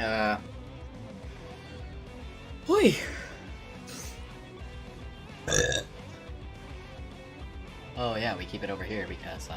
Hoi! Oh yeah, we keep it over here because,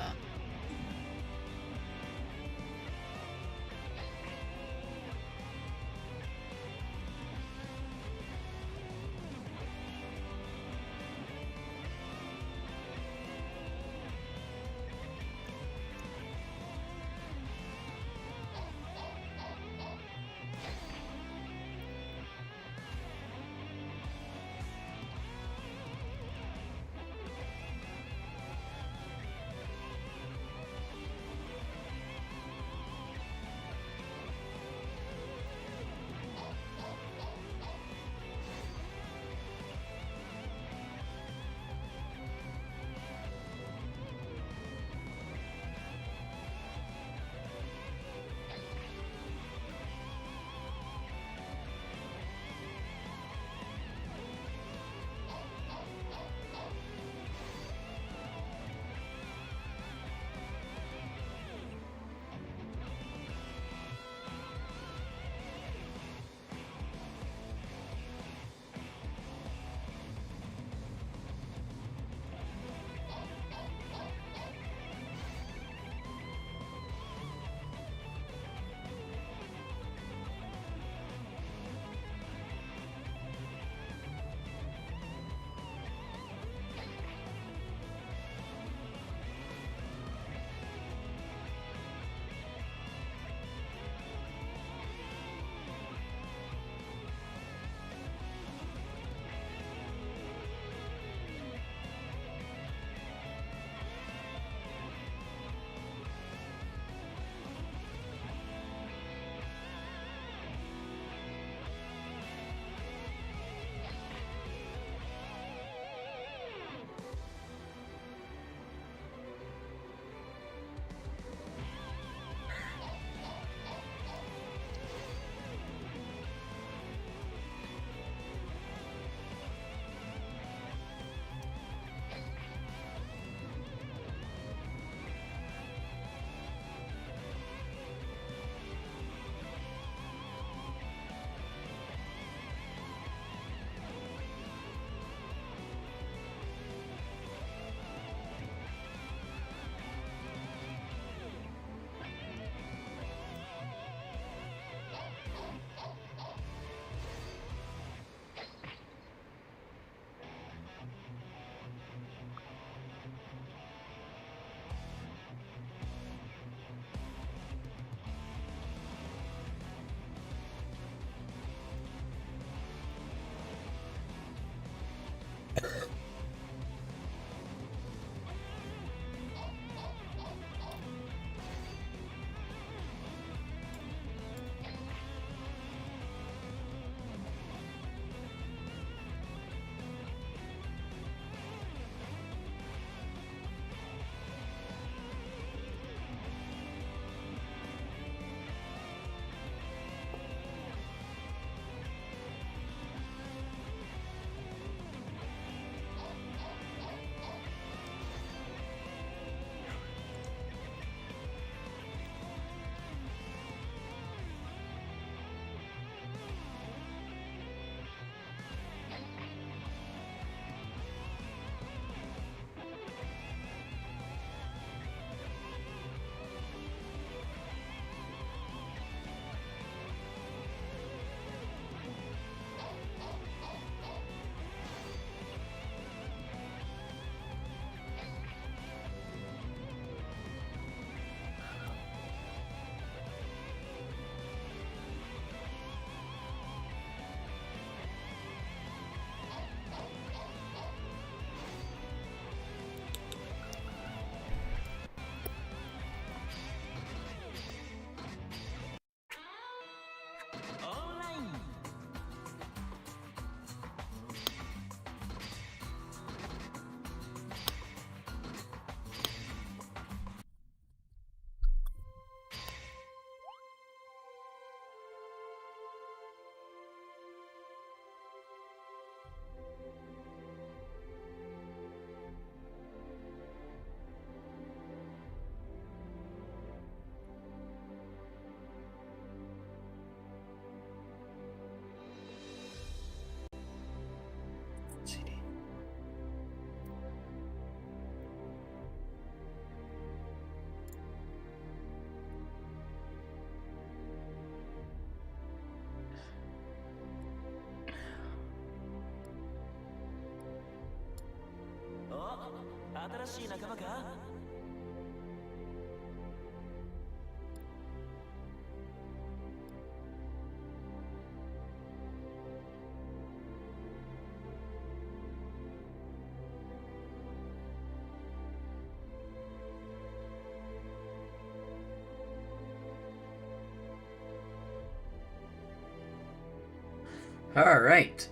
Alright.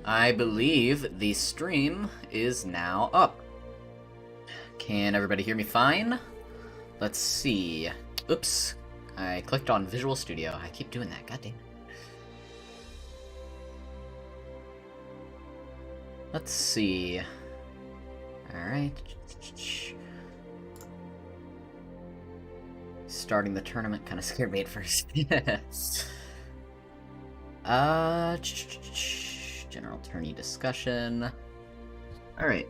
I believe the stream is now up. Can everybody hear me fine? Let's see. Oops. I clicked on Visual Studio. I keep doing that, goddamn. Let's see. Alright. Starting the tournament kind of scared me at first. General tourney discussion. Alright.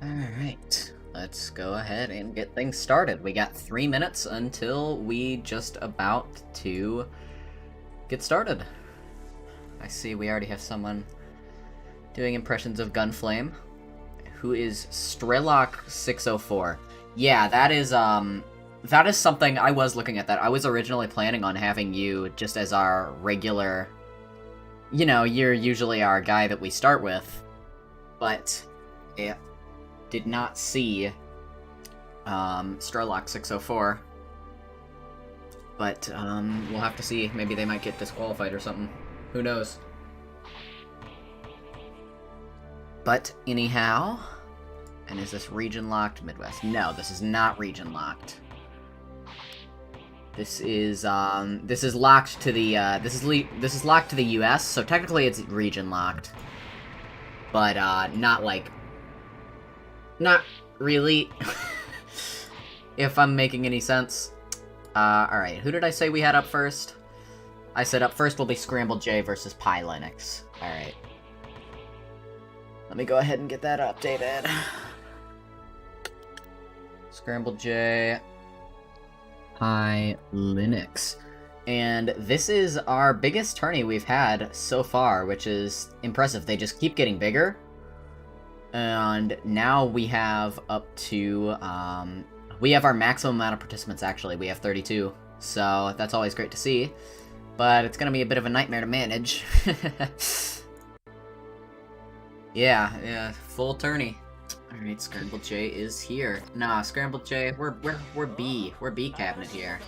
Alright. Let's go ahead and get things started. We got 3 minutes until we just about to get started. I see we already have someone doing impressions of Gunflame. Who is Strelok604. Yeah, that is something I was looking at that. I was originally planning on having you just as our regular, you know, you're usually our guy that we start with, but yeah, did not see Strelok604. But we'll have to see. Maybe they might get disqualified or something. Who knows? But anyhow, and is this region locked? Midwest? No, this is not region locked. This is locked to the this is locked to the U.S. So technically it's region locked, but not really. If I'm making any sense. All right, who did I say we had up first? I said up first will be Scrambled J versus Pi Linux. All right. Let me go ahead and get that updated. Scrambled J, Pi Linux. And this is our biggest tourney we've had so far, which is impressive. They just keep getting bigger. And now we have up to, we have our maximum amount of participants, actually. We have 32, so that's always great to see. But it's gonna be a bit of a nightmare to manage. Yeah, full tourney. Alright, Scrambled J is here. Nah, Scrambled J, we're B. We're B cabinet here.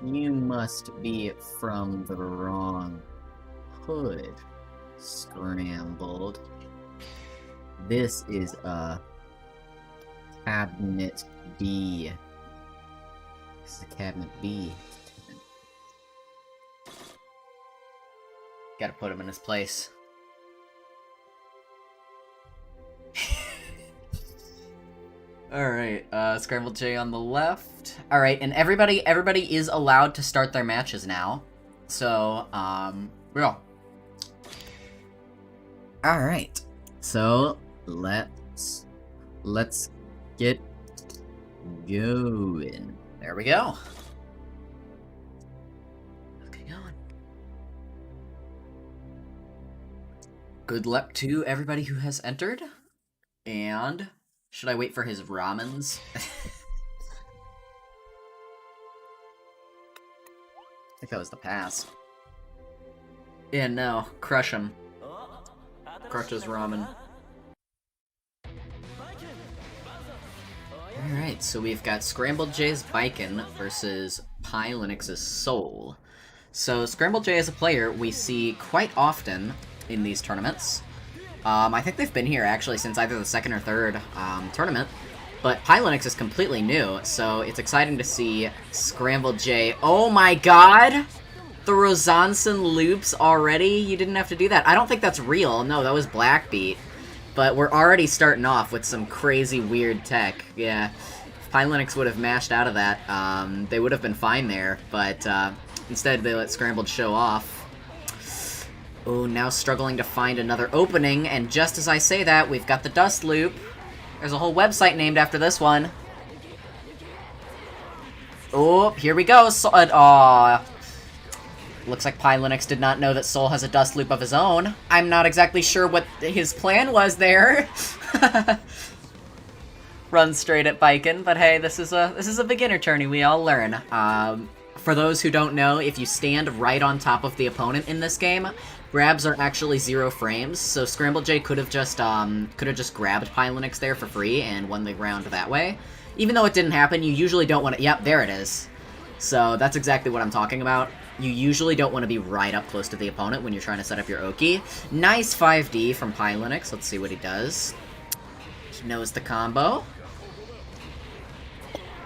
You must be from the wrong hood, Scrambled. This is a cabinet B. This is a cabinet B. Gotta put him in his place. Alright, Scrambled J on the left. Alright, and everybody is allowed to start their matches now. So, yeah. Alright. So, let's get going. There we go. Let's get going. Good luck to everybody who has entered. And should I wait for his ramens? I think that was the pass. Yeah, no. Crush him. Crush his ramen. Alright, so we've got Scrambled J's Biken versus Pi Linux's Soul. So Scrambled J as a player we see quite often in these tournaments. I think they've been here actually since either the second or third tournament, but Pi Linux is completely new, so it's exciting to see Scrambled J. Oh my god! The Rosanson loops already? You didn't have to do that. I don't think that's real. No, that was Blackbeat. But we're already starting off with some crazy weird tech. Yeah, if Pi Linux would have mashed out of that, they would have been fine there, but instead they let Scrambled show off. Oh, now struggling to find another opening, and just as I say that, we've got the Dust Loop. There's a whole website named after this one. Oh, here we go. Aw. Looks like Linux did not know that Soul has a dust loop of his own. I'm not exactly sure what his plan was there. Run straight at Biken, but hey, this is a beginner tourney. We all learn. For those who don't know, if you stand right on top of the opponent in this game, grabs are actually 0 frames. So Scramble J could have just grabbed Linux there for free and won the round that way. Even though it didn't happen, you usually don't want to. Yep, there it is. So that's exactly what I'm talking about. You usually don't want to be right up close to the opponent when you're trying to set up your Oki. Nice 5D from Linux. Let's see what he does. He knows the combo.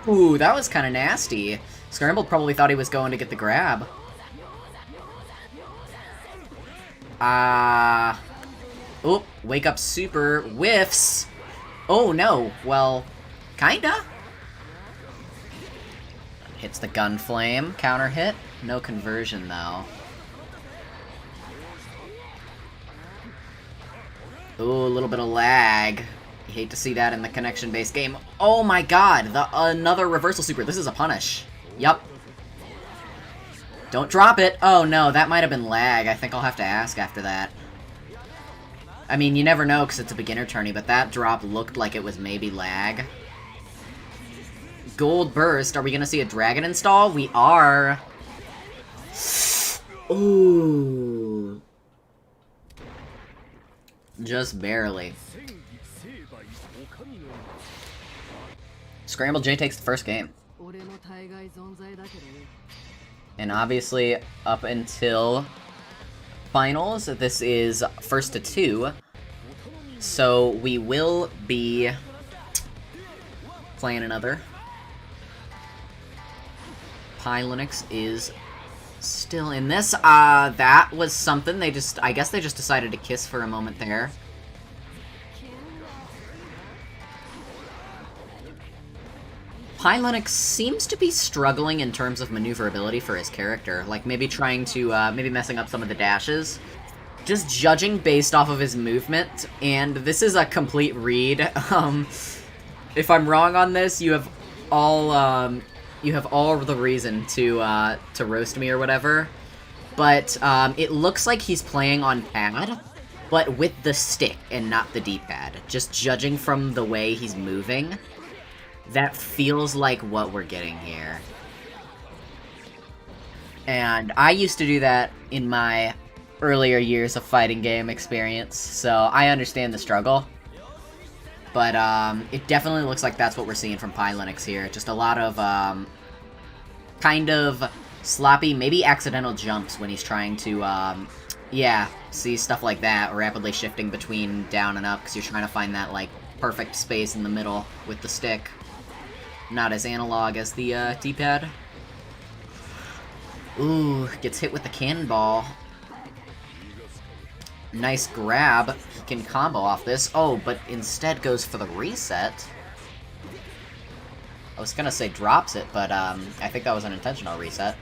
Ooh, that was kind of nasty. Scrambled probably thought he was going to get the grab. Oh, wake up super whiffs. Oh no, well, kinda. Hits the gun flame, counter hit. No conversion though. Ooh, a little bit of lag. You hate to see that in the connection-based game. Oh my god, another reversal super. This is a punish. Yup. Don't drop it. Oh no, that might have been lag. I think I'll have to ask after that. I mean, you never know because it's a beginner tourney, but that drop looked like it was maybe lag. Gold burst. Are we gonna see a dragon install? We are. Ooh. Just barely. Scramble J takes the first game. And obviously, up until finals, this is first to 2. So we will be playing another. Linux is still in this. That was something. I guess they just decided to kiss for a moment there. Linux seems to be struggling in terms of maneuverability for his character. Like, maybe trying to, maybe messing up some of the dashes. Just judging based off of his movement, and this is a complete read. If I'm wrong on this, you have all the reason to roast me or whatever. But, it looks like he's playing on pad, but with the stick and not the D-pad. Just judging from the way he's moving. That feels like what we're getting here. And I used to do that in my earlier years of fighting game experience, so I understand the struggle. But it definitely looks like that's what we're seeing from Linux here. Just a lot of kind of sloppy, maybe accidental jumps when he's trying to, yeah, see stuff like that, rapidly shifting between down and up, because you're trying to find that, like, perfect space in the middle with the stick. Not as analog as the D-pad. Ooh, gets hit with the cannonball. Nice grab. He can combo off this. Oh, but instead goes for the reset. I was gonna say drops it, but I think that was an intentional reset.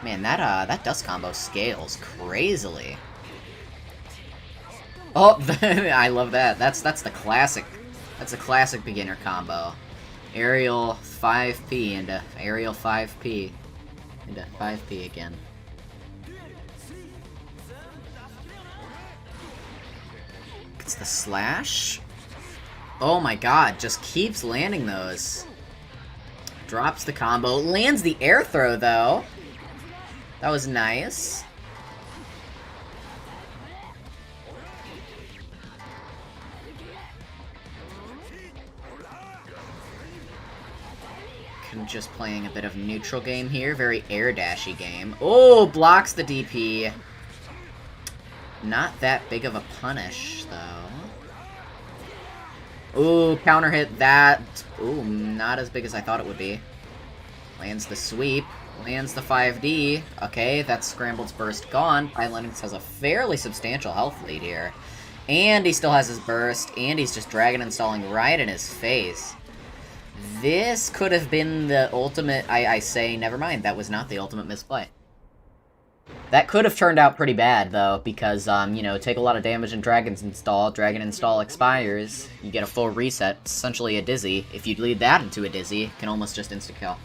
Man, that dust combo scales crazily. Oh, I love that. That's the classic. That's a classic beginner combo. Aerial 5P into aerial 5P into 5P again. Gets the slash. Oh my god, just keeps landing those. Drops the combo. Lands the air throw, though. That was nice. Just playing a bit of neutral game here. Very air dashy game. Oh, blocks the DP. Not that big of a punish, though. Ooh, counter hit that. Ooh, not as big as I thought it would be. Lands the sweep. Lands the 5D. Okay, that's Scrambled's burst gone. Linux has a fairly substantial health lead here. And he still has his burst. And he's just dragon installing right in his face. This could have been the ultimate, I say, never mind, that was not the ultimate misplay. That could have turned out pretty bad, though, because, you know, take a lot of damage in Dragon Install expires, you get a full reset, essentially a Dizzy. If you lead that into a Dizzy, can almost just insta-kill.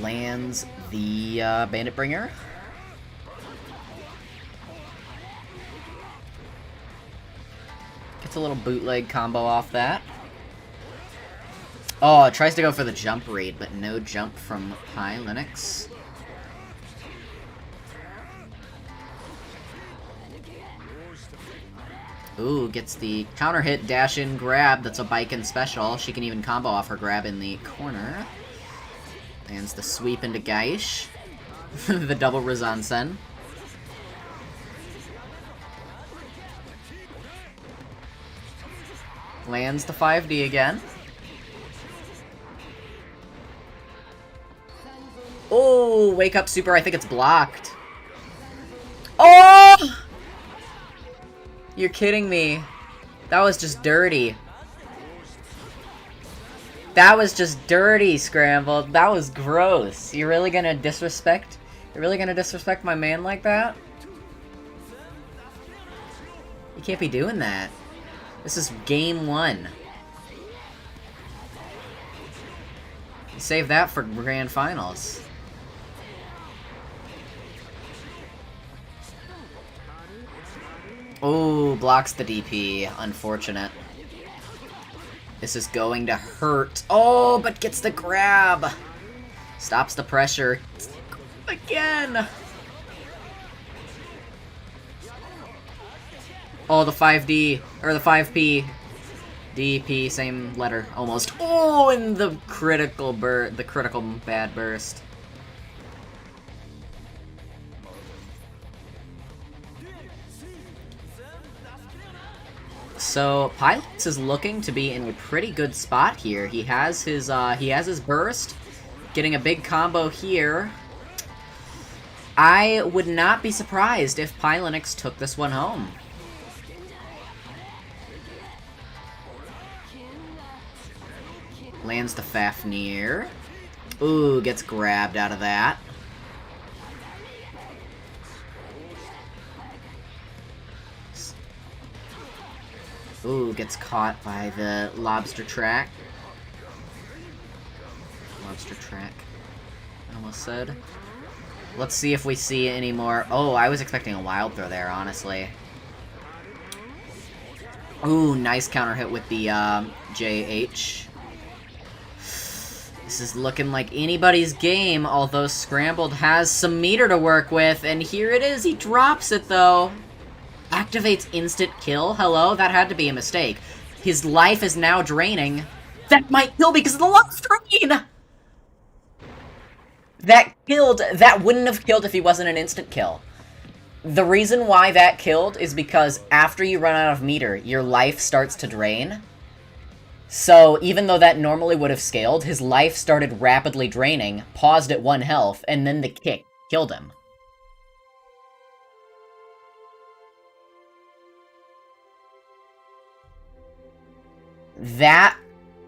Lands the, Bandit Bringer. Gets a little bootleg combo off that. Oh, it tries to go for the jump raid, but no jump from Pi Linux. Ooh, gets the counter hit, dash in, grab. That's a Biken special. She can even combo off her grab in the corner. Lands the sweep into Gaish. The double Rizansen. Lands the 5D again. Oh, wake up super. I think it's blocked. Oh! You're kidding me. That was just dirty. That was just dirty, Scrambled. That was gross. You're really gonna disrespect? You're really gonna disrespect my man like that? You can't be doing that. This is game 1. You save that for grand finals. Oh, blocks the DP. Unfortunate. This is going to hurt. Oh, but gets the grab. Stops the pressure. Again. Oh, the 5D, or the 5P. DP, same letter, almost. Oh, and the critical bad burst. So, Pilots is looking to be in a pretty good spot here. He has his burst, getting a big combo here. I would not be surprised if Linux took this one home. Lands the Fafnir. Ooh, gets grabbed out of that. Ooh, gets caught by the lobster track. Lobster track, I almost said. Let's see if we see any more. Oh, I was expecting a wild throw there, honestly. Ooh, nice counter hit with the JH. This is looking like anybody's game, although Scrambled has some meter to work with, and here it is. He drops it, though. Activates instant kill? Hello? That had to be a mistake. His life is now draining. That might kill because of the love drain! That wouldn't have killed if he wasn't an instant kill. The reason why that killed is because after you run out of meter, your life starts to drain. So, even though that normally would have scaled, his life started rapidly draining, paused at 1 health, and then the kick killed him. That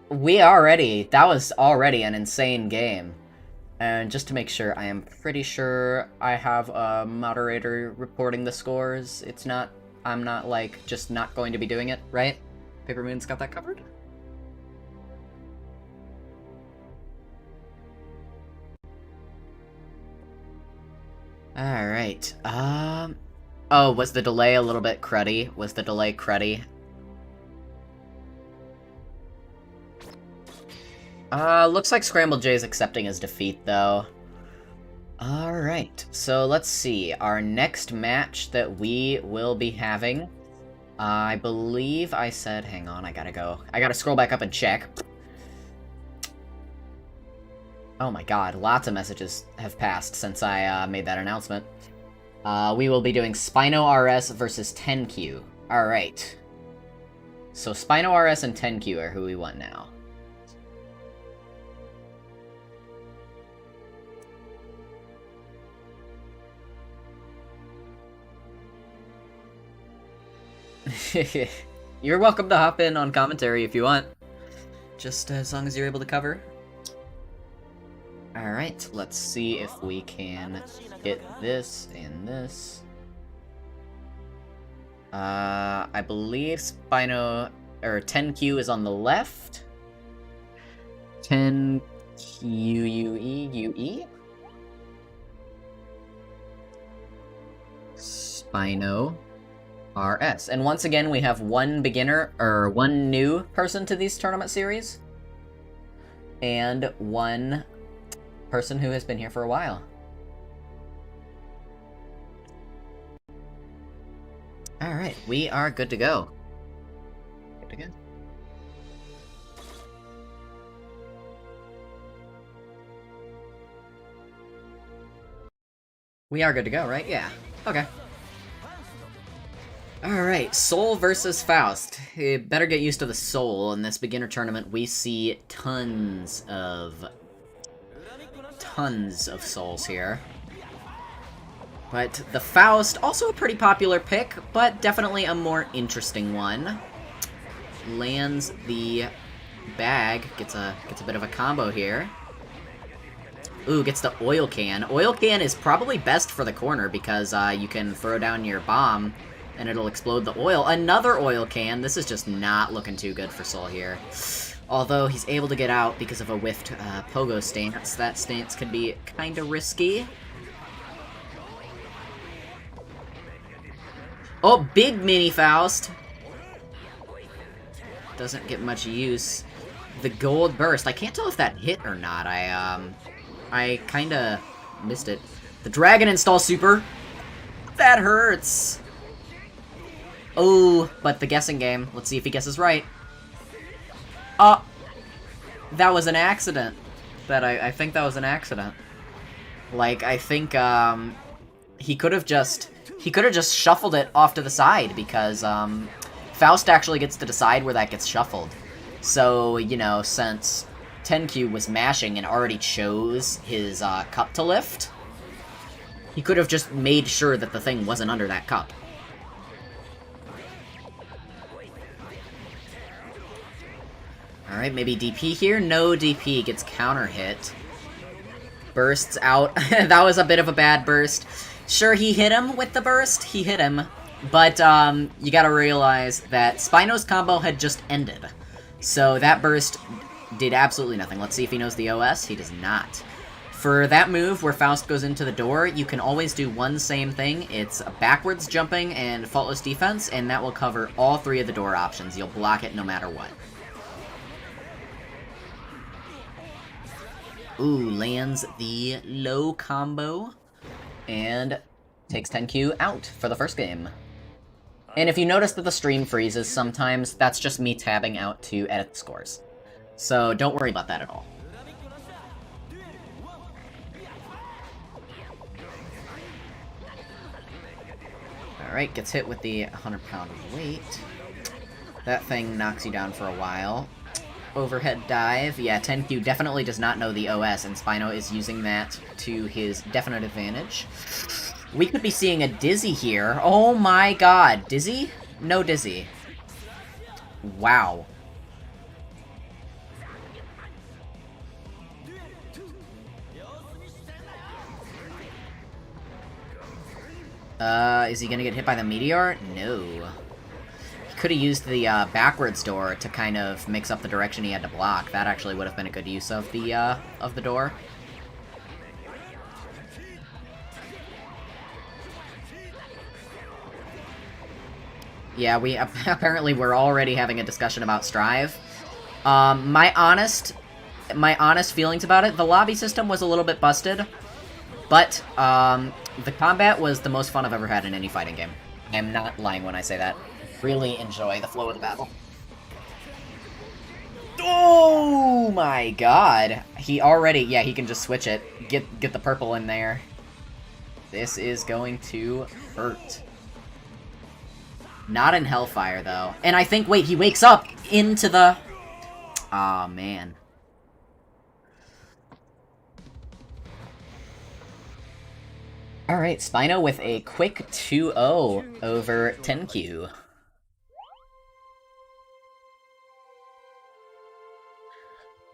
was already an insane game. And just to make sure, I am pretty sure I have a moderator reporting the scores. I'm not, like, just not going to be doing it, right? Paper Moon's got that covered? Alright, oh, was the delay a little bit cruddy? Was the delay cruddy? Looks like Scrambled Jay's accepting his defeat, though. Alright, so let's see. Our next match that we will be having, I believe I said... Hang on, I gotta scroll back up and check. Oh my god, lots of messages have passed since I made that announcement. We will be doing Spino RS versus 10Q. Alright. So Spino RS and 10Q are who we want now. You're welcome to hop in on commentary if you want. just as long as you're able to cover. Alright, let's see if we can hit this and this. I believe Spino, or 10Q is on the left. 10QUE. Spino RS. And once again, we have one beginner, or one new person to these tournament series. And one person who has been here for a while. Alright, we are good to go. Good to go. We are good to go, right? Yeah. Okay. Alright, Soul versus Faust. You better get used to the Soul. In this beginner tournament, we see tons of souls here. But the Faust, also a pretty popular pick, but definitely a more interesting one. Lands the bag, gets a bit of a combo here. Ooh, gets the oil can. Oil can is probably best for the corner because you can throw down your bomb and it'll explode the oil. Another oil can. This is just not looking too good for Soul here. Although he's able to get out because of a whiffed pogo stance. That stance can be kinda risky. Oh, big mini Faust! Doesn't get much use. The gold burst. I can't tell if that hit or not. I kinda missed it. The dragon install super. That hurts! Oh, but the guessing game. Let's see if he guesses right. That was an accident. I think that was an accident. Like, I think, he could have just shuffled it off to the side, because, Faust actually gets to decide where that gets shuffled. So, you know, since 10Q was mashing and already chose his, cup to lift, he could have just made sure that the thing wasn't under that cup. Alright, maybe DP here? No DP, gets counter hit. Bursts out. That was a bit of a bad burst. Sure, he hit him with the burst, he hit him, but you gotta realize that Spino's combo had just ended. So that burst did absolutely nothing. Let's see if he knows the OS. He does not. For that move where Faust goes into the door, you can always do one same thing. It's backwards jumping and faultless defense, and that will cover all three of the door options. You'll block it no matter what. Ooh, lands the low combo, and takes 10Q out for the first game. And if you notice that the stream freezes sometimes, that's just me tabbing out to edit the scores. So don't worry about that at all. Alright, gets hit with the 100-pound weight. That thing knocks you down for a while. Overhead dive. Yeah, 10Q definitely does not know the OS, and Spino is using that to his definite advantage. We could be seeing a Dizzy here. Oh my god. Dizzy? No Dizzy. Wow. Is he gonna get hit by the meteor? No. Could have used the backwards door to kind of mix up the direction he had to block. That actually would have been a good use of the door. Yeah, we apparently we're already having a discussion about Strive. My honest feelings about it, the lobby system was a little bit busted, but the combat was the most fun I've ever had in any fighting game. I'm not lying when I say that. Really enjoy the flow of the battle. Oh my god. He already, yeah, he can just switch it. Get the purple in there. This is going to hurt. Not in Hellfire, though. And I think, wait, he wakes up into the... Aw, man. Alright, Spino with a quick 2-0 over 10Q.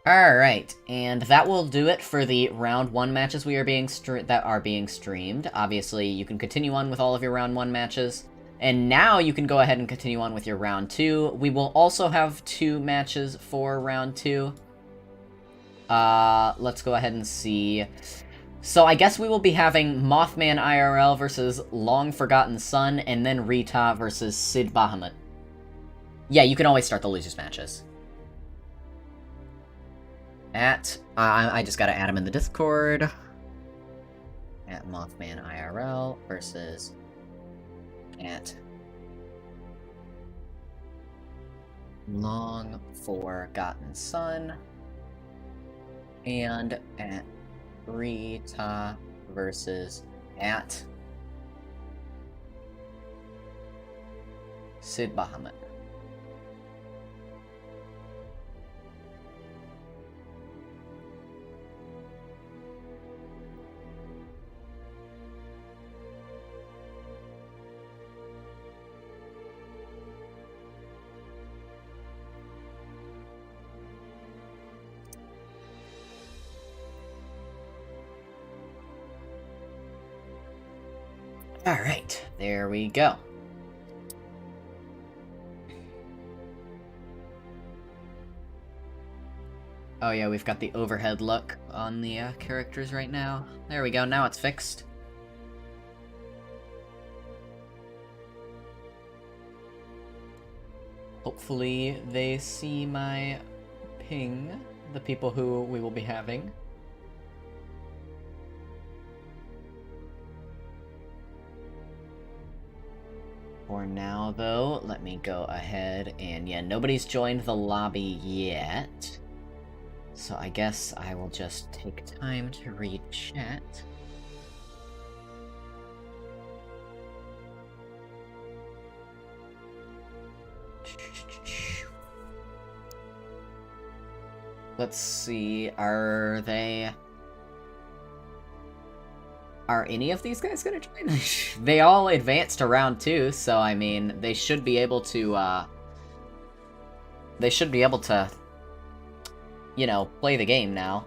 Alright, and that will do it for the round 1 matches that are being streamed. Obviously, you can continue on with all of your round 1 matches. And now you can go ahead and continue on with your round 2. We will also have 2 matches for round 2. Let's go ahead and see. So I guess we will be having Mothman IRL versus Long Forgotten Son, and then Rita versus Sid Bahamut. Yeah, you can always start the losers matches. I just gotta add him in the Discord. At Mothman IRL versus at Long Forgotten Son, and at Rita versus at Sid Bahamut. Alright, there we go. Oh yeah, we've got the overhead look on the characters right now. There we go, now it's fixed. Hopefully they see my ping, the people who we will be having. For now, though, let me go ahead and, yeah, nobody's joined the lobby yet. So I guess I will just take time to read chat. Let's see, are any of these guys gonna join? They all advanced to round 2, so I mean, they should be able to, you know, play the game now.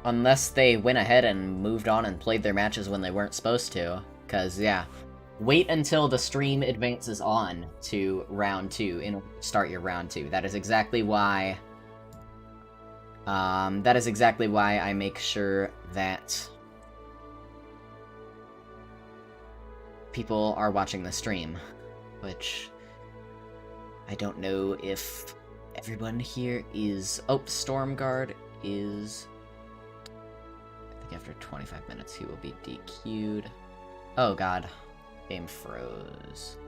Unless they went ahead and moved on and played their matches when they weren't supposed to. Cause, yeah. Wait until the stream advances on to round 2 and start your round 2. That is exactly why... I make sure that people are watching the stream, which I don't know if everyone here is... Oh, Stormguard is... I think after 25 minutes he will be DQ'd. Oh god. Game froze.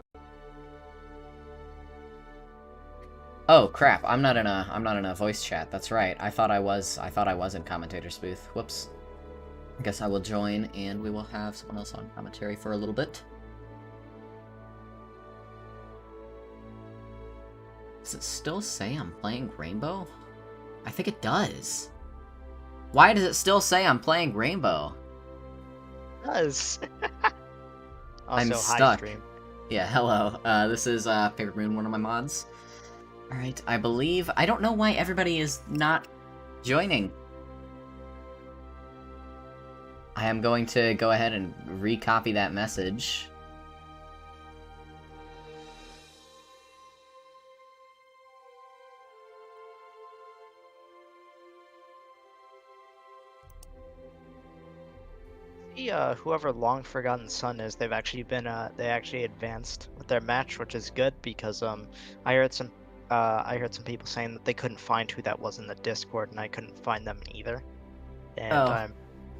Oh crap, I'm not in a voice chat, that's right. I thought I was in commentator's booth. Whoops. I guess I will join and we will have someone else on commentary for a little bit. Does it still say I'm playing Rainbow? I think it does. Why does it still say I'm playing Rainbow? It does. Also, I'm hi, stuck. stream. Yeah, hello. This is Paper Moon, one of my mods. Alright, I believe... I don't know why everybody is not joining. I am going to go ahead and recopy that message. Whoever Long Forgotten Son is, they've actually been they actually advanced with their match, which is good because I heard some people saying that they couldn't find who that was in the Discord, and I couldn't find them either. And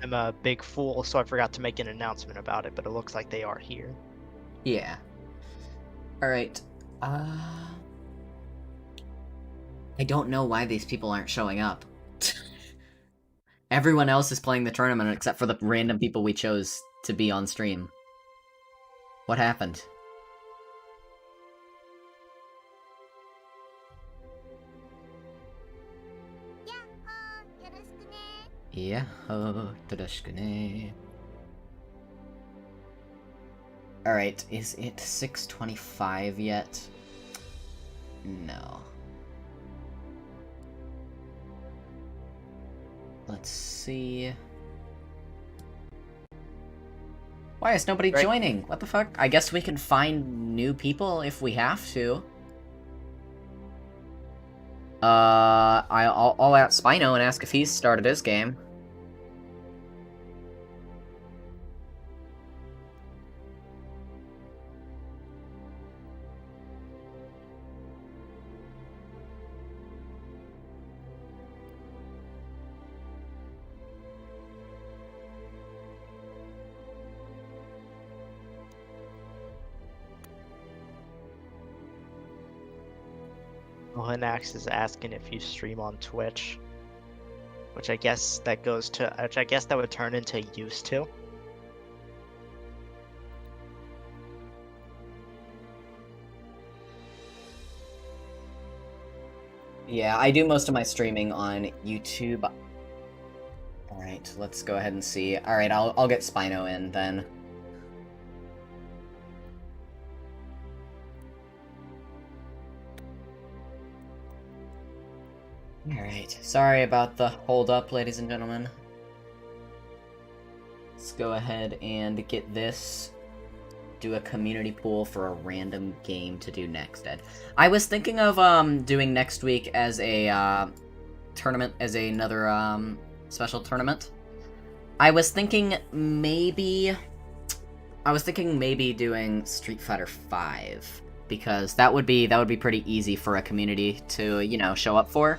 I'm a big fool, so I forgot to make an announcement about it, but it looks like they are here. Yeah. Alright. I don't know why these people aren't showing up. Everyone else is playing the tournament except for the random people we chose to be on stream. What happened? Yahoo, yoroshiku. Alright, is it 6:25 yet? No. Let's see. Why is nobody Right. joining? What the fuck? I guess we can find new people if we have to. I'll at Spino and ask if he's started his game. Linax is asking if you stream on Twitch, which I guess that would turn into used to. Yeah, I do most of my streaming on YouTube. Alright, let's go ahead and see. Alright, I'll get Spino in then. Alright, sorry about the hold up, ladies and gentlemen. Let's go ahead and get this. Do a community pool for a random game to do next, Ed. I was thinking of doing next week as a tournament, as another special tournament. I was thinking maybe doing Street Fighter V, because that would be pretty easy for a community to, you know, show up for.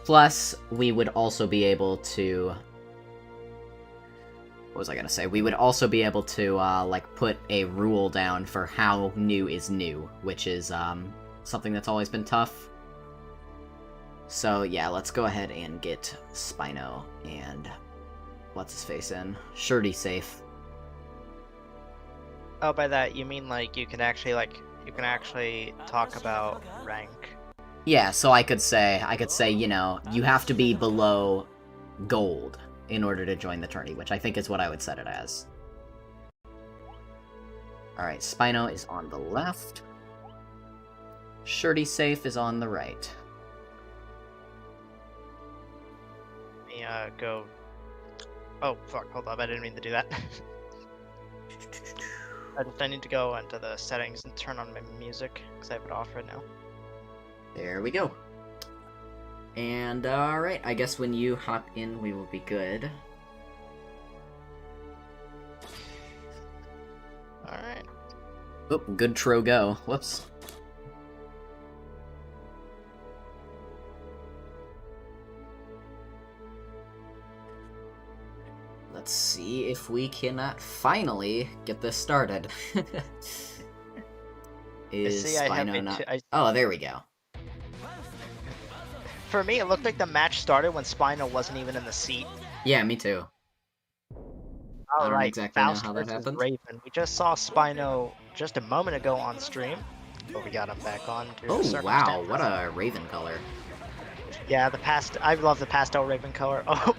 Plus, we would also be able to... What was I gonna say? We would also be able to, like, put a rule down for how new is new, which is, something that's always been tough. So, yeah, let's go ahead and get Spino and... what's-his-face in. Shirty safe. Oh, by that, you mean, like, you can actually talk about rank. Yeah, so I could say, you know, you have to be below gold in order to join the tourney, which I think is what I would set it as. Alright, Spino is on the left. Shirty Safe is on the right. Let me, go... Oh, fuck, hold up, I didn't mean to do that. I need to go into the settings and turn on my music, because I have it off right now. There we go. And, alright, I guess when you hop in, we will be good. Alright. Oh, good tro go. Whoops. Let's see if we cannot finally get this started. Is Spino not... Oh, there we go. For me, it looked like the match started when Spino wasn't even in the seat. Yeah, me too. I don't exactly Faust know how that versus happened. Raven. We just saw Spino just a moment ago on stream, but we got him back on. Oh wow, what a Raven color! Yeah, I love the pastel Raven color. Oh,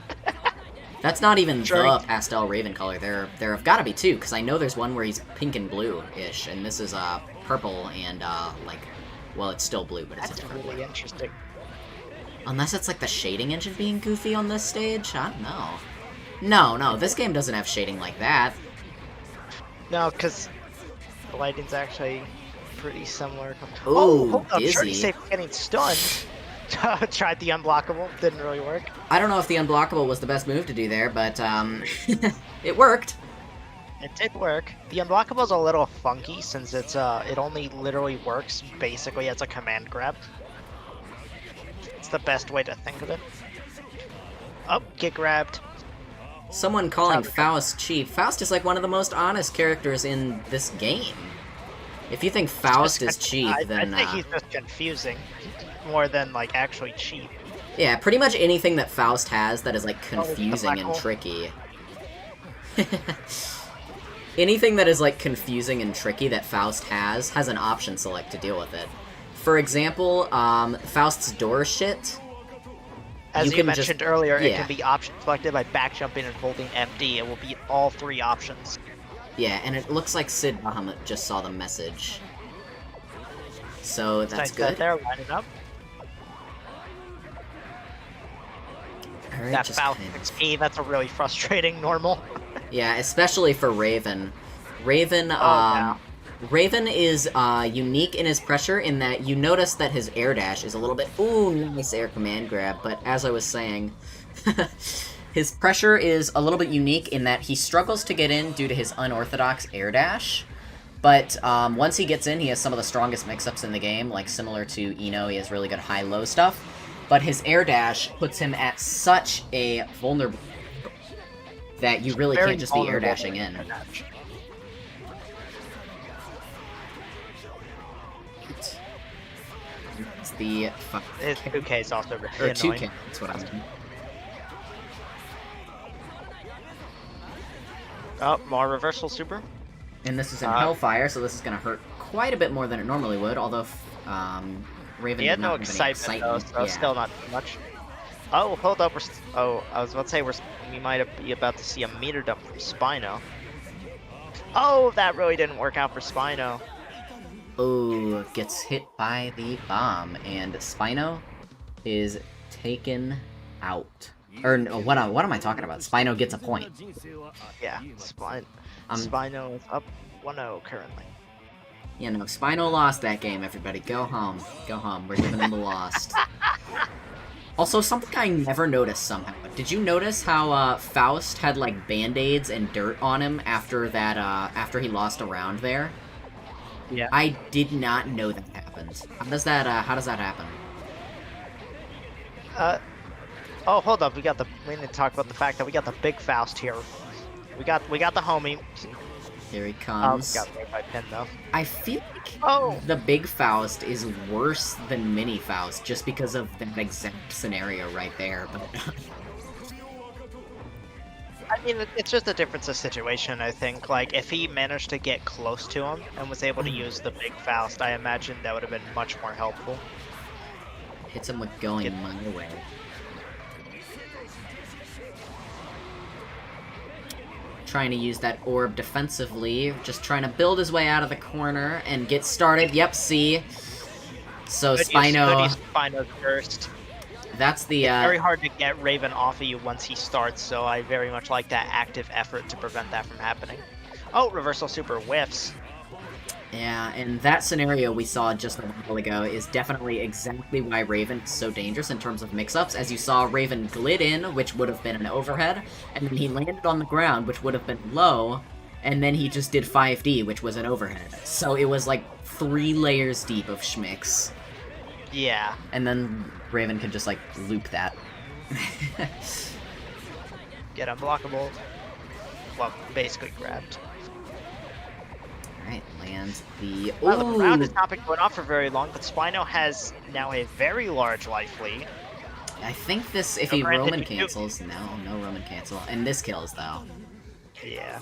that's not even the pastel Raven color. There have got to be two, because I know there's one where he's pink and blue-ish, and this is purple and like, well, it's still blue, but it's a different really blue. Interesting. Unless it's like the shading engine being goofy on this stage? I don't know. No, this game doesn't have shading like that. No, because the lighting's actually pretty similar. Ooh, oh, hold up, dizzy. Shirty Safe getting stunned. Tried the unblockable, didn't really work. I don't know if the unblockable was the best move to do there, but it worked. It did work. The unblockable is a little funky since it only literally works basically as a command grab. It's the best way to think of it. Oh, get grabbed. Someone calling Faust cheap. Faust is like one of the most honest characters in this game. If you think Faust is cheap, then... I think he's just confusing, more than, like, actually cheap. Yeah, pretty much anything that Faust has that is, like, confusing and tricky. Anything that is, like, confusing and tricky that Faust has an option select to deal with it. For example, Faust's door shit... As you mentioned earlier, it can be option selected by back jumping and holding MD. It will be all three options. Yeah, and it looks like Sid Bahamut just saw the message. So that's good. There, line it up. Alright, That just Faust kind of... XP, that's a really frustrating normal. Yeah, especially for Raven. Raven, Oh, yeah. Raven is, unique in his pressure in that you notice that his air dash is a little bit... Ooh, nice air command grab, but as I was saying... his pressure is a little bit unique in that he struggles to get in due to his unorthodox air dash. But once he gets in, he has some of the strongest mix-ups in the game, like similar to Ino, he has really good high-low stuff. But his air dash puts him at such a vulnerable that you really Very can't just be air vulnerable dashing in. air dash. It's the His 2K is also really or annoying. 2K, that's what I mean. Oh, more reversal super. And this is in Hellfire, so this is going to hurt quite a bit more than it normally would, although Raven He had did no not have any excitement though, so yeah. still not too much. Oh, hold up. Oh, I was about to say we might be about to see a meter dump from Spino. Oh, that really didn't work out for Spino. Oh, gets hit by the bomb, and Spino is taken out. Or, no, what am I talking about? Spino gets a point. Yeah, Spino is up 1-0 currently. Yeah, no, Spino lost that game, everybody. Go home. Go home. We're giving him the lost. Also, something I never noticed somehow. Did you notice how Faust had, like, band-aids and dirt on him after that, after he lost a round there? Yeah. I did not know that happened. How does that happen? Oh, hold up. We need to talk about the fact that we got the big Faust here. We got the homie. Here he Oh, comes. got hit by pin though. I feel like the big Faust is worse than mini Faust just because of that exact scenario right there, but... I mean, it's just a difference of situation, I think. Like, if he managed to get close to him and was able to use the big Faust, I imagine that would have been much more helpful. Hits him with going my way. Trying to use that orb defensively, just trying to build his way out of the corner and get started. Yep, see? So Spino... Spino's first. That's the, It's very hard to get Raven off of you once he starts, so I very much like that active effort to prevent that from happening. Oh, reversal super whiffs. Yeah, and that scenario we saw just a while ago is definitely exactly why Raven is so dangerous in terms of mix-ups. As you saw, Raven glid in, which would have been an overhead, and then he landed on the ground, which would have been low, and then he just did 5D, which was an overhead. So it was like 3 layers deep of schmicks. Yeah. And then Raven could just, like, loop that. Get unblockable. Well, basically grabbed. Alright, lands the... Well, the round has not been going on for very long, but Spino has now a very large life lead. I think this, if he Roman cancels... No Roman cancel. And this kills, though. Yeah.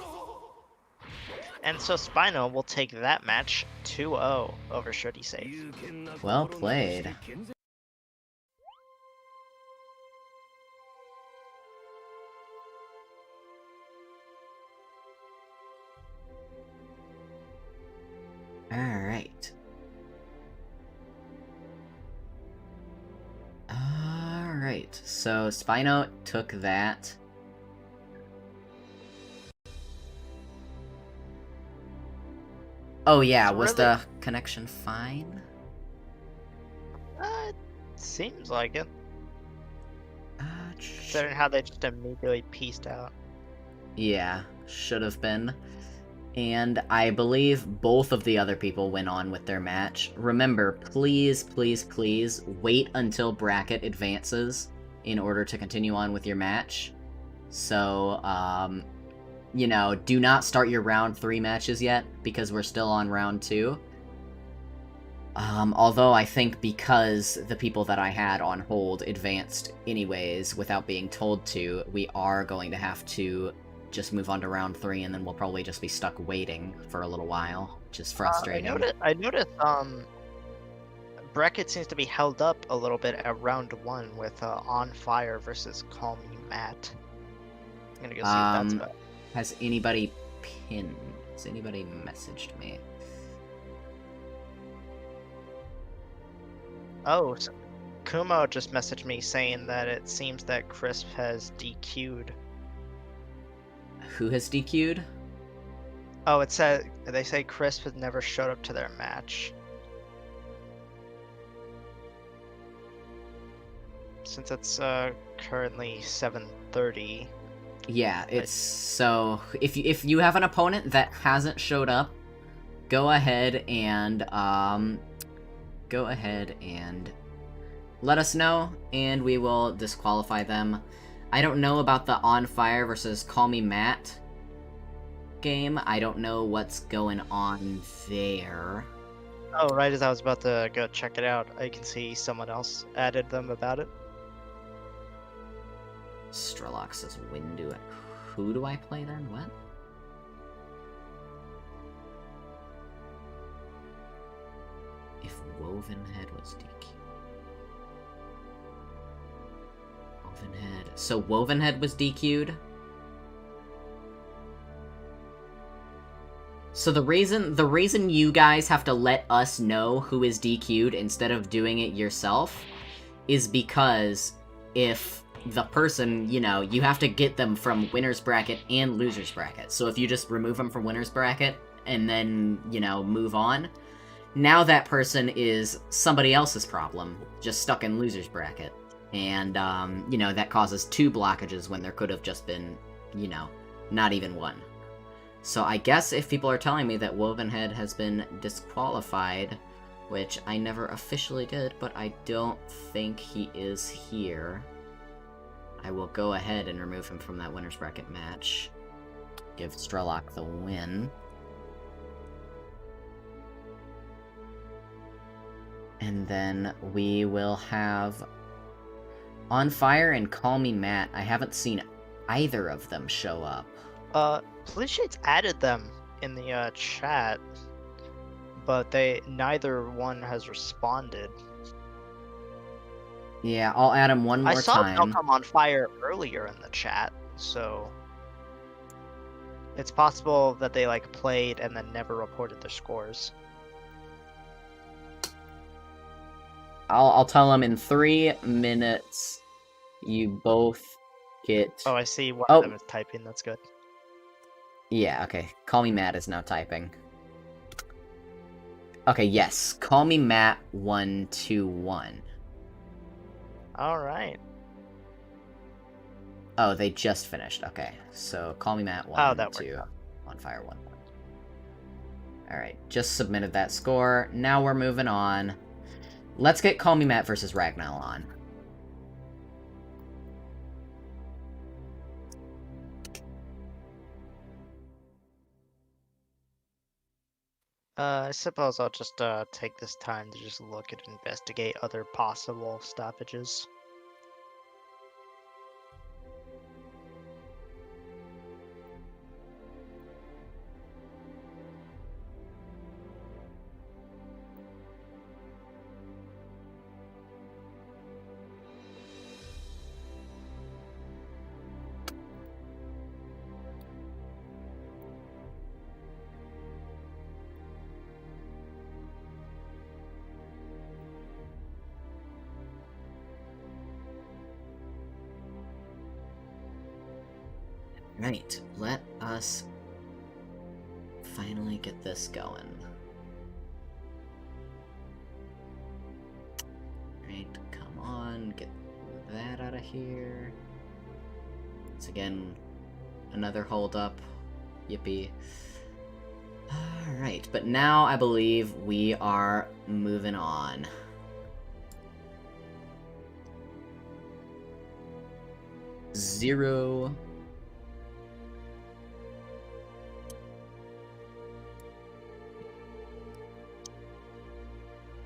And so Spino will take that match 2-0 over Should He Save. Well played. Alright. Alright, so Spino took that. Oh yeah, was the connection fine? Seems like it. Considering how they just immediately pieced out. Yeah, should have been. And I believe both of the other people went on with their match. Remember, please, please, please, wait until bracket advances in order to continue on with your match. So, you know, do not start your round 3 matches yet, because we're still on round 2. Although I think because the people that I had on hold advanced anyways without being told to, we are going to have to just move on to round 3, and then we'll probably just be stuck waiting for a little while, which is frustrating. I noticed, bracket seems to be held up a little bit at round 1 with, On Fire versus Call Me Matt. I'm gonna go see if that's about. Has anybody pinned? Has anybody messaged me? Oh, so Kumo just messaged me saying that it seems that Crisp has DQ'd. Who has DQ'd? Oh, they say Crisp has never showed up to their match. Since it's currently 7:30. Yeah, it's so if you have an opponent that hasn't showed up, go ahead and let us know, and we will disqualify them. I don't know about the On Fire versus Call Me Matt game. I don't know what's going on there. Oh, right as I was about to go check it out, I can see someone else added them about it. Strelok says, when do I... Who do I play then? What? If Wovenhead was DQ. Wovenhead... So Wovenhead was DQ'd? So the reason you guys have to let us know who is DQ'd instead of doing it yourself is because if the person, you know, you have to get them from winner's bracket and loser's bracket. So if you just remove them from winner's bracket and then, you know, move on, now that person is somebody else's problem, just stuck in loser's bracket. And, you know, that causes 2 blockages when there could have just been, you know, not even 1. So I guess if people are telling me that Wovenhead has been disqualified, which I never officially did, but I don't think he is here, I will go ahead and remove him from that winner's bracket match. Give Strelok the win. And then we will have On Fire and Call Me Matt. I haven't seen either of them show up. Plute added them in the chat, but neither one has responded. Yeah, I'll add him one more I saw time. Come On Fire earlier in the chat, so it's possible that they like played and then never reported their scores. I'll tell them in 3 minutes. You both get. Oh, I see one of them is typing. That's good. Yeah. Okay. Call Me Matt is now typing. Okay. Yes. Call Me Matt 121. All right. Oh, they just finished. Okay, so Call Me Matt 1, 2, On Fire 1. Alright, just submitted that score. Now we're moving on. Let's get Call Me Matt versus Ragnall on. I suppose I'll just take this time to just look and investigate other possible stoppages. Right, let us finally get this going. Right, come on, get that out of here. It's again another hold up. Yippee. Alright, but now I believe we are moving on. Zero.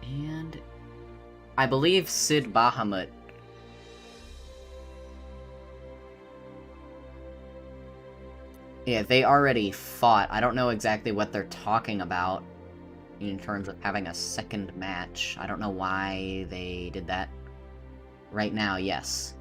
And I believe Sid Bahamut. Yeah, they already fought. I don't know exactly what they're talking about in terms of having a second match. I don't know why they did that. Right now, yes.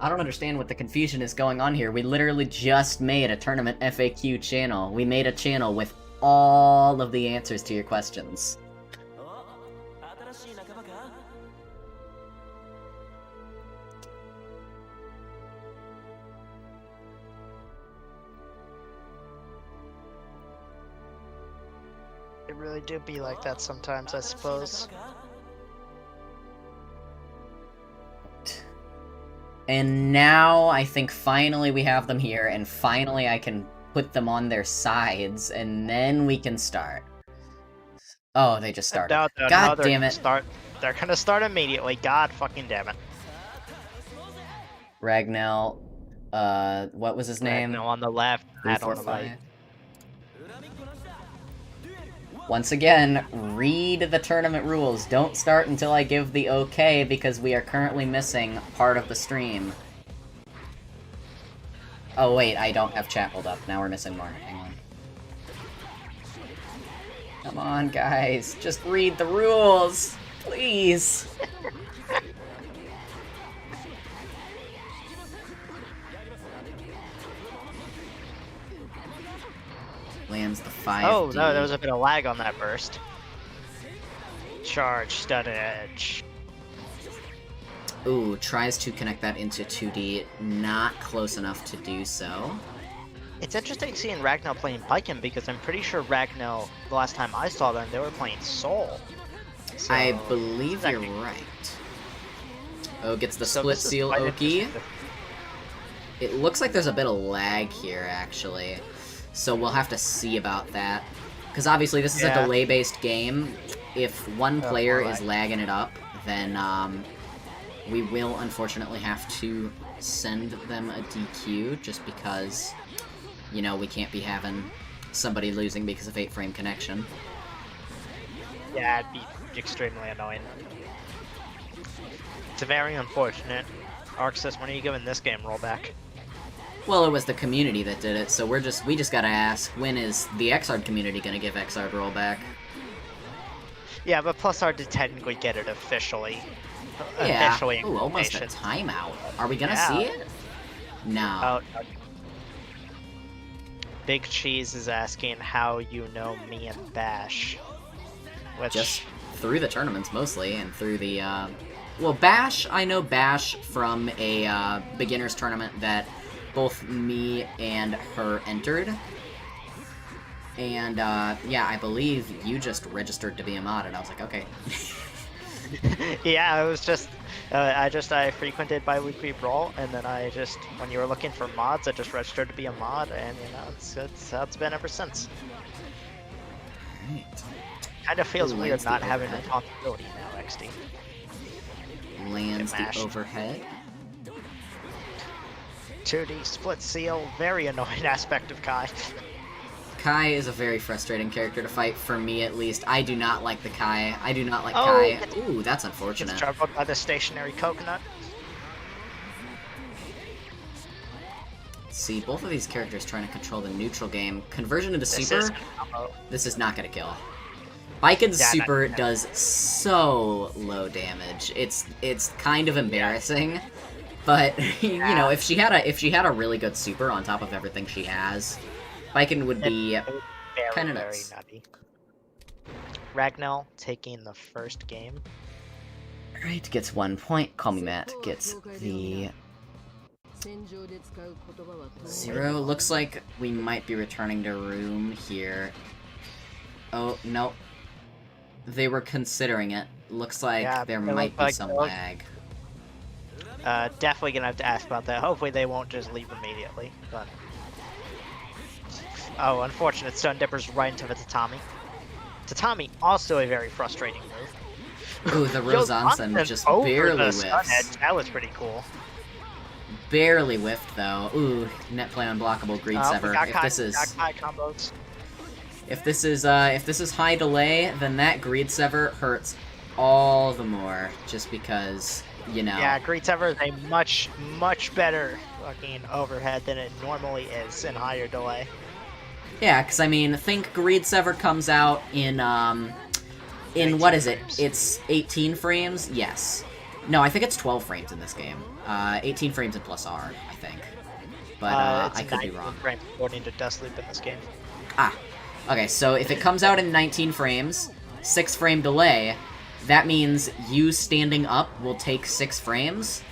I don't understand what the confusion is going on here. We literally just made a tournament FAQ channel. We made a channel with all of the answers to your questions. It really do be like that sometimes, I suppose. And now I think finally we have them here, and finally I can put them on their sides, and then we can start. Oh, they just started. God damn it. They're gonna start immediately. God fucking damn it. Ragnell, what was his name? Ragnell on the left, Matt on the 345. right. Once again, read the tournament rules. Don't start until I give the okay, because we are currently missing part of the stream. Oh wait, I don't have chat pulled up. Now we're missing more. Hang on. Come on, guys. Just read the rules. Please. Lands the 5D. Oh, no, there was a bit of lag on that burst. Charge, stud edge. Ooh, tries to connect that into 2D. Not close enough to do so. It's interesting seeing Ragnell playing Biken because I'm pretty sure Ragnell, the last time I saw them, they were playing Soul. So, I believe you're right. Oh, gets the split seal Oki. It looks like there's a bit of lag here, actually. So we'll have to see about that. Because obviously this is a delay-based game. If one player is lagging it up, then we will unfortunately have to send them a DQ, just because, you know, we can't be having somebody losing because of 8-frame connection. Yeah, it'd be extremely annoying. It's very unfortunate. Arxis, when are you giving this game rollback? Well, it was the community that did it, so we just gotta ask, when is the Xrd community gonna give Xrd rollback? Yeah, but plus our did technically get it officially. Yeah. Officially Ooh, almost a timeout. Are we gonna see it? No. Oh, Big Cheese is asking how you know me and Bash. Which... Just through the tournaments, mostly, and through the, Well, Bash, I know Bash from a, beginner's tournament that both me and her entered. And, yeah, I believe you just registered to be a mod, and I was like, okay. Yeah, it was just, I frequented Biweekly Brawl, and then when you were looking for mods, I just registered to be a mod, and, you know, it's how it's been ever since. Right. Kind of feels weird not having responsibility now, XD. Lands the overhead. 2D split seal, very annoying aspect of Kai. Kai is a very frustrating character to fight, for me at least. I do not like the Kai. I do not like Kai. Ooh, that's unfortunate. Gets troubled by the stationary coconut. See, both of these characters trying to control the neutral game. Conversion into super, this is not gonna kill. Biken's super does so low damage. It's kind of embarrassing, but you know, if she had a really good super on top of everything she has, Biken would be kind of nuts. Nutty. Ragnell taking the first game. Alright, gets 1 point. Call me Matt. Gets the 0. Looks like we might be returning to room here. Oh, no. They were considering it. Looks like there might be some lag. Definitely gonna have to ask about that. Hopefully they won't just leave immediately. But oh, unfortunate. Stone Dipper's right into the Tatami. Tatami, also a very frustrating move. Ooh, the Rosanson just barely whiffs. That was pretty cool. Barely whiffed, though. Ooh, net play unblockable, Greed Sever. If this is high delay, then that Greed Sever hurts all the more, just because, you know. Yeah, Greed Sever is a much, much better fucking overhead than it normally is in higher delay. Yeah, because I mean, think Greed Sever comes out in what is it? Frames. It's 18 frames? Yes. No, I think it's 12 frames in this game. 18 frames and plus R, I think. But It's I could be 19 wrong. frames according to Deathloop in this game. Ah, okay, so if it comes out in 19 frames, 6 frame delay, that means you standing up will take 6 frames,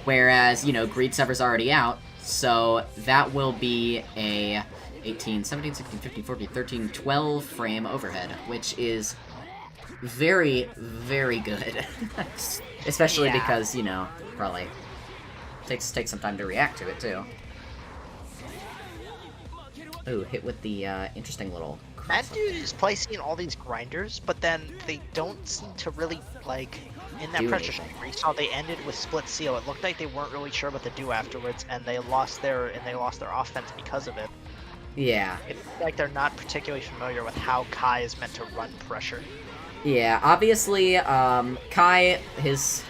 whereas, you know, Greed Sever's already out, so that will be a 18, 17, 16, 15, 14, 13, 12 frame overhead, which is very, very good. Especially Yeah. because, you know, probably takes some time to react to it, too. Ooh, hit with the, interesting little That cross up dude there. is placing all these grinders, but then they don't seem to really, like, in that Do pressure anything. streak where you saw they ended with split seal. It looked like they weren't really sure what to do afterwards, and they lost their offense because of it. Yeah. It looks like they're not particularly familiar with how Kai is meant to run pressure. Yeah, obviously, Kai, his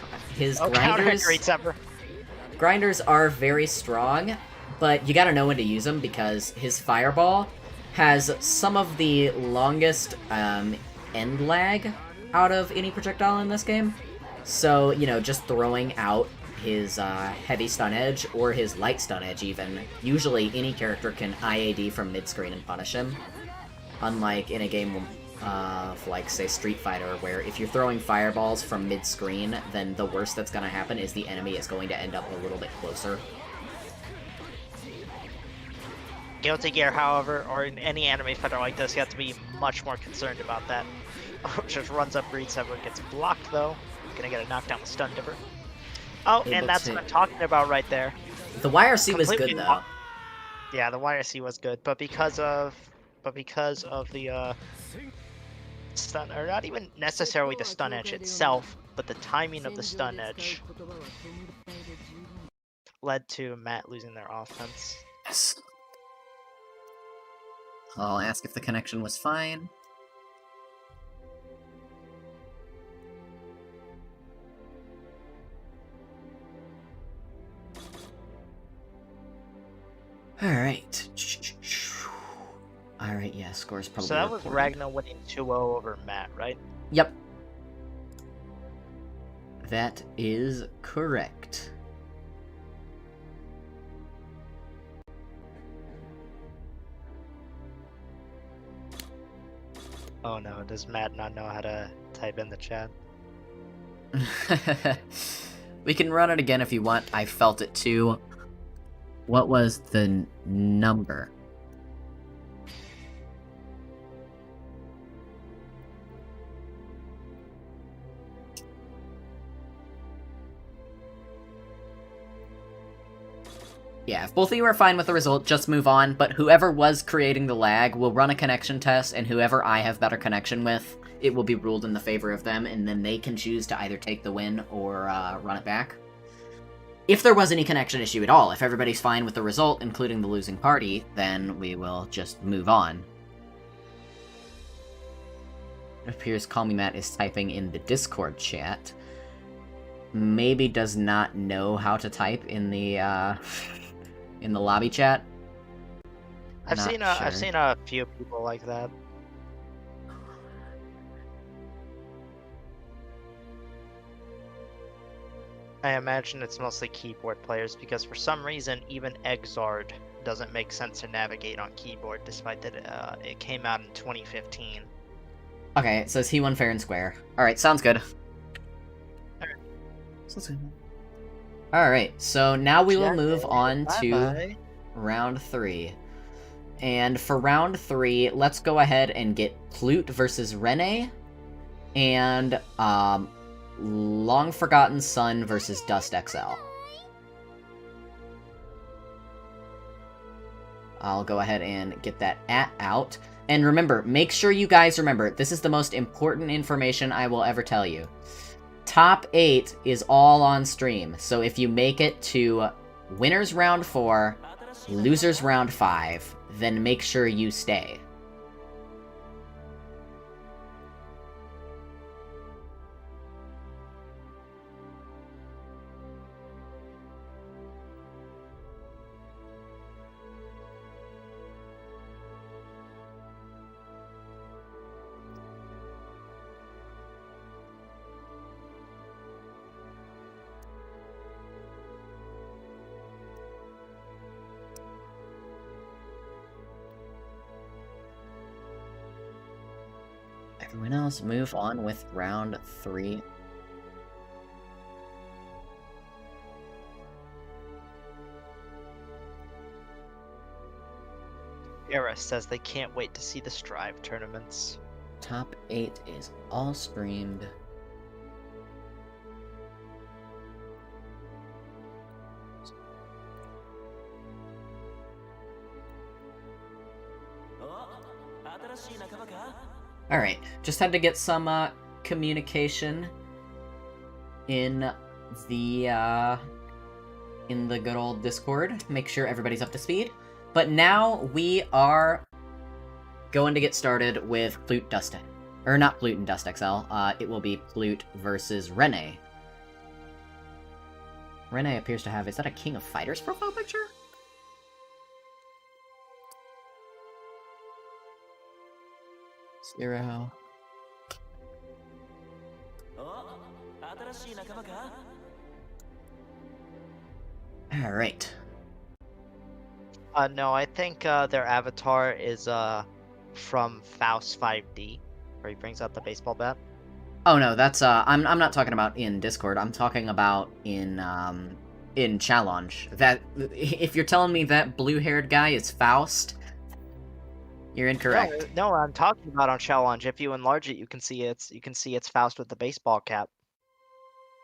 Oh, counter hit grinders... Great Sever. Grinders are very strong, but you gotta know when to use them because his Fireball has some of the longest end lag out of any projectile in this game. So, you know, just throwing out his heavy stun edge or his light stun edge even, usually any character can IAD from mid-screen and punish him. Unlike in a game of, like, say, Street Fighter, where if you're throwing fireballs from mid-screen, then the worst that's gonna happen is the enemy is going to end up a little bit closer. Guilty Gear, however, or in any anime fighter like this, you have to be much more concerned about that. Just runs up Greed Sever, gets blocked though. Gonna get a knockdown with Stun Dipper. Oh, Able and that's to... what I'm talking about right there. The YRC was Completely good, though. Yeah, the YRC was good, but because of the stun, or not even necessarily the stun edge itself, but the timing of the stun edge led to Matt losing their offense. Yes. I'll ask if the connection was fine. Alright. Alright, yeah, score's probably So that was recorded. Ragnar winning 2-0 over Matt, right? Yep. That is correct. Oh no, does Matt not know how to type in the chat? We can run it again if you want. I felt it too. What was the number? Yeah, if both of you are fine with the result, just move on, but whoever was creating the lag will run a connection test, and whoever I have better connection with, it will be ruled in the favor of them, and then they can choose to either take the win or run it back. If there was any connection issue at all, if everybody's fine with the result, including the losing party, then we will just move on. It appears Call Me Matt is typing in the Discord chat. Maybe does not know how to type in the, in the lobby chat. I've seen a few people like that. I imagine it's mostly keyboard players because for some reason even Exard doesn't make sense to navigate on keyboard despite that it came out in 2015. Okay, it says he won fair and square. Alright, sounds good. Alright. Sounds good. Alright, so now we will move Jack, on to bye-bye. round 3. And for round 3, let's go ahead and get Plute versus Rene, and Long Forgotten Sun versus Dust XL. I'll go ahead and get that out. And remember, make sure you guys remember, this is the most important information I will ever tell you. Top 8 is all on stream, so if you make it to winners round 4, losers round 5, then make sure you stay. Everyone else move on with round 3. Era says they can't wait to see the Strive tournaments. Top 8 is all streamed. Alright, just had to get some communication in the good old Discord. Make sure everybody's up to speed. But now we are going to get started with Plute Dust... Or not Plute and Dust XL. It will be Plute versus Rene. Rene appears to have... Is that a King of Fighters profile picture? Zero. Alright. No, I think their avatar is from Faust 5D, where he brings out the baseball bat. Oh no, that's I'm not talking about in Discord. I'm talking about in Challenge. That if you're telling me that blue-haired guy is Faust, you're incorrect. No, I'm talking about on Challenge. If you enlarge it, you can see it's Faust with the baseball cap.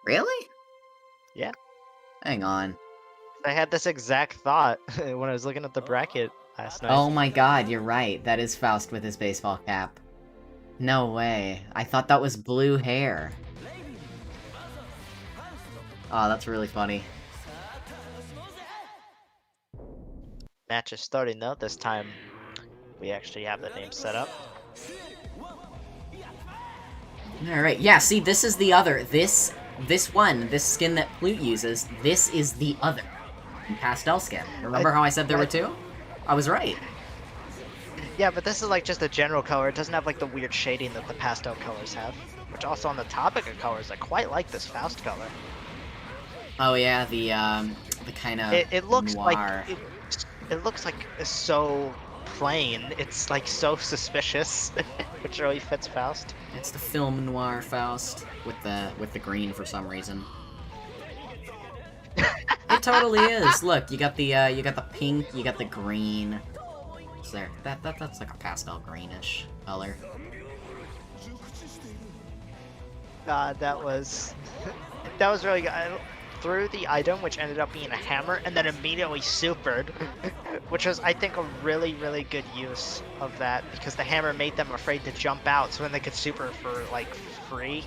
Really? Yeah. Hang on. I had this exact thought when I was looking at the bracket last night. Oh my god, you're right. That is Faust with his baseball cap. No way. I thought that was blue hair. Oh, that's really funny. Match is starting though. This time we actually have the name set up. Alright, yeah, see, this is the other. This skin that Plute uses, this is the other. Pastel skin. Remember how I said there were two? I was right. Yeah, but this is like just a general color. It doesn't have like the weird shading that the pastel colors have. Which also on the topic of colors, I quite like this Faust color. Oh yeah, the kind of it looks noir. like it looks like so plain. It's like so suspicious, which really fits Faust. It's the film noir Faust with the green for some reason. It totally is. Look, you got the pink, you got the green. What's there? That's like a pastel greenish color. God, that was really good. I threw the item, which ended up being a hammer, and then immediately supered, which was, I think, a really, really good use of that, because the hammer made them afraid to jump out, so then they could super for, like, free,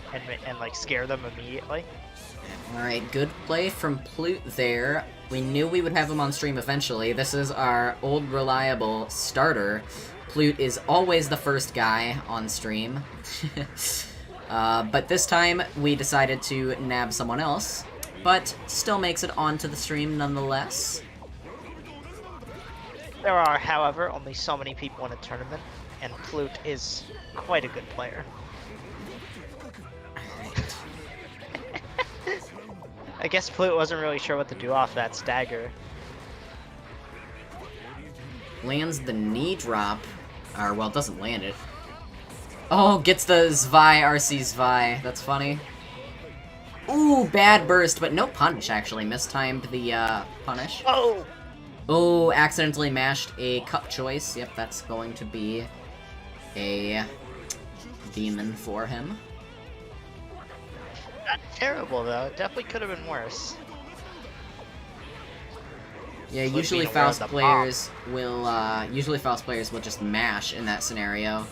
and like, scare them immediately. Alright, good play from Plute there. We knew we would have him on stream eventually. This is our old reliable starter. Plute is always the first guy on stream. But this time, we decided to nab someone else, but still makes it onto the stream nonetheless. There are, however, only so many people in a tournament, and Plute is quite a good player. I guess Plute wasn't really sure what to do off that stagger. Lands the knee drop. Or, well, doesn't land it. Oh, gets the Zwei, RC Zwei. That's funny. Ooh, bad burst, but no punish, actually. Mistimed the, punish. Oh! Oh, accidentally mashed a cup choice. Yep, that's going to be a demon for him. Not terrible, though. It definitely could have been worse. Yeah, usually Faust players will just mash in that scenario.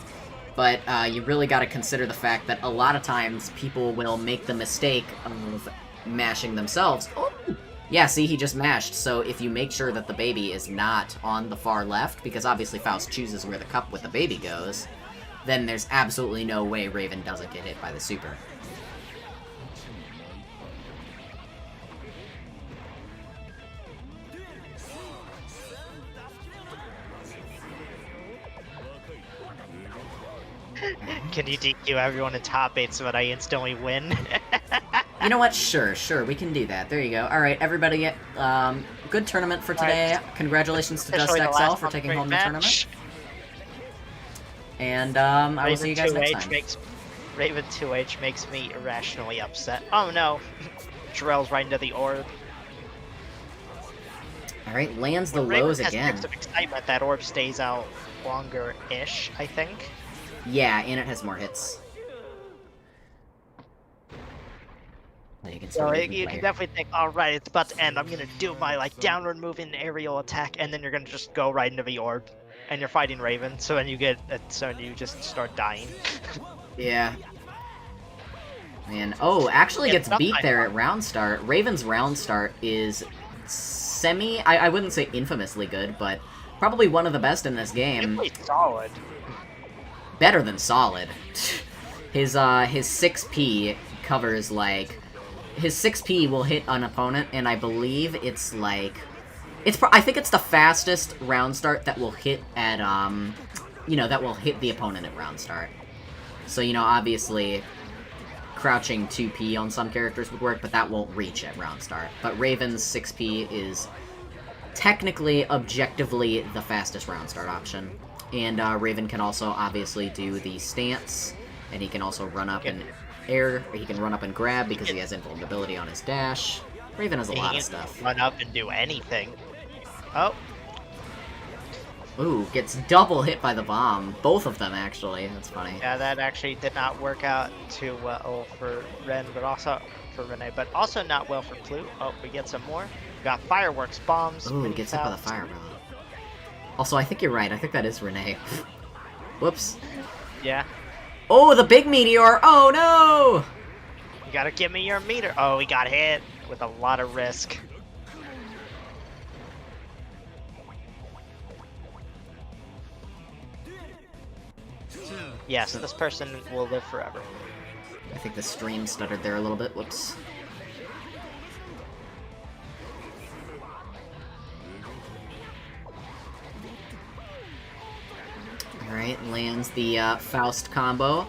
But you really got to consider the fact that a lot of times people will make the mistake of mashing themselves. Oh! Yeah, see, he just mashed, so if you make sure that the baby is not on the far left, because obviously Faust chooses where the cup with the baby goes, then there's absolutely no way Raven doesn't get hit by the super. Can you DQ everyone in top 8 so that I instantly win? You know what? Sure, we can do that. There you go. Alright, everybody, good tournament for today. Congratulations to Dust XL for taking home the tournament. And I will see you guys next 2H time. Raven 2H makes me irrationally upset. Oh no! Jarrell's right into the orb. Alright, lands the When Raven lows has again. Text of Excitement, that orb stays out longer-ish, I think. Yeah, and it has more hits. You can So see you can definitely think, alright, it's about to end, I'm gonna do my like downward move in aerial attack, and then you're gonna just go right into the orb. And you're fighting Raven, so then you get so you just start dying. Yeah. Man, oh, actually Yeah, gets beat there at round start. Raven's round start is I wouldn't say infamously good, but probably one of the best in this game. It's solid. Better than solid. His 6p covers, like... His 6p will hit an opponent, and I believe it's, like... I think it's the fastest round start that will hit at, you know, that will hit the opponent at round start. So, you know, obviously, crouching 2p on some characters would work, but that won't reach at round start. But Raven's 6p is technically, objectively, the fastest round start option. And Raven can also obviously do the stance, and he can also run up and air, or he can run up and grab because he has invulnerability on his dash. Raven has a lot of stuff. Run up and do anything. Oh. Ooh, gets double hit by the bomb. Both of them, actually. That's funny. Yeah, that actually did not work out too well for Ren, but also for Renee, but also not well for Plute. Oh, we get some more. We got fireworks, bombs. Ooh, gets hit by the fireball. Also, I think you're right. I think that is Renee. Whoops. Yeah. Oh, the big meteor! Oh, no! You gotta give me your meter. Oh, we got hit with a lot of risk. Yes, this person will live forever. I think the stream stuttered there a little bit. Whoops. Alright, lands the Faust combo.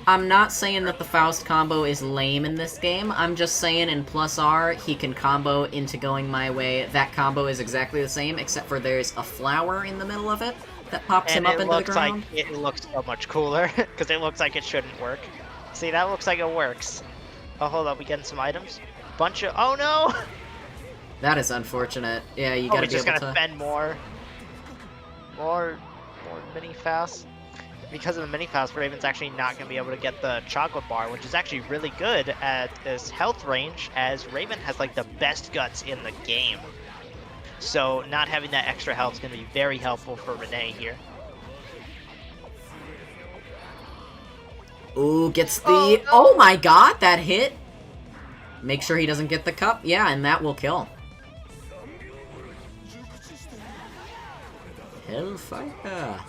I'm not saying that the Faust combo is lame in this game. I'm just saying in plus R, he can combo into going my way. That combo is exactly the same, except for there's a flower in the middle of it that pops him up into the ground. It looks so much cooler, because it looks like it shouldn't work. See, that looks like it works. Oh, hold up, we getting some items? Bunch of... Oh, no! That is unfortunate. Yeah, you gotta be able to... we're just gonna spend more mini Faust. Because of the mini Faust, Raven's actually not gonna be able to get the chocolate bar, which is actually really good at his health range, as Raven has like the best guts in the game. So not having that extra health is gonna be very helpful for Renee here. Ooh, gets the... Oh my god, that hit! Make sure he doesn't get the cup. Yeah, and that will kill. Hellfire.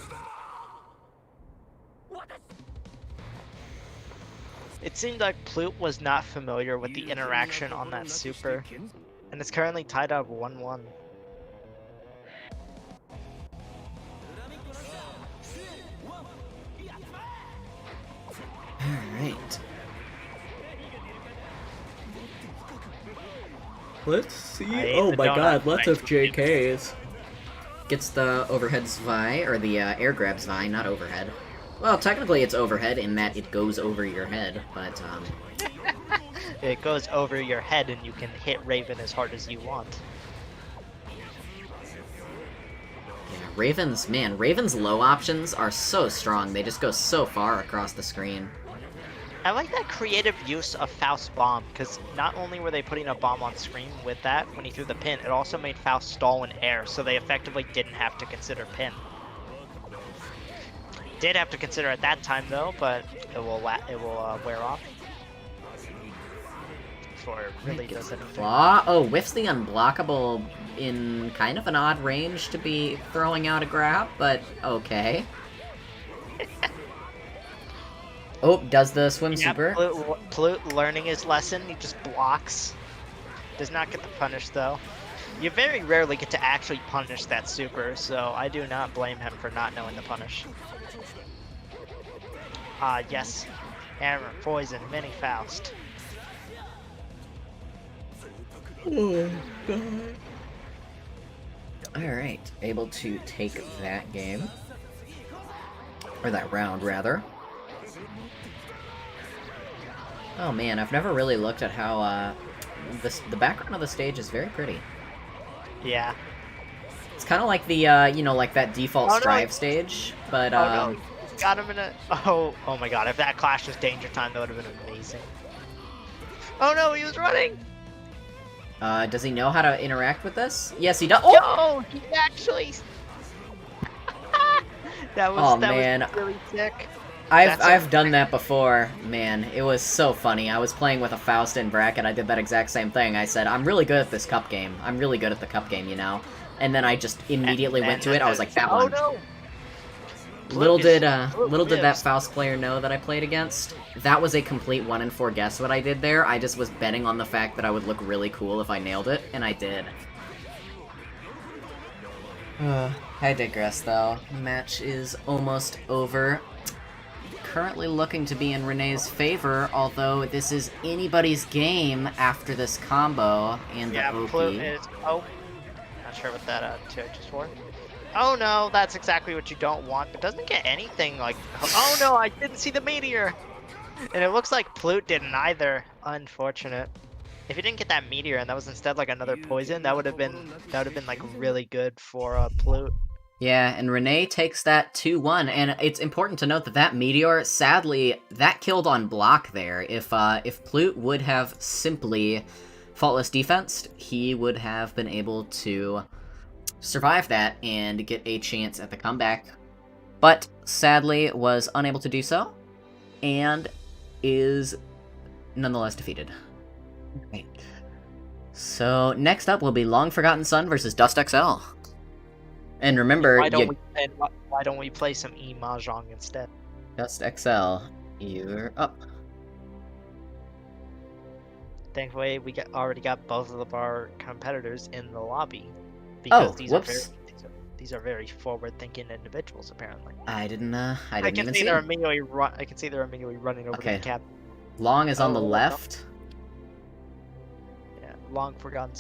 It seemed like Plute was not familiar with the interaction on that super, and it's currently tied up 1-1. Alright. Let's see. Oh my god, lots of JKs. Gets the overhead Zwei, or the air grab Zwei, not overhead. Well, technically it's overhead in that it goes over your head, but, It goes over your head and you can hit Raven as hard as you want. Yeah, Raven's low options are so strong, they just go so far across the screen. I like that creative use of Faust's bomb, because not only were they putting a bomb on screen with that when he threw the pin, it also made Faust stall in air, so they effectively didn't have to consider pin. Did have to consider at that time though, but it will wear off before it really does anything. Claw? Oh, whiffs the unblockable in kind of an odd range to be throwing out a grab, but okay. Oh, does the swim super? Plute learning his lesson, he just blocks. Does not get the punish though. You very rarely get to actually punish that super, so I do not blame him for not knowing the punish. Ah, yes. Hammer, poison, mini Faust. Oh, God. Alright, able to take that game. Or that round, rather. Oh man, I've never really looked at how, the background of the stage is very pretty. Yeah. It's kind of like the, you know, like that default Oh no! Strive stage, but, Oh no! Got him in a. Oh my god! If that clash was Danger Time, that would have been amazing. Oh no! He was running. Does he know how to interact with this? Yes, he does. Oh! Yo! He actually. That Oh, was man. really sick. I've done that before. Man, it was so funny. I was playing with a Faust in bracket. I did that exact same thing. I said, I'm really good at this cup game. I'm really good at the cup game, you know? And then I just immediately went to it. I was like, that one. Oh no! Little did that lives. Faust player know that I played against. That was a complete 1 in 4 guess what I did there. I just was betting on the fact that I would look really cool if I nailed it, and I did. I digress, though. Match is almost over. Currently looking to be in Renee's favor, although this is anybody's game after this combo and the OP. Plute is. Oh, not sure what that charge is for. Oh no, that's exactly what you don't want. But doesn't get anything like. Oh no, I didn't see the meteor. And it looks like Plute didn't either. Unfortunate. If he didn't get that meteor and that was instead like another poison, that would have been like really good for Plute. Yeah, and Renee takes that 2-1, and it's important to note that that meteor, sadly, that killed on block there. If Plute would have simply faultless defensed, he would have been able to survive that and get a chance at the comeback. But sadly was unable to do so, and is nonetheless defeated. Right. So next up will be Long Forgotten Sun versus Dust XL. And remember, why don't we play some Mahjong instead? Dust XL, you're up. Thankfully, we already got both of our competitors in the lobby because these are very forward-thinking individuals. Apparently, I didn't I can even see see they're them. immediately I can see they're immediately running over to the cab. Long is on the left. Yeah, Long Forgotten.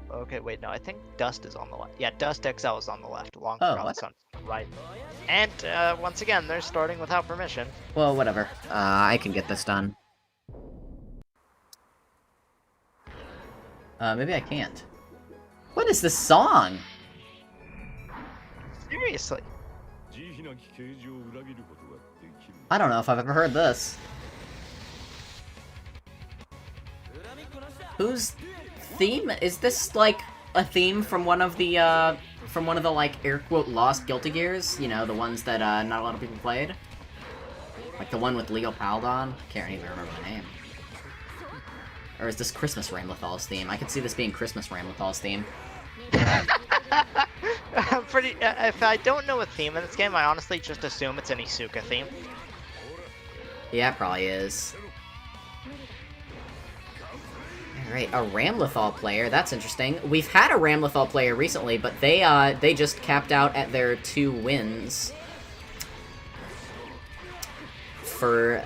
Okay, wait, no, I think Dust is on the left. Yeah, Dust XL is on the left. Long Forgotten Sun on the right. And once again, they're starting without permission. Well, whatever. I can get this done. Maybe I can't. What is this song? Seriously. I don't know if I've ever heard this. Whose theme? Is this, like, a theme from one of the, like, air quote, lost Guilty Gears? You know, the ones that, not a lot of people played? Like the one with Leo Paldon? Can't even remember the name. Or is this Christmas Ramlethal's theme? I could see this being Christmas Ramlethal's theme. I'm pretty. If I don't know a theme in this game, I honestly just assume it's an Isuka theme. Yeah, it probably is. Alright, a Ramlethal player. That's interesting. We've had a Ramlethal player recently, but they just capped out at their 2 wins for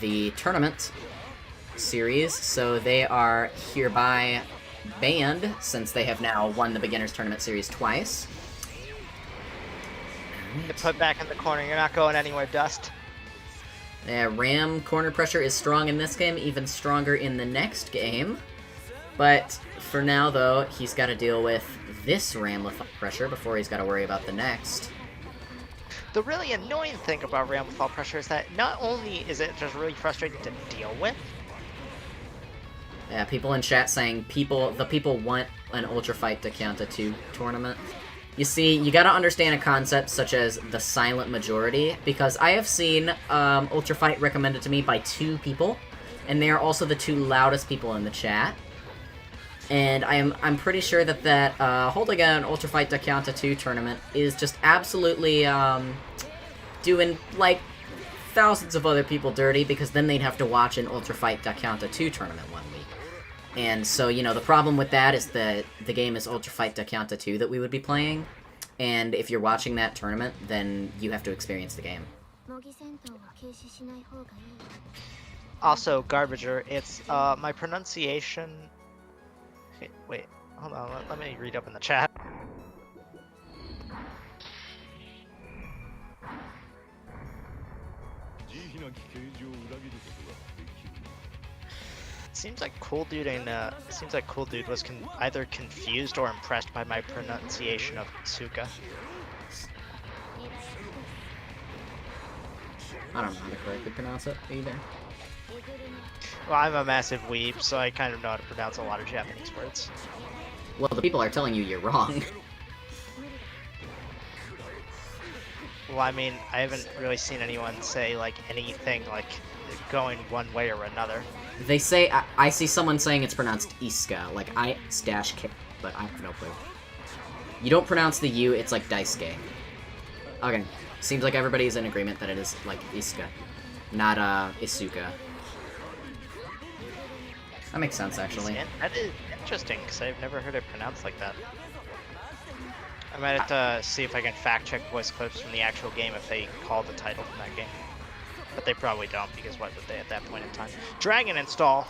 the tournament series, so they are hereby banned since they have now won the Beginners Tournament series twice. Get put back in the corner. You're not going anywhere, Dust. Ram corner pressure is strong in this game, even stronger in the next game. But for now, though, he's got to deal with this Ram pressure before he's got to worry about the next. The really annoying thing about Ram pressure is that not only is it just really frustrating to deal with. Yeah, people in chat saying the people want an Ultra Fight to count a 2 tournament. You see, you gotta understand a concept such as the silent majority, because I have seen Ultra Fight recommended to me by 2 people, and they are also the 2 loudest people in the chat. And I'm pretty sure that holding an Ultra Fight to count a 2 tournament is just absolutely doing like thousands of other people dirty, because then they'd have to watch an Ultra Fight to count a 2 tournament one week. And so, you know, the problem with that is that the game is Ultra Fight to Count to 2 that we would be playing. And if you're watching that tournament, then you have to experience the game. Also, Garbager, it's, my pronunciation... Wait, hold on, let me read up in the chat. Seems like Cool Dude was either confused or impressed by my pronunciation of Tsuka. I don't know how to correctly pronounce it either. Well, I'm a massive weeb, so I kind of know how to pronounce a lot of Japanese words. Well, the people are telling you you're wrong. Well, I mean, I haven't really seen anyone say, like, anything, like, going one way or another. They say, I see someone saying it's pronounced Iska, like I-K, but I have no clue. You don't pronounce the U, it's like Daisuke. Okay, seems like everybody's in agreement that it is, like, Iska, not, Isuka. That makes sense, actually. That is interesting, because I've never heard it pronounced like that. I might have to see if I can fact-check voice clips from the actual game if they call the title from that game. But they probably don't, because why would they at that point in time? Dragon install!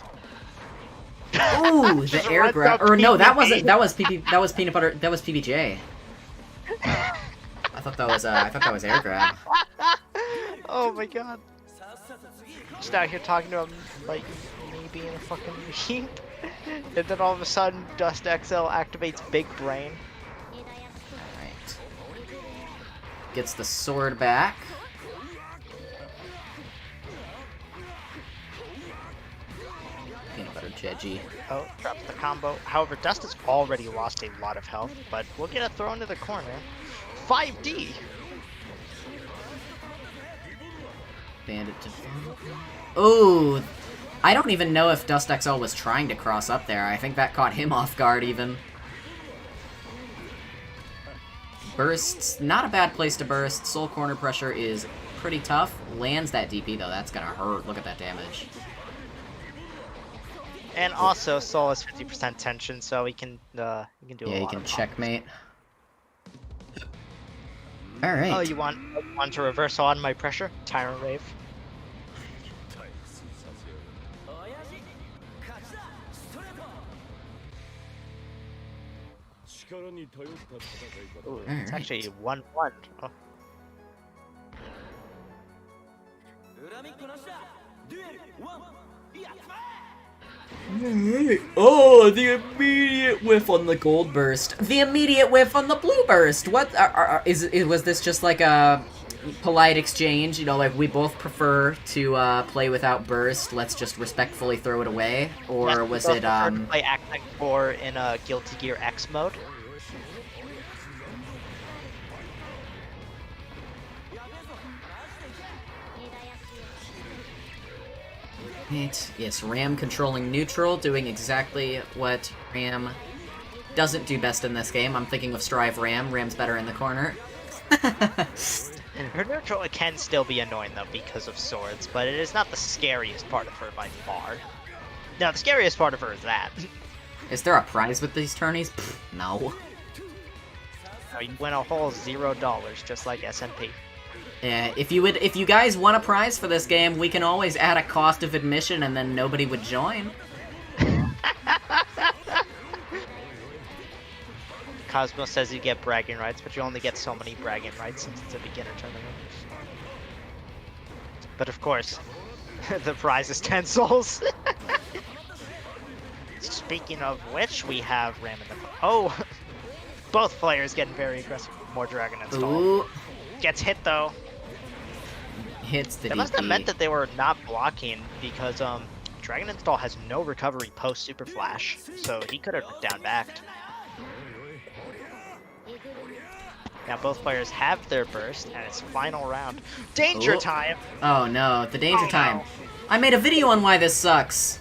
Ooh, the air grab. Or no, that wasn't, that was peanut butter, that was PBJ. I thought that was air grab. Oh my god. Just out here talking to him like me being a fucking machine. And then all of a sudden, Dust XL activates Big Brain. Alright. Gets the sword back. Peanut butter Jeji. Oh, drops the combo. However, Dust has already lost a lot of health, but we'll get a throw into the corner. 5D! Bandit to... Ooh! I don't even know if Dust XL was trying to cross up there. I think that caught him off guard, even. Bursts, not a bad place to burst. Soul corner pressure is pretty tough. Lands that DP, though. That's gonna hurt. Look at that damage. And also, Soul has 50% tension, so he can do a lot. Yeah, he can checkmate. Alright. Oh, you want to reverse on my pressure? Tyrant Rave. Ooh, it's actually 1-1. Oh. Oh, the immediate whiff on the gold burst. The immediate whiff on the blue burst. What was this just like a polite exchange? You know, like we both prefer to play without burst. Let's just respectfully throw it away, or Yes, was we it both prefer to play Act Like 4 in a Guilty Gear X mode? Yes, Ram controlling neutral, doing exactly what Ram doesn't do best in this game. I'm thinking of Strive Ram. Ram's better in the corner. Her neutral can still be annoying though because of swords, but it is not the scariest part of her by far. No, the scariest part of her is that. Is there a prize with these tourneys? Pfft, no. No, you win a whole $0, just like SMP. Yeah, if you guys want a prize for this game, we can always add a cost of admission and then nobody would join. Cosmo says you get bragging rights, but you only get so many bragging rights since it's a beginner tournament. But of course, the prize is 10 souls. Speaking of which, we have Ram in the... Oh! Both players getting very aggressive. More Dragon Install. Ooh. Gets hit though. Hits the DP. That must have meant that they were not blocking because Dragon Install has no recovery post Super Flash, so he could have down backed. Now both players have their burst, and it's final round. Danger time! Oh no, the danger time. No. I made a video on why this sucks.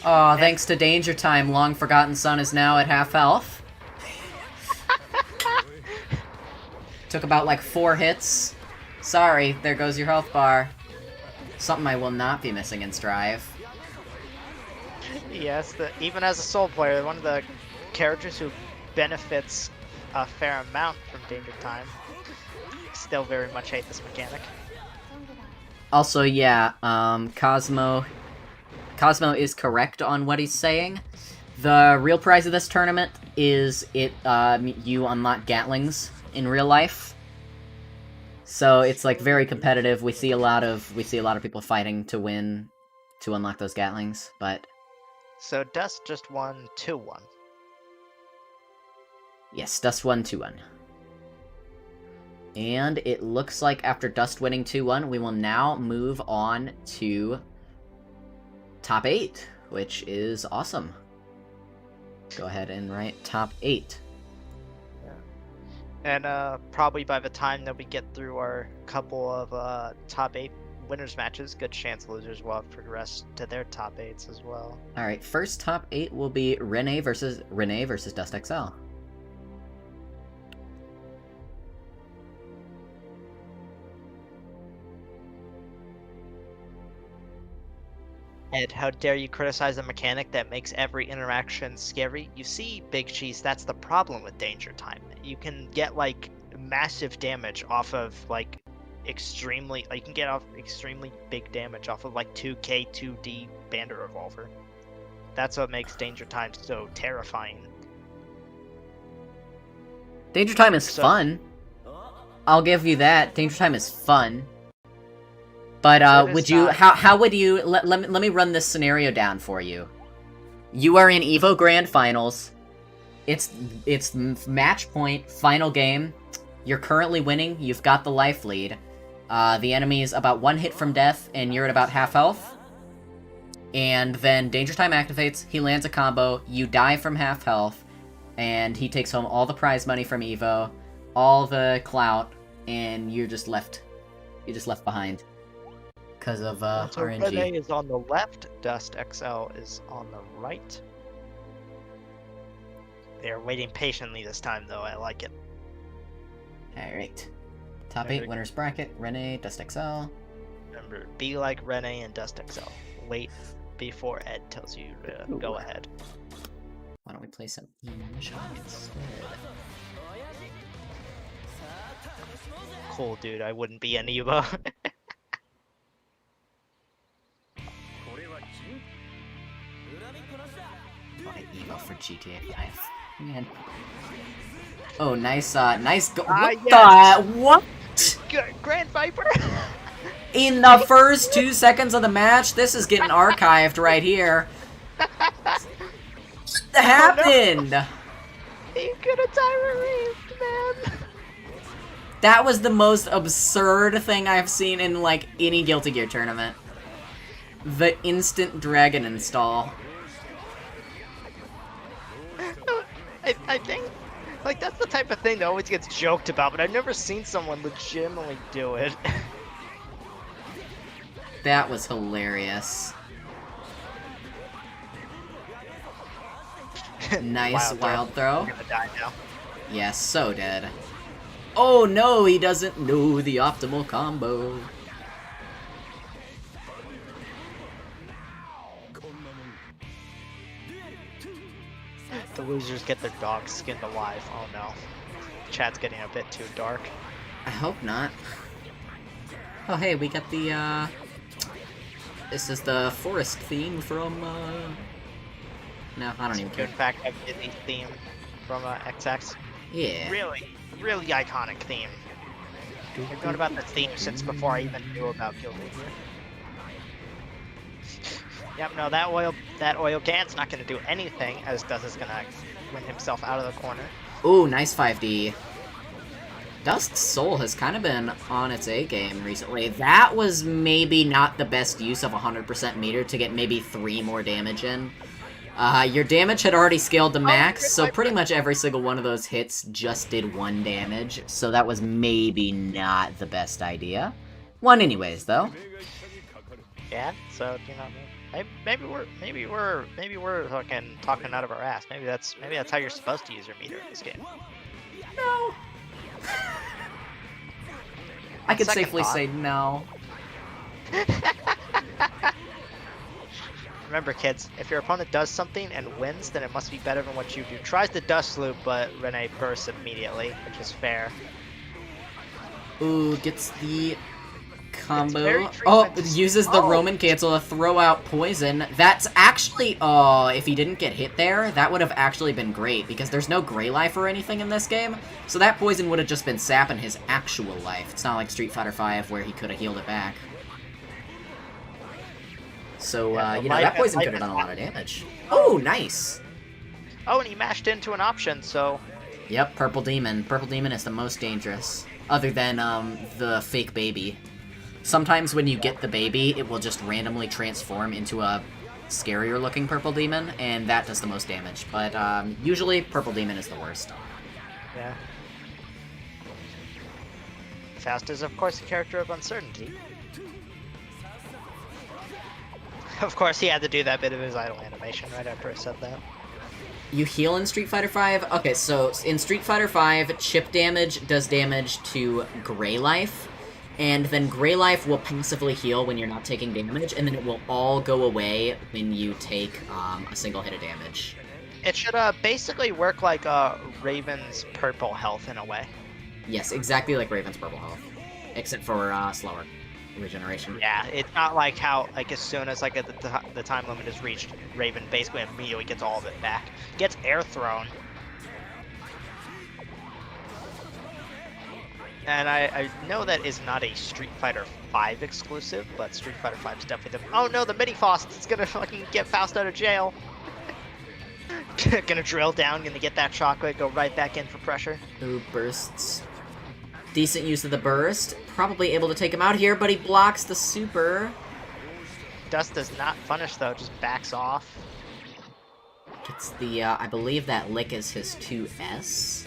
Oh, thanks to Danger Time, Long Forgotten Son is now at half health. Took about like 4 hits. Sorry, there goes your health bar. Something I will not be missing in Strive. Yes, even as a Soul player, one of the characters who benefits a fair amount from Danger Time. Still very much hate this mechanic. Also, yeah, Cosmo is correct on what he's saying. The real prize of this tournament is you unlock Gatlings in real life. So it's like very competitive. We see a lot of people fighting to win, to unlock those Gatlings. But So Dust just won 2-1. yes, Dust won 2-1. And it looks like after Dust winning 2-1, we will now move on to top 8, which is awesome. Go ahead and write top 8. And probably by the time that we get through our couple of top 8 winners matches, good chance losers will have progressed to their top 8s as well. Alright, first top 8 will be Renee versus Dust XL. Ed, how dare you criticize a mechanic that makes every interaction scary? You see, Big Cheese, that's the problem with Danger Time. You can get, like, massive damage off of, like, extremely... you can get off extremely big damage off of, like, 2K, 2D Bandit Revolver. That's what makes Danger Time so terrifying. Danger Time is fun. I'll give you that. Danger Time is fun. But would you how would you let me run this scenario down for you? You are in Evo Grand Finals. It's match point, final game. You're currently winning. You've got the life lead. The enemy's about 1 hit from death, and you're at about half health. And then Danger Time activates. He lands a combo. You die from half health, and he takes home all the prize money from Evo, all the clout, and you're just left. You're just left behind. Because of so RNG. Renee is on the left, Dust XL is on the right. They are waiting patiently this time, though. I like it. Alright. Top 8 winners bracket, Renee, Dust XL. Remember, be like Renee and Dust XL. Wait before Ed tells you to go ahead. Why don't we play some instead? Cool, dude. I wouldn't be an Evo. Evo for GTA 5. Man. Oh, nice, nice go- What yes. the- What? Grand Viper? In the first 2 seconds of the match? This is getting archived right here. What happened? No. You could have timer raped, man. That was the most absurd thing I've seen in, like, any Guilty Gear tournament. The instant dragon install. I think, like, that's the type of thing that always gets joked about, but I've never seen someone legitimately do it. That was hilarious. Nice wild throw. I'm gonna die now. Yes, so dead. Oh no, he doesn't know the optimal combo. The losers get their dogs skinned alive. Oh no. Chat's getting a bit too dark. I hope not. Oh hey, we got the, this is the forest theme from, no, I don't even care. In fact, have Disney theme from XX. Yeah. Really iconic theme. I've known about the theme since before I even knew about Guilty Gear. Yep, no, that oil can's not gonna do anything, as Dust is gonna win himself out of the corner. Ooh, nice 5D. Dust's Soul has kind of been on its A game recently. That was maybe not the best use of 100% meter to get maybe 3 more damage in. Your damage had already scaled to max, so pretty much every single one of those hits just did 1 damage, so that was maybe not the best idea. 1 anyways, though. Yeah, so, you know, maybe we're fucking talking out of our ass. Maybe that's how you're supposed to use your meter in this game. No. I could safely say no. Remember, kids, if your opponent does something and wins, then it must be better than what you do. Tries the dust loop, but Renee bursts immediately, which is fair. Ooh, gets the combo. frequent Oh, to see- uses the Oh, Roman cancel to throw out poison. That's actually, if he didn't get hit there, that would have actually been great, because there's no gray life or anything in this game, so that poison would have just been sapping his actual life. It's not like Street Fighter V where he could have healed it back. So, Yeah, you know, that poison could have done a lot of damage. Oh, nice! Oh, and he mashed into an option, so... Yep, Purple Demon. Purple Demon is the most dangerous. Other than, the fake baby. Sometimes when you get the baby, it will just randomly transform into a scarier looking Purple Demon, and that does the most damage. But, usually, Purple Demon is the worst. Yeah. Faust is, of course, a character of uncertainty. Of course, he had to do that bit of his idle animation right after I said that. You heal in Street Fighter V? Okay, so in Street Fighter V, chip damage does damage to Gray Life, and then Gray Life will passively heal when you're not taking damage, and then it will all go away when you take a single hit of damage. It should basically work like Raven's purple health in a way. Yes, exactly like Raven's Purple Health, except for slower regeneration. Yeah, it's not like how, like, as soon as like the time limit is reached, Raven basically immediately gets all of it back. Gets air thrown. And I know that is not a Street Fighter V exclusive, but Street Fighter V is definitely the... Oh no, the mini Faust is gonna fucking get Faust out of jail. Gonna drill down, gonna get that shockwave, go right back in for pressure. Ooh, bursts. Decent use of the burst. Probably able to take him out here, but he blocks the super. Dust does not punish though, just backs off. Gets the, I believe that lick is his 2S.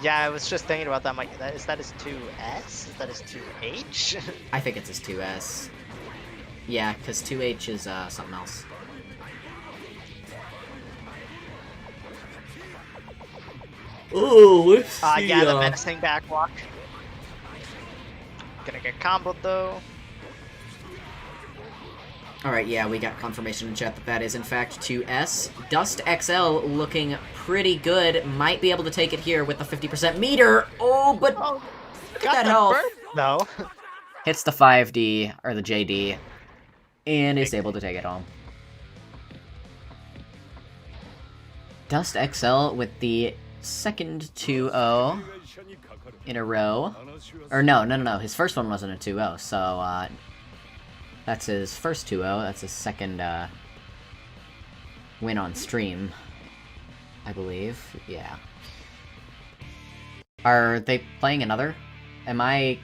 Yeah, I was just thinking about that. I'm like, is that his 2S? Is that his 2H? I think it's his 2S. Yeah, because 2H is something else. Oh, let's see. Yeah, the menacing back walk. Gonna get comboed though. Alright, yeah, we got confirmation in chat that that is in fact 2S. Dust XL looking pretty good. Might be able to take it here with the 50% meter. Oh, but Oh, look at that health. No. Hits the 5D, or the JD, and is able to take it home. Dust XL with the second 2-0 in a row. Or no, his first one wasn't a 2-0, so, that's his first 2-0, that's his second, win on stream, I believe, yeah. Are they playing another? Am I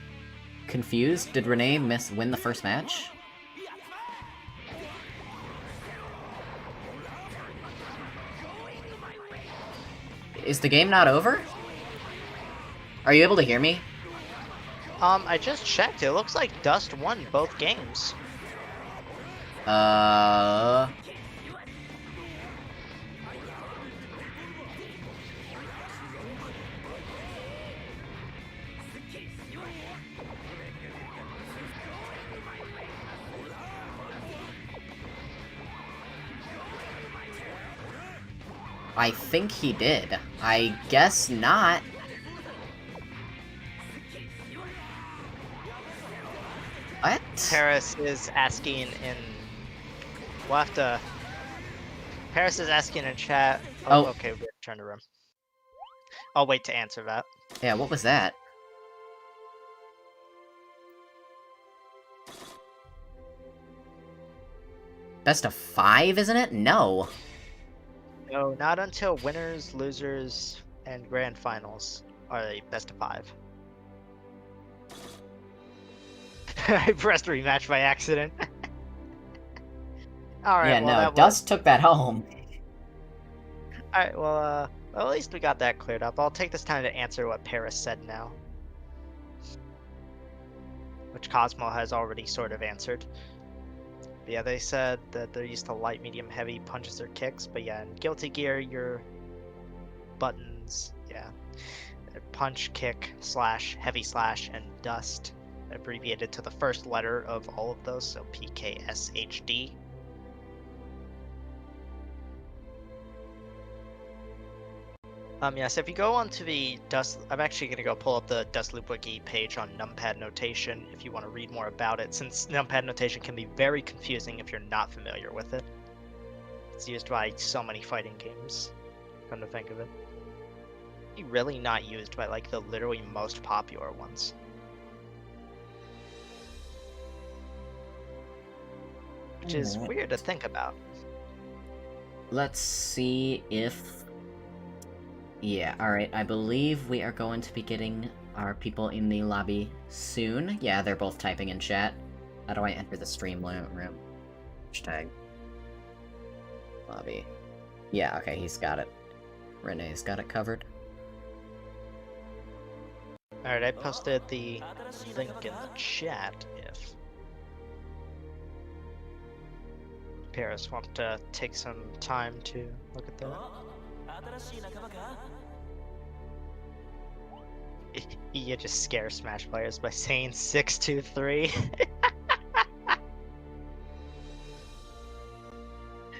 confused? Did Renee win the first match? Is the game not over? Are you able to hear me? I just checked. It looks like Dust won both games. I think he did. I guess not. What? Paris is asking in... We'll have to... Paris is asking in chat... Oh, okay, we return to room. I'll wait to answer that. Yeah, what was that? Best of 5, isn't it? No. No, not until winners, losers, and grand finals are the best of 5. I pressed rematch by accident. Alright, yeah, well, no, Dust took that home. Alright, well, at least we got that cleared up. I'll take this time to answer what Paris said now. Which Cosmo has already sort of answered. But yeah, they said that they're used to light, medium, heavy punches or kicks. But yeah, in Guilty Gear, your buttons, yeah. Punch, kick, slash, heavy slash, and dust. Abbreviated to the first letter of all of those, so PKSHD. Yeah, so if you go onto the Dust, I'm actually going to go pull up the Dust Loop Wiki page on numpad notation if you want to read more about it, since numpad notation can be very confusing if you're not familiar with it. It's used by so many fighting games, come to think of it. It's really not used by like the literally most popular ones. Which is weird to think about. Let's see if... Yeah, alright, I believe we are going to be getting our people in the lobby soon. Yeah, they're both typing in chat. How do I enter the stream room? Hashtag. Lobby. Yeah, okay, he's got it. Renee's got it covered. Alright, I posted the link in the chat if Paris want to take some time to look at that. You just scare Smash players by saying 623.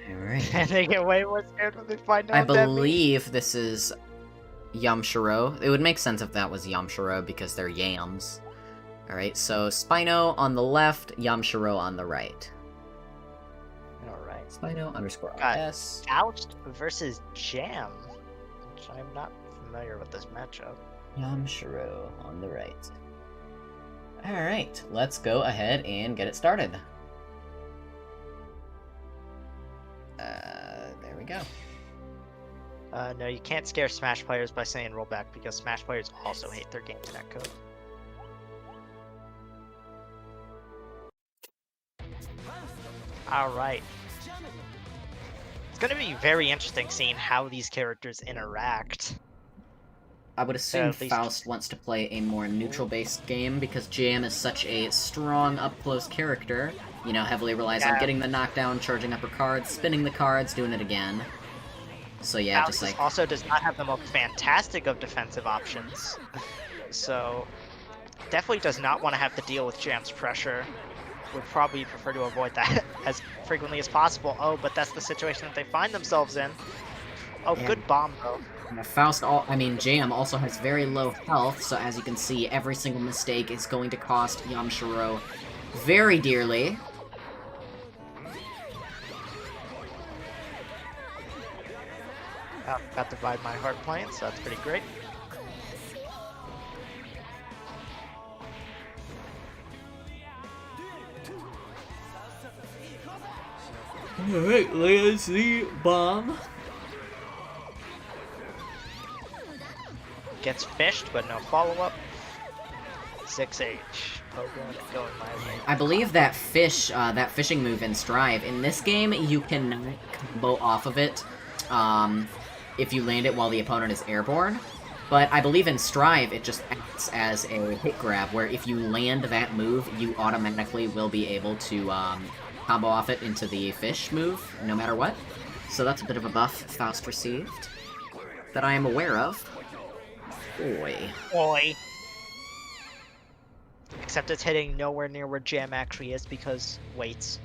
Alright. And they get way more scared when they find out I that means. believe this is Yamcha. It would make sense if that was Yamcha because they're yams. Alright, so Spino on the left, Yamcha on the right. Alright. Spino underscore Got S. Faust versus Jam, which I'm not familiar with this matchup. Yamcha on the right. Alright, let's go ahead and get it started. There we go. No, you can't scare Smash players by saying rollback because Smash players also hate their games netcode. Alright. It's gonna be very interesting seeing how these characters interact. I would assume at least- Faust wants to play a more neutral-based game because Jam is such a strong up-close character. You know, heavily relies on getting the knockdown, charging up her cards, spinning the cards, doing it again. So yeah, Faust just like... also does not have the most fantastic of defensive options. So, definitely does not want to have to deal with Jam's pressure. Would probably prefer to avoid that as frequently as possible. Oh, but that's the situation that they find themselves in. Oh, good bomb, though. Jam also has very low health, so as you can see, every single mistake is going to cost Yamcha very dearly. Got Divide My Heart playing, so that's pretty great. Alright, let's see. Bomb. Gets fished, but no follow-up. 6H. Pogo going my way. I believe that fishing move in Strive, in this game, you can combo off of it, if you land it while the opponent is airborne. But I believe in Strive, it just acts as a hit grab, where if you land that move, you automatically will be able to, combo off it into the fish move, no matter what. So that's a bit of a buff Faust received, that I am aware of. Boy. Boy. Except it's hitting nowhere near where Jam actually is because weights.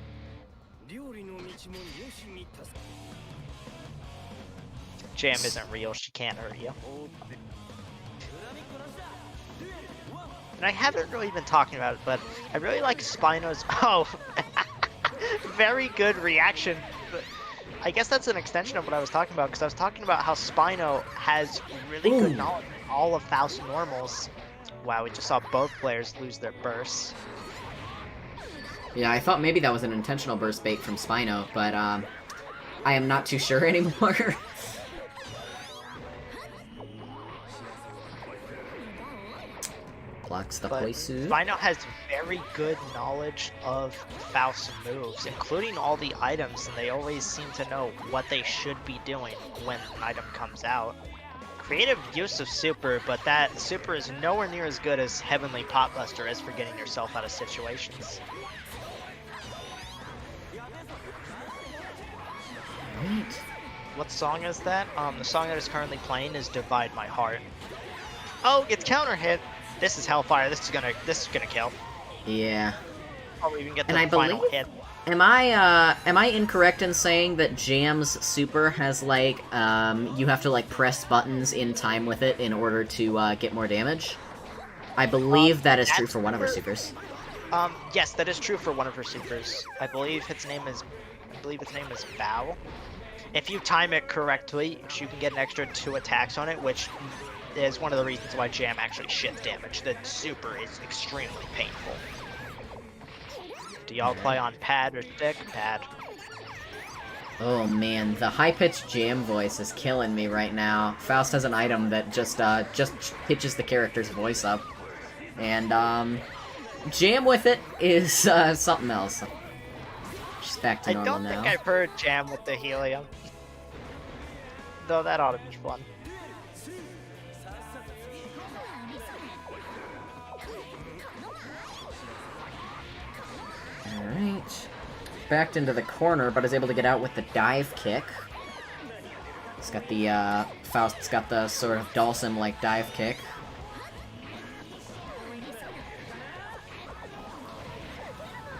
Jam isn't real, she can't hurt you. And I haven't really been talking about it, but I really like Spino's... Oh! Very good reaction. I guess that's an extension of what I was talking about, because I was talking about how Spino has really good knowledge of all of Faust's normals. Wow, we just saw both players lose their bursts. Yeah, I thought maybe that was an intentional burst bait from Spino, but, I am not too sure anymore. Blocks the Poisu. Spino has very good knowledge of Faust's moves, including all the items, and they always seem to know what they should be doing when an item comes out. Creative use of super, but that super is nowhere near as good as Heavenly Potbuster is for getting yourself out of situations. Right. What song is that? The song that is currently playing is Divide My Heart. Oh, it's counter hit! This is Hellfire, this is gonna kill. Yeah. before we even get to And the I final believe, hit. am I incorrect in saying that Jam's super has, like, you have to, like, press buttons in time with it in order to, get more damage? I believe that is true for one of her supers. Yes, that is true for one of her supers. I believe its name is Bow. If you time it correctly, you can get an extra 2 attacks on it, which is one of the reasons why Jam actually shits damage. The super is extremely painful. Do y'all play on pad or stick? Pad. Oh man, the high-pitched Jam voice is killing me right now. Faust has an item that just pitches the character's voice up. And, Jam with it is, something else. She's back to I normal don't now. think I've heard Jam with the helium. Though that ought to be fun. Alright. Backed into the corner, but is able to get out with the dive kick. It's got the, Faust's got the sort of Dhalsim-like dive kick.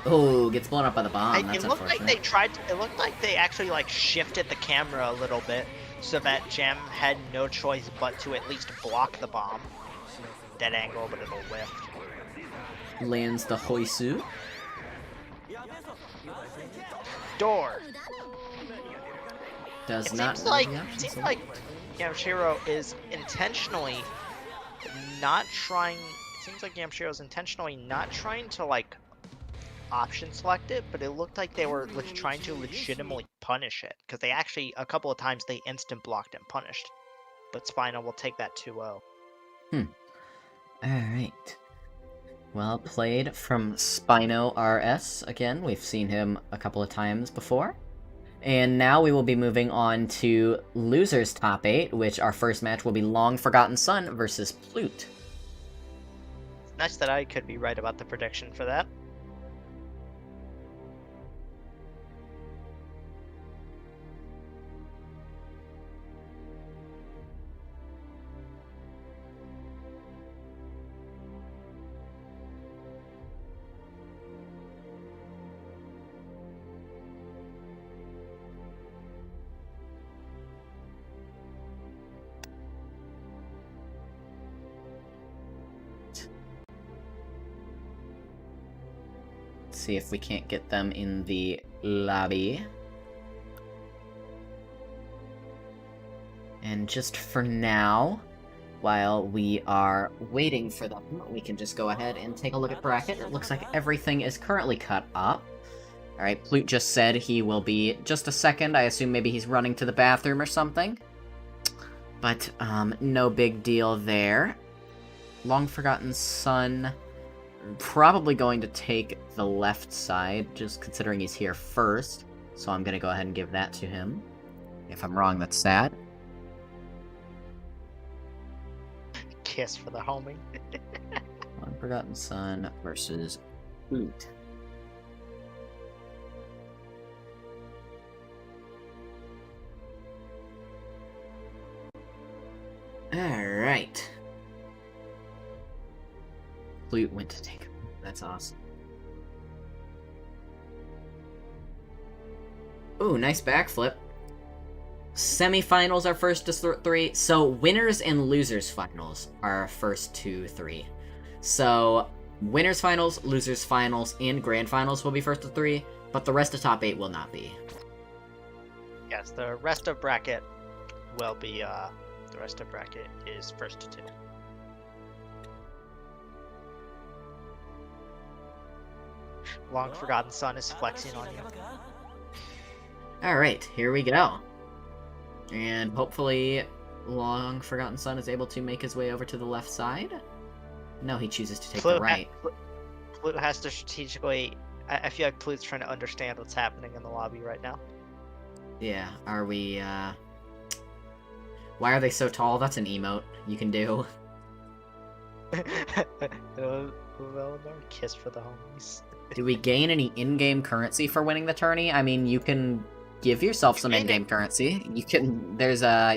Oh, gets blown up by the bomb. That's It looked unfortunate. like they tried. It looked like they actually like shifted the camera a little bit so that Jam had no choice but to at least block the bomb. Dead angle, but it'll whiff. Lands the Hoisu. Door. Does It not seems know like the option, it seems so- like Yamshiro is intentionally not trying. It seems like Yamshiro's intentionally not trying to like option select it, but it looked like they were trying to legitimately punish it because they actually a couple of times they instant blocked and punished. But Spino will take that 2-0. Alright. Well played from Spino RS again. We've seen him a couple of times before. And now we will be moving on to Losers Top 8, which our first match will be Long Forgotten Sun versus Plute. It's nice that I could be right about the prediction for that. See if we can't get them in the lobby. And just for now, while we are waiting for them, we can just go ahead and take a look at bracket. It looks like everything is currently cut up. Alright, Plute just said he will be just a second. I assume maybe he's running to the bathroom or something. But, no big deal there. Long Forgotten Sun probably going to take the left side, just considering he's here first. So I'm going to go ahead and give that to him. If I'm wrong, that's sad. Kiss for the homie. Long Forgotten Sun versus Flute. Alright. Flute went to take him. That's awesome. Ooh, nice backflip. Semifinals are first to 3. So winners and losers finals are first to 3. So winners finals, losers finals, and grand finals will be first to 3, but the rest of top 8 will not be. Yes, the rest of bracket will be. The rest of bracket is first to 2. Long Forgotten Sun is flexing on you. Alright, here we go. And hopefully Long Forgotten Sun is able to make his way over to the left side. No, he chooses to take the right. Plute has to strategically. I feel like Plute's trying to understand what's happening in the lobby right now. Yeah, are we, Why are they so tall? That's an emote you can do. Well, no kiss for the homies. Do we gain any in-game currency for winning the tourney? I mean, you can give yourself some in-game currency. You can,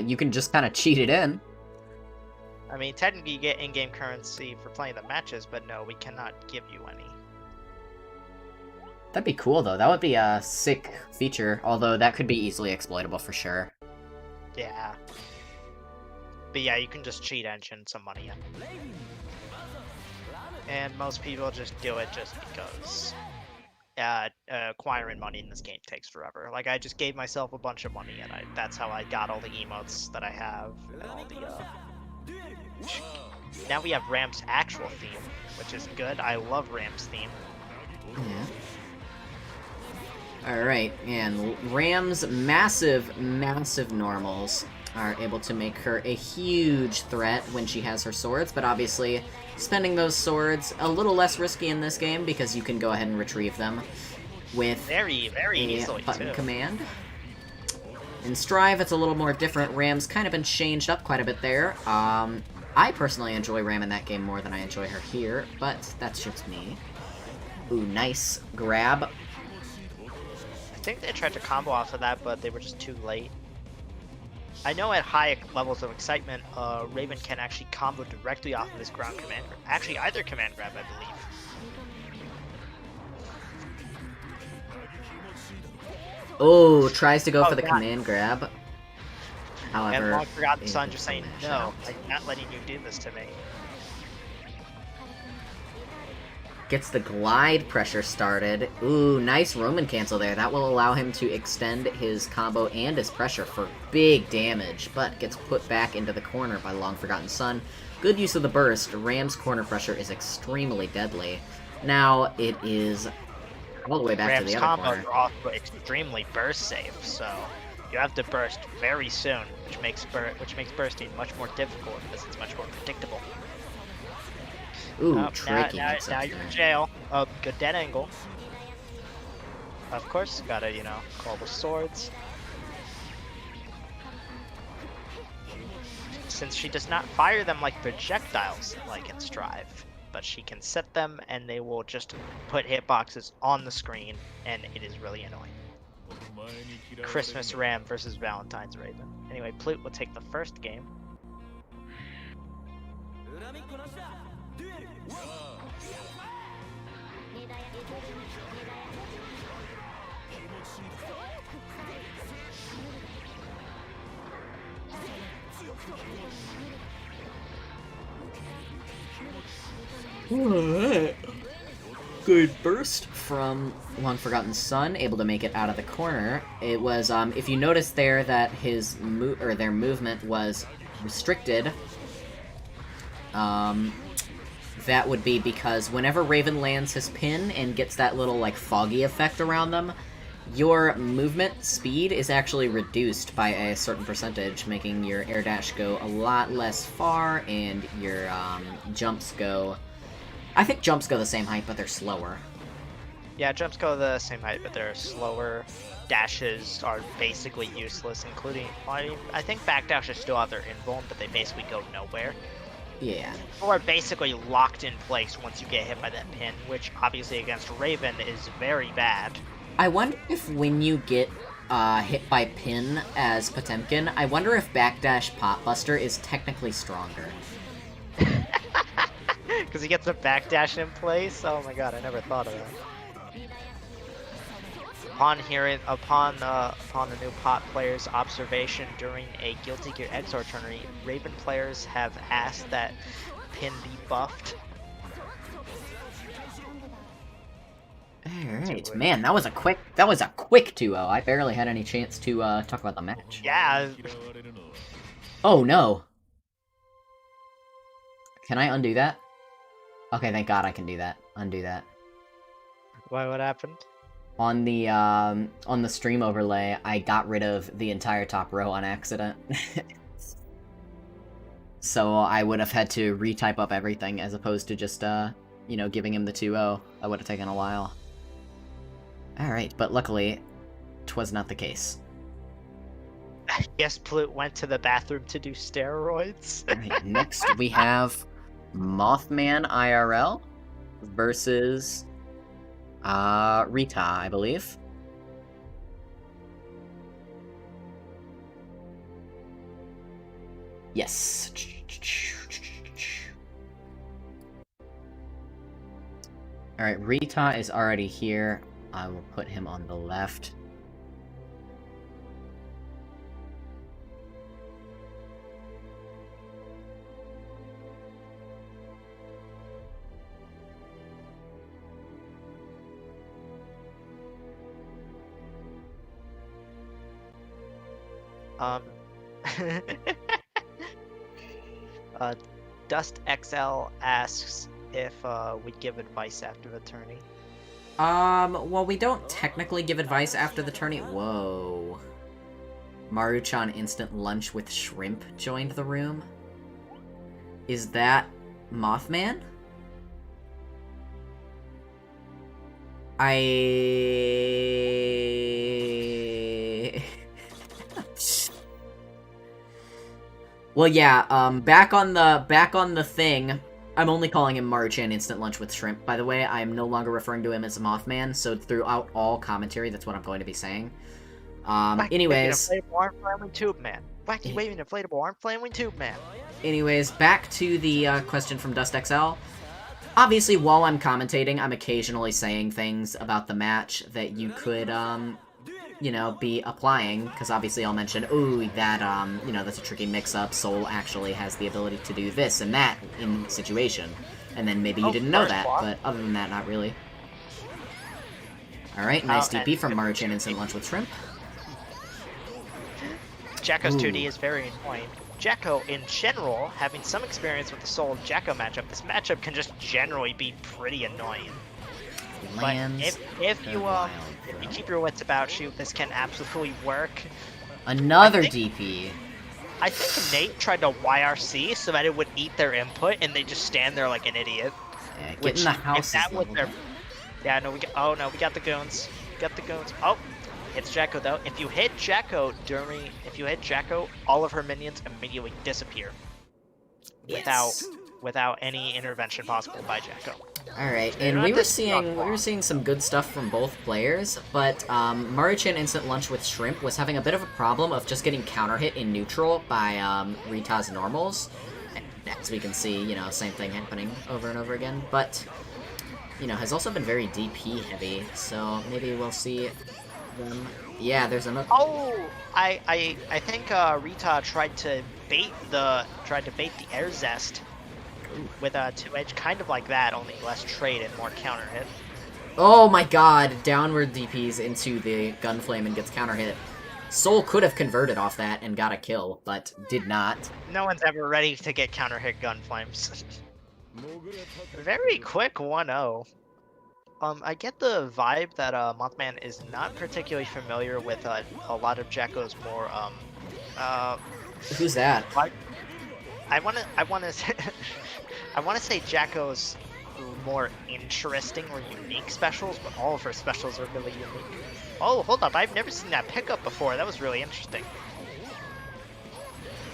you can just kind of cheat it in. I mean, technically you get in-game currency for playing the matches, but no, we cannot give you any. That'd be cool, though. That would be a sick feature, although that could be easily exploitable for sure. Yeah. But yeah, you can just cheat engine some money in. And most people just do it just because acquiring money in this game takes forever. Like, I just gave myself a bunch of money, and that's how I got all the emotes that I have, and all the, Now we have Ram's actual theme, which is good. I love Ram's theme. Yeah. Alright, and Ram's massive, massive normals are able to make her a huge threat when she has her swords, but obviously spending those swords a little less risky in this game because you can go ahead and retrieve them with very easily button too. command. In Strive, it's a little more different. Ram's kind of been changed up quite a bit there. I personally enjoy Ram in that game more than I enjoy her here, but that's just me. Ooh, nice grab. I think they tried to combo off of that, but they were just too late. I know at high levels of excitement, Raven can actually combo directly off of his ground command. Actually, either command grab, I believe. Oh, tries to go for the God. command grab. However, And Long Forgotten Son just saying, no, I'm not letting you do this to me. Gets the glide pressure started. Ooh, nice Roman cancel there. That will allow him to extend his combo and his pressure for big damage, but gets put back into the corner by Long Forgotten Son. Good use of the burst. Ram's corner pressure is extremely deadly. Now it is all the way back to the other corner. Ram's combos are also extremely burst safe, so you have to burst very soon, which makes bursting much more difficult because it's much more predictable. Ooh, tricky. Now you're in jail. Oh, good dead angle. Of course, gotta, call the swords. Since she does not fire them like projectiles like in Strive, but she can set them and they will just put hitboxes on the screen, and it is really annoying. Christmas Ram versus Valentine's Raven. Anyway, Plute will take the first game. Good burst from Long Forgotten Son, able to make it out of the corner. It was, if you notice there that their movement was restricted, that would be because whenever Raven lands his pin and gets that little, like, foggy effect around them, your movement speed is actually reduced by a certain percentage, making your air dash go a lot less far, and your, jumps go... I think jumps go the same height, but they're slower. Yeah, jumps go the same height, but they're slower. Dashes are basically useless, including... I think backdashes still have their invuln, but they basically go nowhere. Yeah. Or basically locked in place once you get hit by that pin, which obviously against Raven is very bad. I wonder if when you get hit by pin as Potemkin, I wonder if backdash Potbuster is technically stronger. Because he gets a backdash in place? Oh my god, I never thought of that. Upon the new Pot players' observation during a Guilty Gear Xor tournament, Raven players have asked that pin be buffed. Alright, man, that was a quick 2-0. I barely had any chance to talk about the match. Yeah. Oh no. Can I undo that? Okay, thank god I can do that. Undo that. Why, what happened? On the stream overlay, I got rid of the entire top row on accident. So I would have had to retype up everything as opposed to just, giving him the 2-0. That would have taken a while. Alright, but luckily, 'twas not the case. Yes, Plute went to the bathroom to do steroids. Alright, next we have Mothman IRL versus Rita, I believe. Yes. Alright, Rita is already here. I will put him on the left. Uh, Dust XL asks if we'd give advice after the tourney. Well, we don't technically give advice after the tourney. Whoa. Maruchan instant lunch with shrimp joined the room. Is that Mothman? Well, yeah, back on the thing, I'm only calling him Maruchan Instant Lunch with Shrimp, by the way. I am no longer referring to him as Mothman, so throughout all commentary, that's what I'm going to be saying. Anyways... Wacky inflatable arm flaming tube man. Wacky waving inflatable arm flaming tube man. Anyways, back to the question from DustXL. Obviously, while I'm commentating, I'm occasionally saying things about the match that you could, you know, be applying, because obviously I'll mention, ooh, that, you know, that's a tricky mix-up, Soul actually has the ability to do this and that in the situation. And then maybe you didn't know that, but other than that, not really. Alright, nice DP from Maruchan Instant Lunch with Shrimp. Jacko's 2D is very annoying. Jacko, in general, having some experience with the Soul Jacko matchup, this matchup can just generally be pretty annoying. Lands but if you keep your wits about you, this can absolutely work. Another DP. I think Nate tried to YRC so that it would eat their input, and they just stand there like an idiot. Yeah, get in the house. Yeah, no, we got the goons. Oh, hits Jacko though. If you hit Jacko, all of her minions immediately disappear. Yes. Without any intervention possible by Jacko. Alright, and we were seeing some good stuff from both players, but Maruchan Instant Lunch with Shrimp was having a bit of a problem of just getting counter hit in neutral by Rita's normals. And as we can see, you know, same thing happening over and over again, but, you know, has also been very DP heavy, so maybe we'll see them. Yeah, there's another. Oh, I think Rita tried to bait the air zest with a 2-edge, kind of like that, only less trade and more counter hit. Oh my god, downward DPs into the Gunflame and gets counter hit. Soul could have converted off that and got a kill, but did not. No one's ever ready to get counter hit Gunflames. Very quick 1-0. I get the vibe that Mothman is not particularly familiar with a lot of Jacko's more Who's that? I wanna say Jacko's more interesting or unique specials, but all of her specials are really unique. Oh, hold up, I've never seen that pickup before. That was really interesting.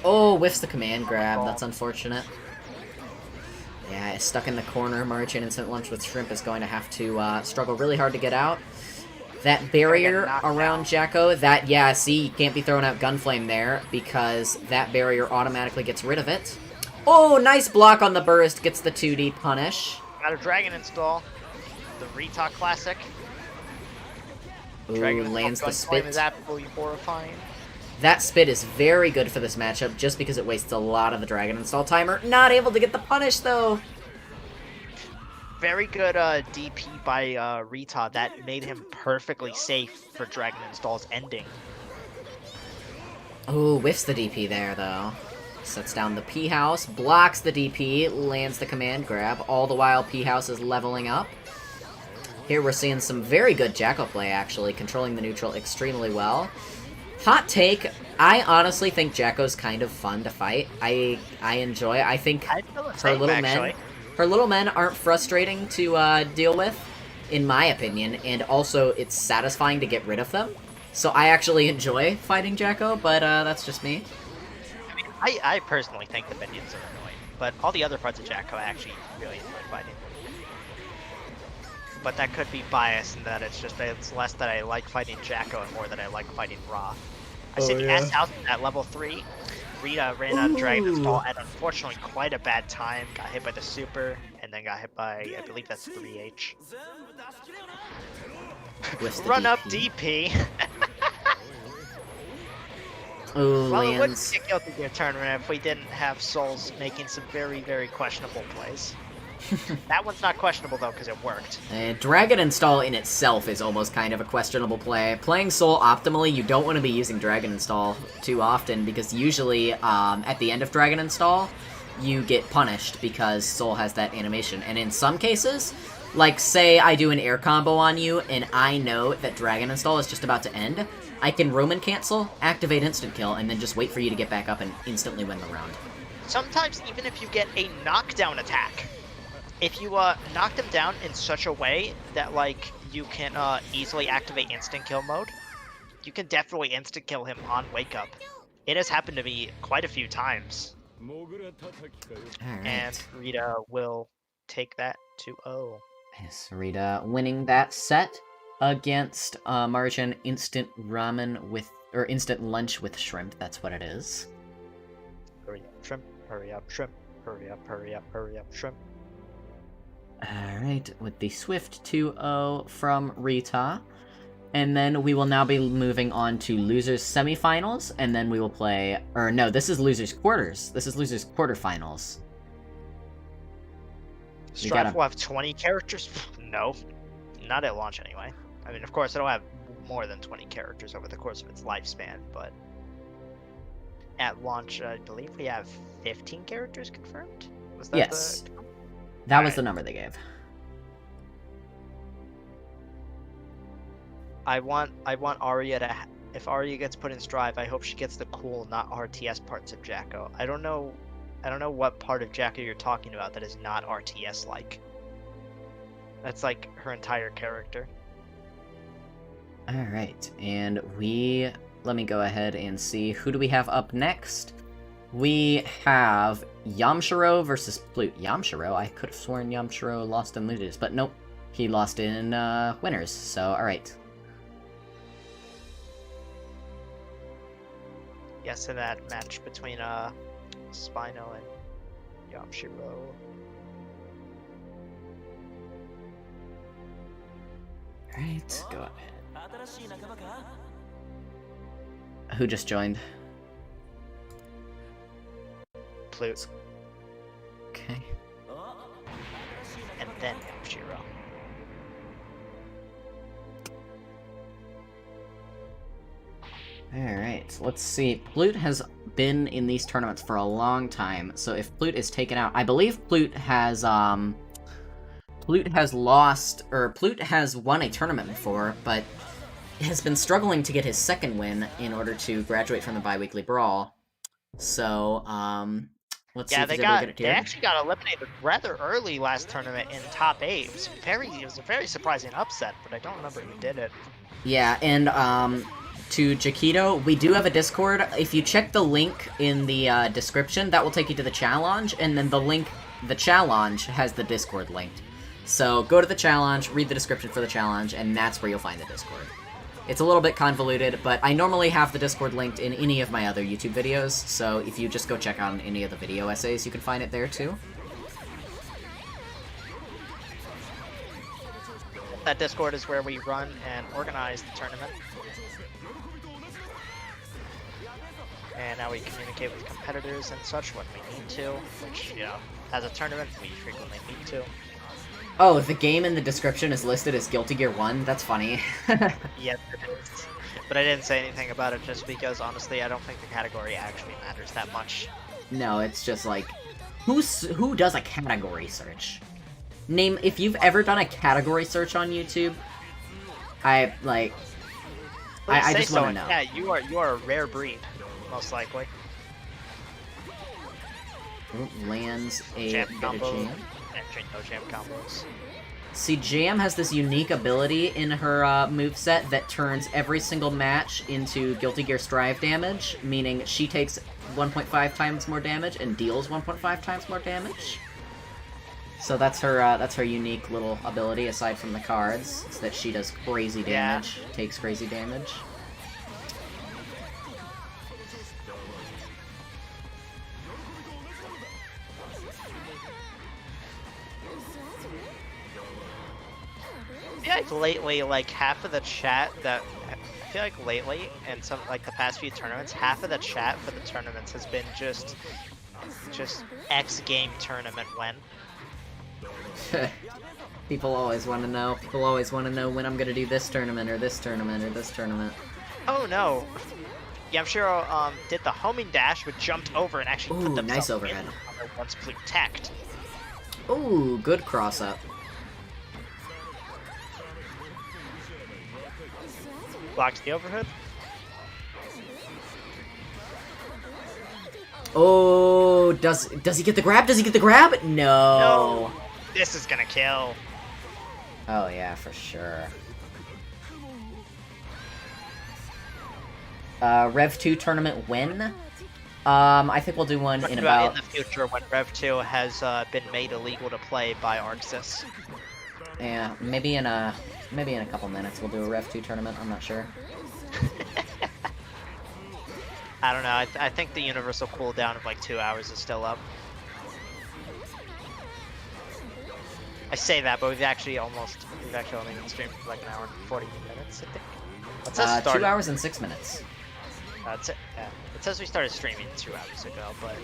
Oh, whiffs the command grab. That's unfortunate. Yeah, stuck in the corner. Maruchan Instant Lunch with Shrimp is going to have to struggle really hard to get out. That barrier around Jacko, that, yeah, see, you can't be throwing out Gunflame there because that barrier automatically gets rid of it. Oh, nice block on the burst, gets the 2D punish. Got a Dragon install. The Rita classic. Ooh, Dragon lands the spit. Is absolutely horrifying. That spit is very good for this matchup just because it wastes a lot of the Dragon install timer. Not able to get the punish, though. Very good DP by Rita that made him perfectly safe for Dragon installs ending. Oh, whiffs the DP there, though. Sets down the P-House, blocks the DP, lands the command grab, all the while P-House is leveling up. Here we're seeing some very good Jacko play, actually, controlling the neutral extremely well. Hot take, I honestly think Jacko's kind of fun to fight. I enjoy. I think her little men aren't frustrating to deal with, in my opinion, and also it's satisfying to get rid of them. So I actually enjoy fighting Jacko, but that's just me. I personally think the minions are annoying, but all the other parts of Jacko I actually really enjoy fighting. But that could be biased in that it's less that I like fighting Jacko and more that I like fighting Ra. I see the S-House at level 3. Rita ran out of Dragon install at unfortunately quite a bad time, got hit by the super, and and then got hit by, I believe that's 3H. With the Run DP. up DP. Ooh, Well, it wouldn't lands. be a Guilty Gear tournament if we didn't have Souls making some very, very questionable plays. That one's not questionable though, because it worked. Dragon Install in itself is almost kind of a questionable play. Playing Soul optimally, you don't want to be using Dragon Install too often, because usually, at the end of Dragon Install, you get punished because Soul has that animation. And in some cases, like, say I do an air combo on you, and I know that Dragon Install is just about to end, I can Roman cancel, activate instant kill, and then just wait for you to get back up and instantly win the round. Sometimes, even if you get a knockdown attack, if you knock them down in such a way that like you can easily activate instant kill mode, you can definitely instant kill him on wake up. It has happened to me quite a few times. Alright. And Rita will take that 2-0. Yes, Rita winning that set against Marjan instant ramen with, or instant lunch with shrimp, that's what it is. Hurry up, shrimp. Hurry up, shrimp. Hurry up, hurry up, hurry up, shrimp. Alright, with the swift 2-0 from Rita. And then we will now be moving on to losers semifinals, and then we will play, or no, this is losers quarters. This is losers quarterfinals. Strife will have 20 characters? No. Not at launch anyway. I mean, of course, it'll have more than 20 characters over the course of its lifespan, but at launch, I believe we have 15 characters confirmed? Was that Yes. That was Alright. the number they gave. I want Arya to. If Arya gets put in Strive, I hope she gets the cool, not RTS parts of Jacko. I don't know what part of Jacko you're talking about that is not RTS like. That's like her entire character. Alright, and let me go ahead and see, who do we have up next? We have Yamcha versus Plute. Yamcha? I could have sworn Yamcha lost in losers, but nope. He lost in winners, so alright. Yes, in that match between Spino and Yamcha. Alright, go ahead. Who just joined? Plute, Okay. and then Yamcha. Alright, let's see. Plute has been in these tournaments for a long time, so if Plute is taken out, I believe Plute has lost, or Plute has won a tournament before, but has been struggling to get his second win in order to graduate from the Biweekly Brawl. So, let's see if he's able to get it They here. actually got eliminated rather early last tournament in top 8. It was a very surprising upset, but I don't remember who did it. Yeah, and, to Jaquito, we do have a Discord. If you check the link in the description, that will take you to the challenge, and then the challenge has the Discord linked. So go to the challenge, read the description for the challenge, and that's where you'll find the Discord. It's a little bit convoluted, but I normally have the Discord linked in any of my other YouTube videos, so if you just go check out any of the video essays, you can find it there too. That Discord is where we run and organize the tournament. And now we communicate with competitors and such when we need to, which, you know, as a tournament, we frequently need to. Oh, the game in the description is listed as Guilty Gear 1? That's funny. Yes, it is. But I didn't say anything about it just because, honestly, I don't think the category actually matters that much. No, it's just like, who does a category search? Name, if you've ever done a category search on YouTube, I just want to know. Yeah, you are a rare breed, most likely. Lands a Jam bit of combo jam. and no jam combos. See, Jam has this unique ability in her moveset that turns every single match into Guilty Gear Strive damage, meaning she takes 1.5 times more damage and deals 1.5 times more damage. So that's her unique little ability, aside from the cards, is that she does crazy damage, takes crazy damage. feel like lately, like half of the chat that I feel like lately and some like the past few tournaments, half of the chat for the tournaments has been just X game tournament when. People always want to know. People always want to know when I'm gonna do this tournament or this tournament or this tournament. Oh no. Yamcha did the homing dash, but jumped over and actually put Ooh, themselves nice overhead. in once Plute teched. Ooh, good cross up. Blocks the overhead. Oh, does he get the grab? Does he get the grab? No. No. This is gonna kill. Oh yeah, for sure. Rev 2 tournament when? I think we'll do one in about... in the future when Rev 2 has been made illegal to play by Arxis. Yeah, maybe in a couple minutes we'll do a Rev 2 tournament, I'm not sure. I don't know, I think the universal cooldown of like 2 hours is still up. I say that, but we've actually only been streaming for like an hour and 40 minutes, I think. It says 2 hours and 6 minutes. That's it. Yeah. It says we started streaming 2 hours ago, but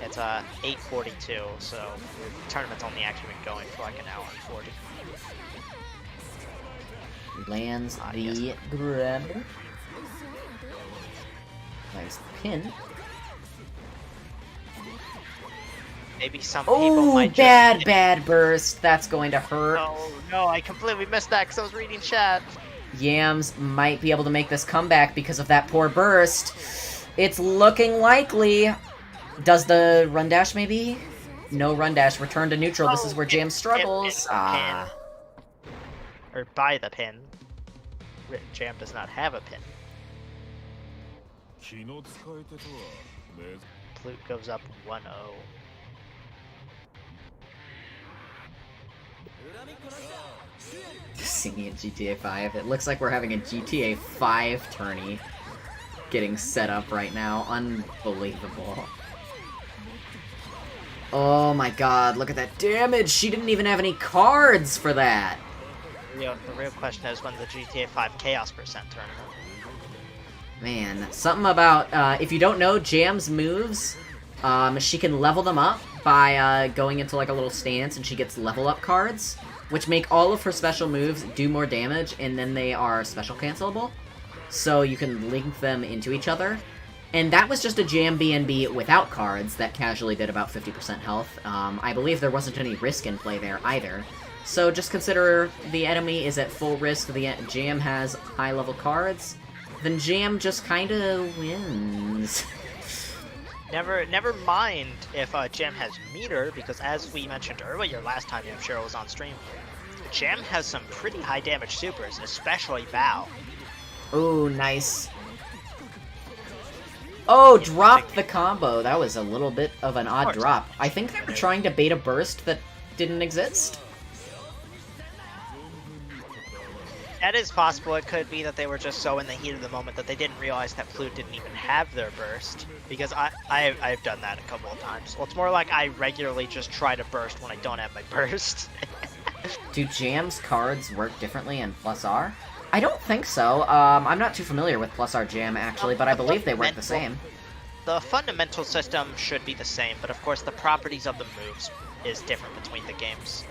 it's 8:42, so the tournament's only actually been going for like an hour and 40. Lands the grab. Nice pin. Maybe some people might just... bad burst. That's going to hurt. Oh no, I completely missed that because I was reading chat. Yams might be able to make this comeback because of that poor burst. It's looking likely. Does the run dash maybe? No run dash. Return to neutral. This is where Jam struggles. Pin. Or by the pin. Jam does not have a pin. Plute goes up 1-0. Singing at GTA 5. It looks like we're having a GTA 5 tourney getting set up right now. Unbelievable. Oh my god, look at that damage! She didn't even have any cards for that! The real question is when the GTA 5 Chaos Percent tournament. Man, something about, if you don't know Jam's moves, she can level them up by going into like a little stance and she gets level up cards, which make all of her special moves do more damage, and then they are special cancelable. So you can link them into each other. And that was just a Jam BNB without cards that casually did about 50% health. I believe there wasn't any risk in play there either. So just consider the enemy is at full risk, the Jam has high-level cards, then Jam just kinda wins. Never mind if Jam has meter, because as we mentioned earlier last time Cheryl was on stream, Jam has some pretty high damage supers, especially Bow. Ooh, nice. Oh, dropped the combo. That was a little bit of an odd drop. I think they were trying to bait a burst that didn't exist. That is possible. It could be that they were just so in the heat of the moment that they didn't realize that Flute didn't even have their burst. Because I've done that a couple of times. Well, it's more like I regularly just try to burst when I don't have my burst. Do Jam's cards work differently in Plus R? I don't think so. I'm not too familiar with Plus R Jam, actually, but I believe they work the same. The fundamental system should be the same, but of course the properties of the moves is different between the games.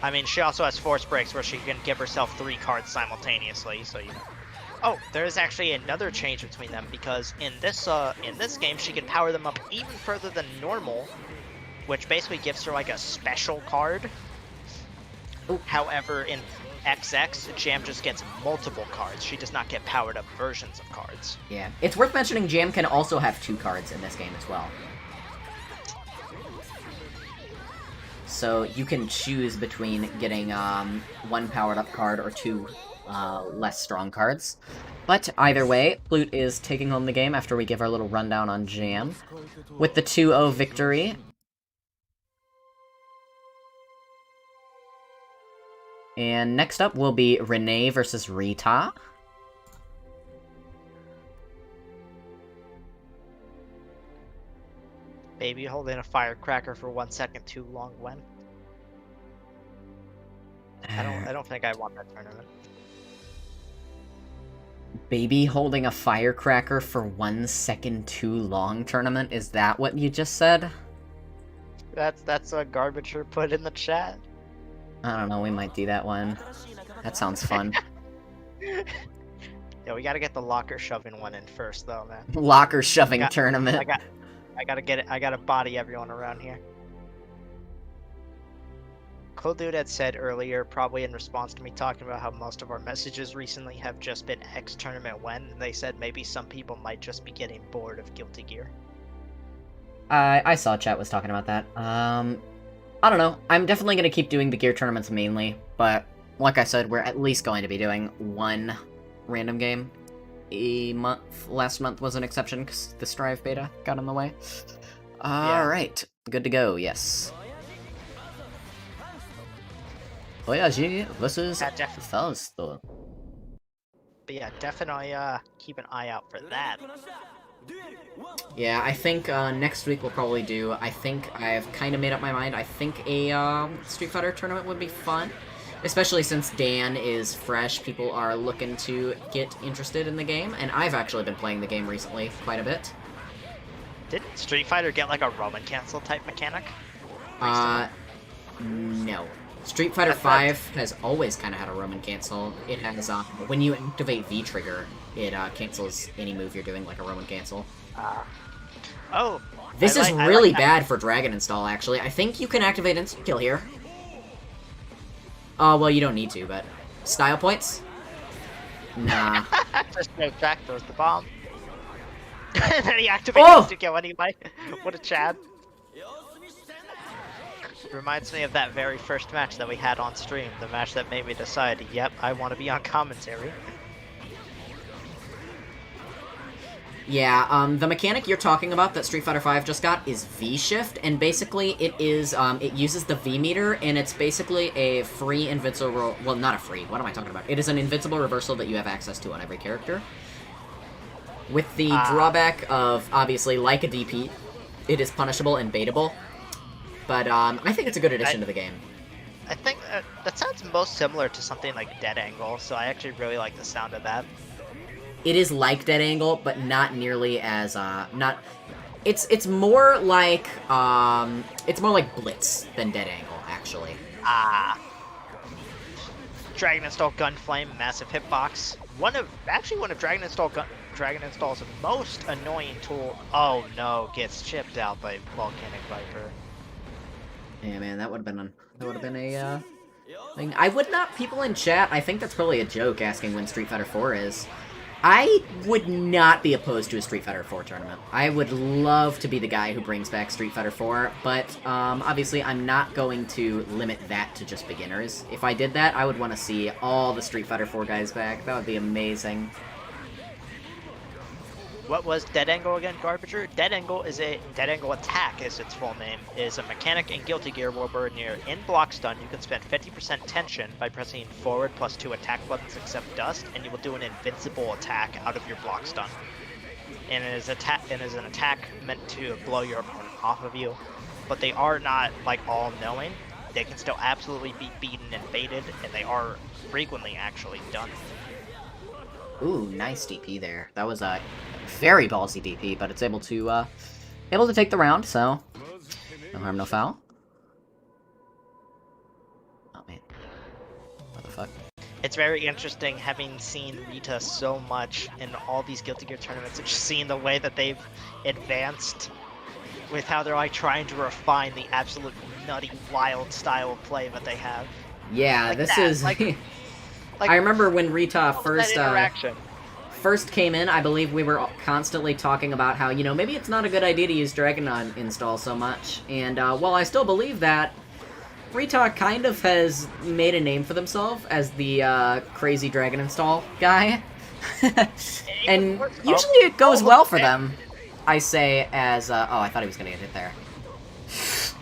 I mean, she also has force breaks where she can give herself 3 cards simultaneously, so you know. Oh, there is actually another change between them, because in this game she can power them up even further than normal, which basically gives her like a special card. Ooh. However, in XX, Jam just gets multiple cards. She does not get powered up versions of cards. Yeah. It's worth mentioning Jam can also have 2 cards in this game as well. So you can choose between getting 1 powered up card or 2 less strong cards. But either way, Flute is taking home the game after we give our little rundown on Jam. With the 2-0 victory. And next up will be Renee versus Rita. Baby holding a firecracker for 1 second too long when? I don't think I want that tournament. Baby holding a firecracker for 1 second too long tournament? Is that what you just said? That's what Garbager put in the chat. I don't know, we might do that one. That sounds fun. Yeah, we gotta get the locker shoving one in first, though, man. Locker shoving tournament. I gotta get it. I gotta body everyone around here. Cool Dude had said earlier, probably in response to me talking about how most of our messages recently have just been X tournament when, and they said maybe some people might just be getting bored of Guilty Gear. I saw chat was talking about that. I don't know. I'm definitely going to keep doing the gear tournaments mainly, but like I said, we're at least going to be doing one random game a month. Last month was an exception because the Strive beta got in the way. Alright, good to go, yes. Oyaji versus Faust. But yeah, definitely keep an eye out for that. Yeah, I think next week we'll probably do, I think I've kind of made up my mind, I think a Street Fighter tournament would be fun. Especially since Dan is fresh, people are looking to get interested in the game, and I've actually been playing the game recently quite a bit. Didn't Street Fighter get like a Roman cancel type mechanic? No. Street Fighter V has always kind of had a Roman cancel. It has, when you activate V-Trigger, it cancels any move you're doing like a Roman cancel. Oh! This is really bad for Dragon Install, actually. I think you can activate Instant Kill here. Oh, well, you don't need to, but... Style points? Nah. Just no track throws the bomb. And then he activates Instant Kill anyway. What a Chad. Reminds me of that very first match that we had on stream. The match that made me decide, yep, I want to be on commentary. Yeah, the mechanic you're talking about that Street Fighter V just got is V-Shift, and basically it is, it uses the V-meter, and it's basically a free invincible, well, not a free, what am I talking about? It is an invincible reversal that you have access to on every character. With the drawback of, obviously, like a DP, it is punishable and baitable, but, I think it's a good addition to the game. I think that sounds most similar to something like Dead Angle, so I actually really like the sound of that. It is like Dead Angle, but not nearly as, It's more like, Blitz than Dead Angle, actually. Dragon Install Gunflame, massive hitbox. One of Dragon Install's most annoying tool. Oh no, gets chipped out by Volcanic Viper. Yeah, man, that would have been a, thing. I would not, people in chat, I think that's probably a joke asking when Street Fighter 4 is. I would not be opposed to a Street Fighter 4 tournament. I would love to be the guy who brings back Street Fighter 4, but obviously I'm not going to limit that to just beginners. If I did that, I would want to see all the Street Fighter 4 guys back. That would be amazing. What was Dead Angle again, Garbager? Dead Angle Attack is its full name. Is a mechanic in Guilty Gear where when you're in block stun, you can spend 50% tension by pressing forward +2 attack buttons except dust, and you will do an invincible attack out of your block stun. And it is an attack meant to blow your opponent off of you, but they are not like all-knowing. They can still absolutely be beaten and baited, and they are frequently actually done. Ooh, nice DP there. That was a very ballsy DP, but it's able to take the round, so no harm, no foul. Oh man, what the fuck? It's very interesting having seen Rita so much in all these Guilty Gear tournaments and just seeing the way that they've advanced with how they're like trying to refine the absolute nutty, wild style of play that they have. Yeah, like this that. is. I remember when Rita first came in, I believe we were constantly talking about how, you know, maybe it's not a good idea to use Dragon Install so much. And while I still believe that, Rita kind of has made a name for themselves as the crazy Dragon Install guy. And usually it goes well for them, I say, as... oh, I thought he was going to get hit there.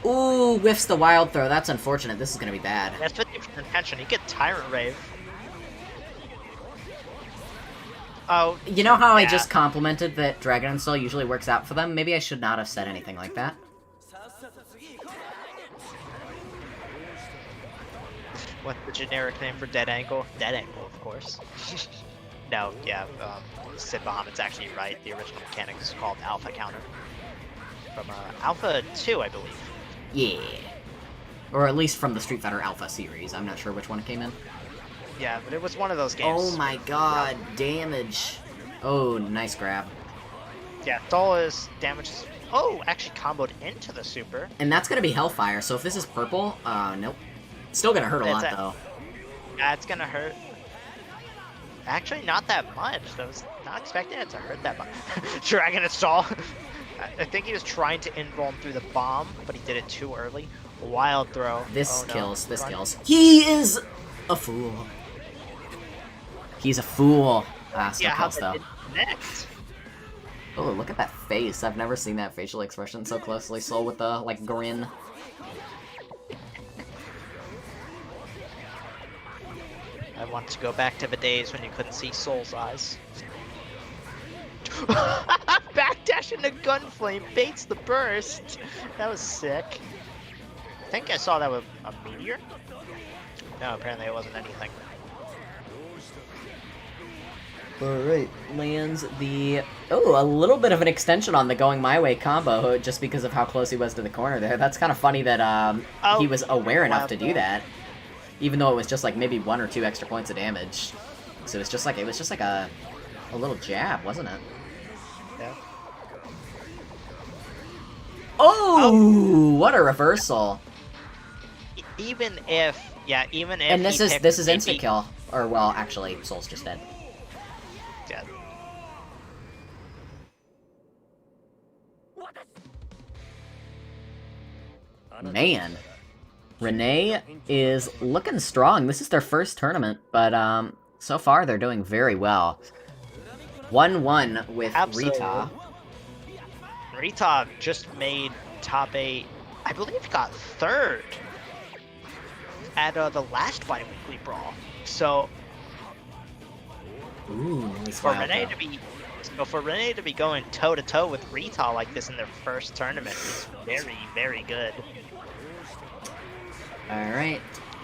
Ooh, whiffs the wild throw. That's unfortunate. This is going to be bad. That's 50% tension. You get Tyrant Rave. Oh, you know how I just complimented that Dragon Install usually works out for them? Maybe I should not have said anything like that. What's the generic name for dead ankle? Dead ankle, of course. No, yeah, Sid Bahamut's actually right. The original mechanic is called Alpha Counter. From Alpha 2, I believe. Yeah. Or at least from the Street Fighter Alpha series. I'm not sure which one it came in. Yeah, but it was one of those games. Oh my god, damage. Oh, nice grab. Yeah, all his damage is... Oh, actually comboed into the super. And that's gonna be Hellfire, so if this is purple, nope. Still gonna hurt a lot, though. Yeah, it's gonna hurt. Actually, not that much. I was not expecting it to hurt that much. Dragon Install. I think he was trying to invuln through the bomb, but he did it too early. Wild throw. This Oh, kills, no. this kills. He is a fool. He's a fool. Still Yeah, how kills, though. did it connect? Oh, look at that face. I've never seen that facial expression so closely. Soul with the, like, grin. I want to go back to the days when you couldn't see Soul's eyes. Backdash into Gunflame baits the burst. That was sick. I think I saw that with a meteor. No, apparently it wasn't anything. Alright, lands the... Oh, a little bit of an extension on the going my way combo, just because of how close he was to the corner there. That's kind of funny that he was aware enough to do that. Even though it was just like maybe 1 or 2 extra points of damage. So it was just like a little jab, wasn't it? Yeah. Oh, what a reversal! Even if And this is instant kill, or well, actually, Soul's just dead. Yeah. Man, Renee is looking strong. This is their first tournament, but so far they're doing very well. 1-1 with Rita. Rita just made top 8. I believe got 3rd at the last Biweekly Brawl. So Ooh, nice for wild Renee to be going toe to toe with Rita like this in their first tournament is very, very good. All right.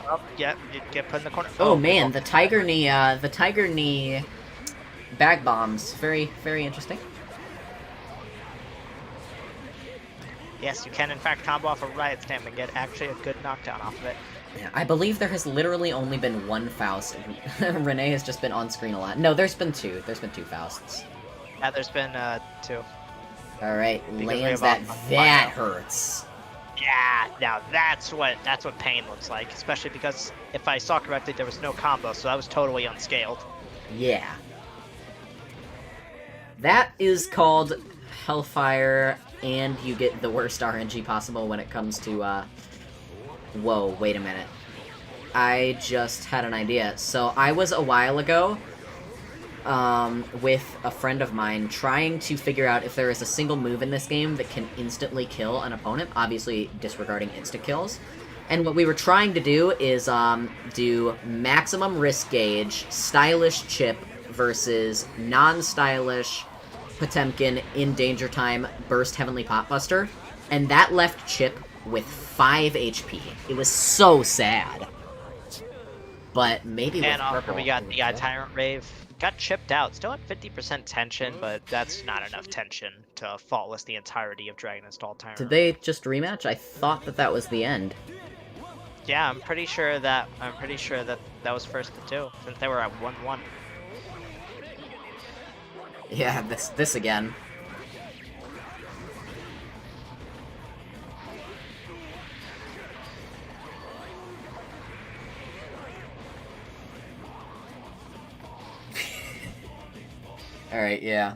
Oh, yeah, you get put in the corner. Oh man, the tiger knee bag bombs, very, very interesting. Yes, you can in fact combo off a riot stamp and get actually a good knockdown off of it. Yeah, I believe there has literally only been 1 Faust. Renee has just been on screen a lot. No, there's been 2. There's been 2 Fausts. Yeah, there's been 2. All right, Because lands we that. have That hurts. Yeah, now that's what pain looks like. Especially because if I saw correctly, there was no combo, so that was totally unscaled. Yeah. That is called Hellfire, and you get the worst RNG possible when it comes to, Whoa, wait a minute. I just had an idea. So I was a while ago, with a friend of mine trying to figure out if there is a single move in this game that can instantly kill an opponent, obviously disregarding insta-kills. And what we were trying to do is, do maximum risk gauge, stylish chip versus non-stylish Potemkin in Danger Time burst Heavenly Potbuster, and that left Chip with 5 HP. It was so sad. But maybe with And purple, we got the good. Tyrant Rave. Got chipped out. Still at 50% tension, but that's not enough tension to faultless the entirety of Dragon Install Tyrant. Did they just rematch? I thought that was the end. Yeah, I'm pretty sure that that was first to 2, since they were at 1-1. Yeah, this again. Alright, yeah.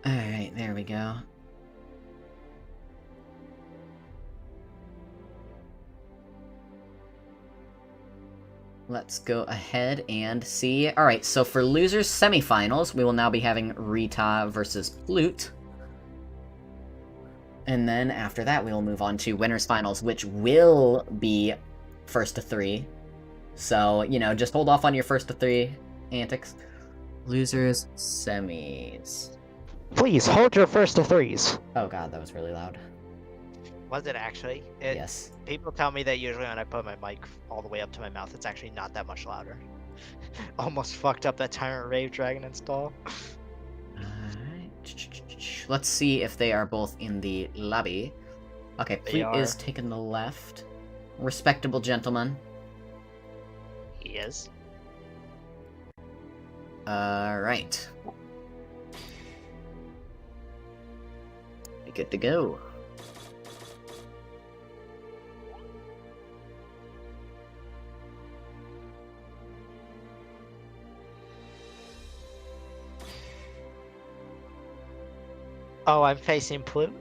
Alright, there we go. Let's go ahead and see. Alright, so for losers semifinals, we will now be having Rita versus Plute. And then after that, we will move on to winners finals, which will be first to 3. So, you know, just hold off on your first to 3 antics. Losers semis. Please hold your first to threes. Oh god, that was really loud. Was it actually? Yes. People tell me that usually when I put my mic all the way up to my mouth, it's actually not that much louder. Almost fucked up that Tyrant Rave Dragon install. Alright. Let's see if they are both in the lobby. Okay, Plute is taking the left. Respectable gentleman. He is. Alright. Good to go. Oh, I'm facing Plute.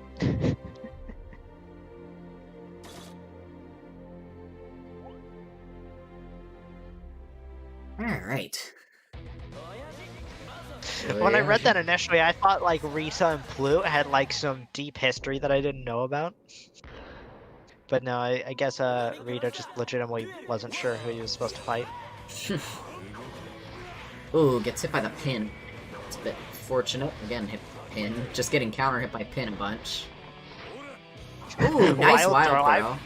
Alright. When I read that initially, I thought like Rita and Plute had like some deep history that I didn't know about. But no, I guess Rita just legitimately wasn't sure who he was supposed to fight. Ooh, gets hit by the pin. It's a bit fortunate. Again, hit pin. Just getting counter hit by pin a bunch. Ooh, nice wild throw.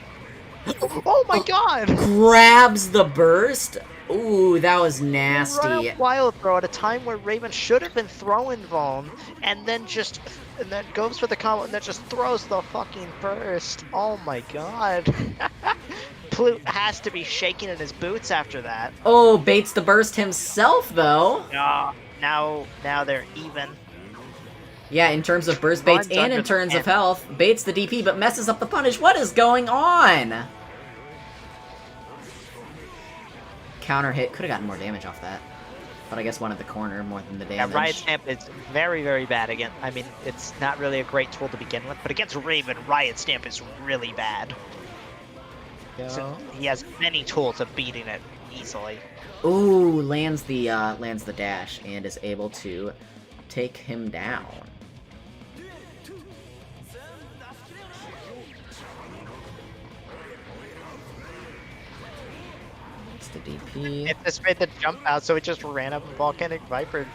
Oh my god! Grabs the burst? Ooh, that was nasty. Wild throw at a time where Raven should have been throwing Vaughn, and then goes for the combo and then just throws the fucking burst. Oh my god. Plute has to be shaking in his boots after that. Oh, baits the burst himself though. Now they're even. Yeah, in terms of burst baits and in terms of health, baits the DP but messes up the punish. What is going on? Counter hit. Could have gotten more damage off that. But I guess one at the corner more than the damage. Yeah, Riot Stamp is very, very bad again. I mean, it's not really a great tool to begin with, but against Raven, Riot Stamp is really bad. Yeah. So he has many tools of beating it easily. Ooh, lands the dash and is able to take him down. The DP. It made the jump out, so it just ran up and Volcanic Viper.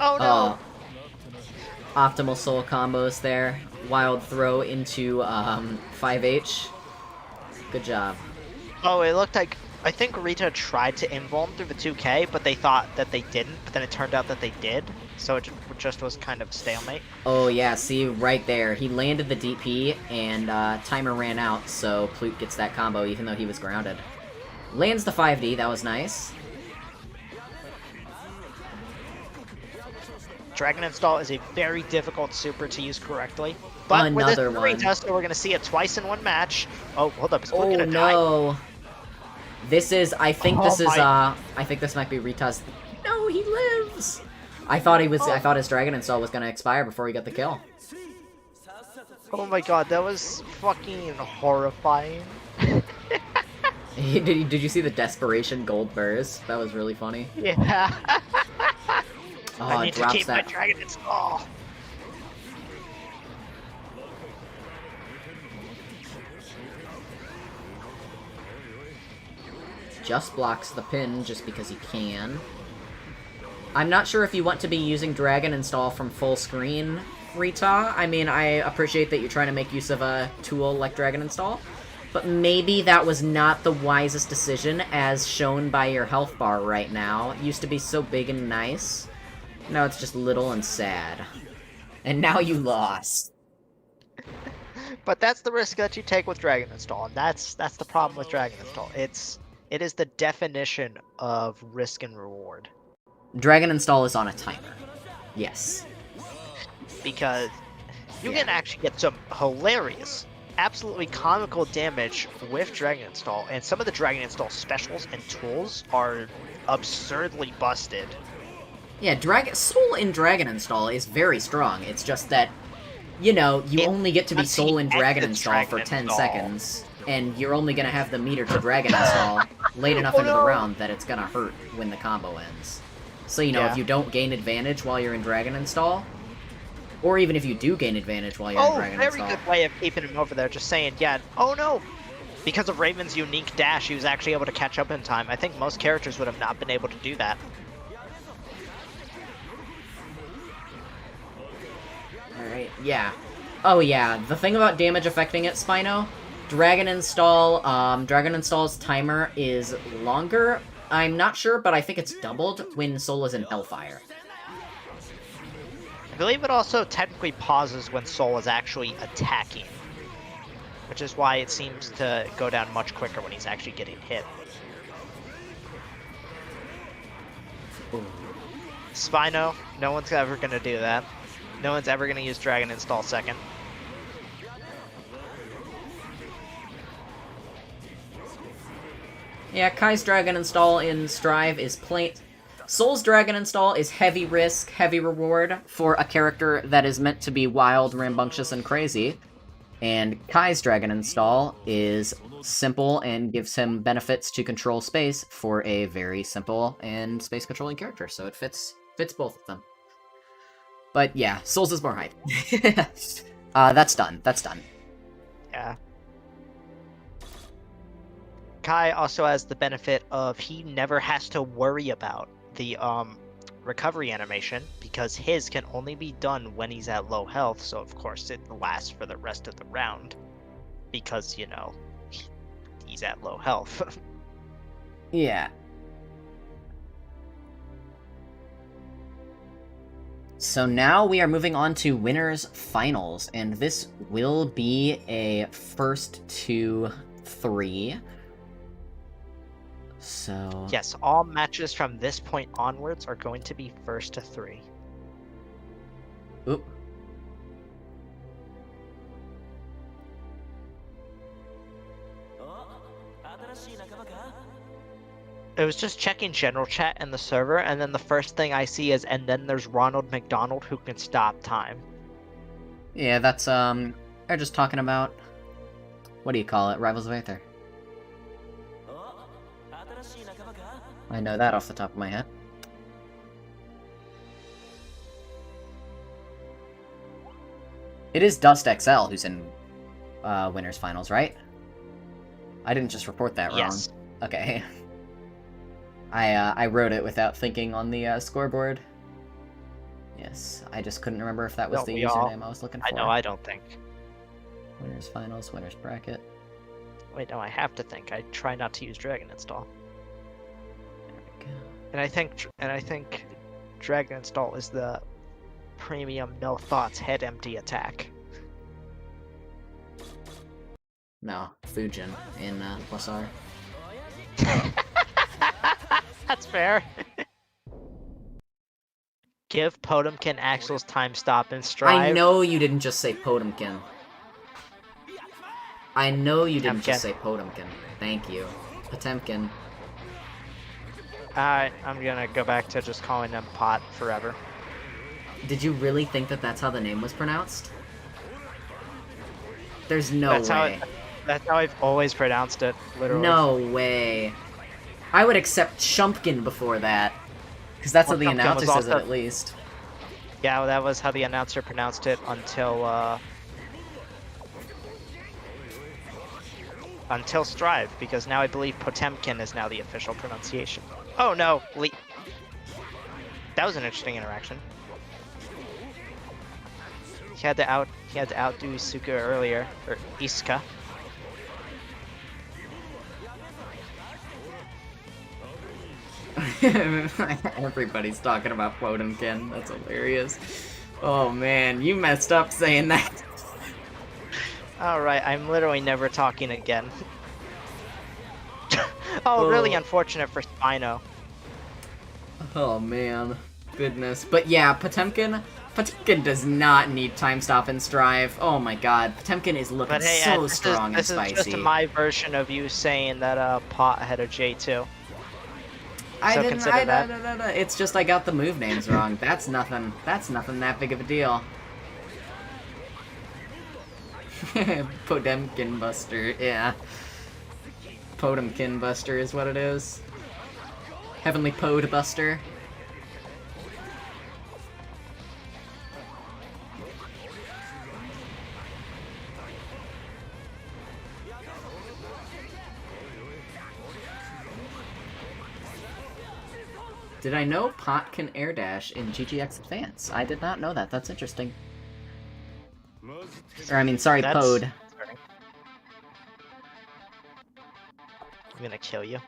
Oh no! Optimal soul combos there. Wild throw into 5H. Good job. Oh, it looked like I think Rita tried to invuln through the 2K, but they thought that they didn't. But then it turned out that they did, so it just was kind of a stalemate. Oh yeah, see right there, he landed the DP and timer ran out, so Plute gets that combo even though he was grounded. Lands the 5D, that was nice. Dragon Install is a very difficult super to use correctly. But Another with this Rita, so we're gonna see it twice in one match. Oh, hold up, is Plute gonna no. Die? This is, I think I think this might be Rita's. No, he lives! I thought his Dragon Install was gonna expire before he got the kill. Oh my god, that was fucking horrifying. Did you see the desperation gold burst? That was really funny. Yeah. Oh, I need to keep that. my Dragon Install. Just blocks the pin just because he can. I'm not sure if you want to be using Dragon Install from full screen, Rita. I mean, I appreciate that you're trying to make use of a tool like Dragon Install. But maybe that was not the wisest decision, as shown by your health bar right now. It used to be so big and nice. Now it's just little and sad. And now you lost. But that's the risk that you take with Dragon Install, and that's the problem with Dragon Install. It is the definition of risk and reward. Dragon Install is on a timer. Yes. Because you can actually get some hilarious, absolutely comical damage with Dragon Install, and some of the Dragon Install specials and tools are absurdly busted. Yeah, Soul in Dragon Install is very strong. It's just that, you know, you only get to be Soul in Dragon Install for 10 seconds, and you're only gonna have the meter to Dragon Install late enough into the round that it's gonna hurt when the combo ends. So, you know, if you don't gain advantage while you're in Dragon Install, or even if you do gain advantage while you're in Dragon Install. Very good way of keeping him over there, just saying, yeah, oh no! Because of Raven's unique dash, he was actually able to catch up in time. I think most characters would have not been able to do that. right? Yeah. Oh yeah, the thing about damage affecting it, Spino, Dragon Install's timer is longer. I'm not sure, but I think it's doubled when Soul is in Hellfire. I believe it also technically pauses when Soul is actually attacking, which is why it seems to go down much quicker when he's actually getting hit. Ooh. Spino, no one's ever going to do that. No one's ever going to use Dragon Install second. Yeah, Kai's Dragon Install in Strive is plain... Soul's Dragon Install is heavy risk, heavy reward for a character that is meant to be wild, rambunctious, and crazy. And Kai's Dragon Install is simple and gives him benefits to control space for a very simple and space-controlling character, so it fits both of them. But yeah, Soul's is more hype. That's done. That's done. Yeah. Kai also has the benefit of he never has to worry about the recovery animation because his can only be done when he's at low health, so of course it lasts for the rest of the round because, you know, he's at low health. Yeah. So now we are moving on to winners finals, and this will be a first to 3. So... Yes, all matches from this point onwards are going to be first to 3. Oop. It was just checking general chat and the server, and then the first thing I see is, and then there's Ronald McDonald who can stop time. Yeah, that's, they're just talking about... What do you call it? Rivals of Aether. I know that off the top of my head. It is Dust XL who's in winners finals, right? I didn't just report that wrong. Yes. Okay. I wrote it without thinking on the scoreboard. Yes, I just couldn't remember if that was the username I was looking for. I know, I don't think. Winners finals, winners bracket. Wait, no, I have to think. I try not to use Dragon Install. There we go. And I think Dragon Install is the premium no thoughts head empty attack. No, Fujin in plus R. That's fair. Give Potemkin Axel's time stop and strive. I know you didn't just say Potemkin. I know you didn't just say Potemkin. Thank you. Potemkin. I'm gonna go back to just calling them Pot forever. Did you really think that that's how the name was pronounced? There's no way. That's how I've always pronounced it, literally. No way. I would accept Chumpkin before that. Because that's how the announcer says it, at least. Yeah, well, that was how the announcer pronounced it until Strive, because now I believe Potemkin is now the official pronunciation. Oh no, that was an interesting interaction. He had to outdo Isuka earlier, or Isuka. Everybody's talking about Potemkin. That's hilarious. Oh man, you messed up saying that. Alright, I'm literally never talking again. Oh, really unfortunate for Spino. Oh man, goodness. But yeah, Potemkin does not need time stop and strive. Oh my god, Potemkin is looking so strong and spicy. This is just my version of you saying that Pot had a J2. It's just I got the move names wrong. That's nothing that big of a deal. Potemkin Buster, yeah. Potemkin Buster is what it is. Heavenly Pod Buster. Did I know Pot can air dash in GGX Advance? I did not know that. That's interesting. Or, I mean, sorry, That's- Pode. I'm gonna kill you.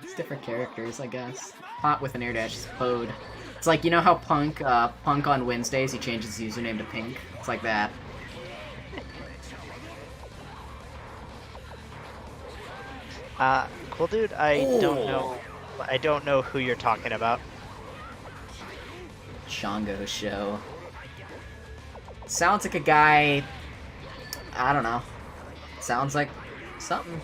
It's different characters, I guess. Hot with an air dash is Pode. It's like, you know how Punk on Wednesdays, he changes his username to Pink? It's like that. Cool dude, I don't know who you're talking about. Chongo show. Sounds like a guy... I don't know. Sounds like something.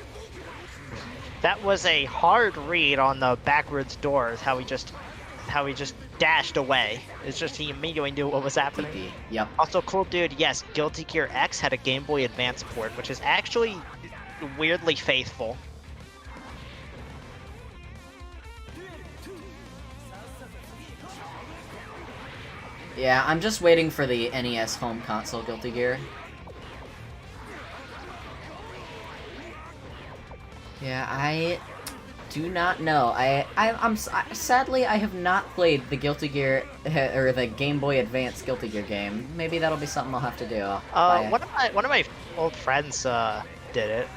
That was a hard read on the backwards doors, how he just dashed away. It's just he immediately knew what was happening. DP. Yep. Also, cool dude, yes, Guilty Gear X had a Game Boy Advance port, which is actually weirdly faithful. Yeah, I'm just waiting for the NES home console Guilty Gear. Yeah, I do not know. Sadly, I have not played the Guilty Gear or the Game Boy Advance Guilty Gear game. Maybe that'll be something I'll have to do. One of my old friends did it.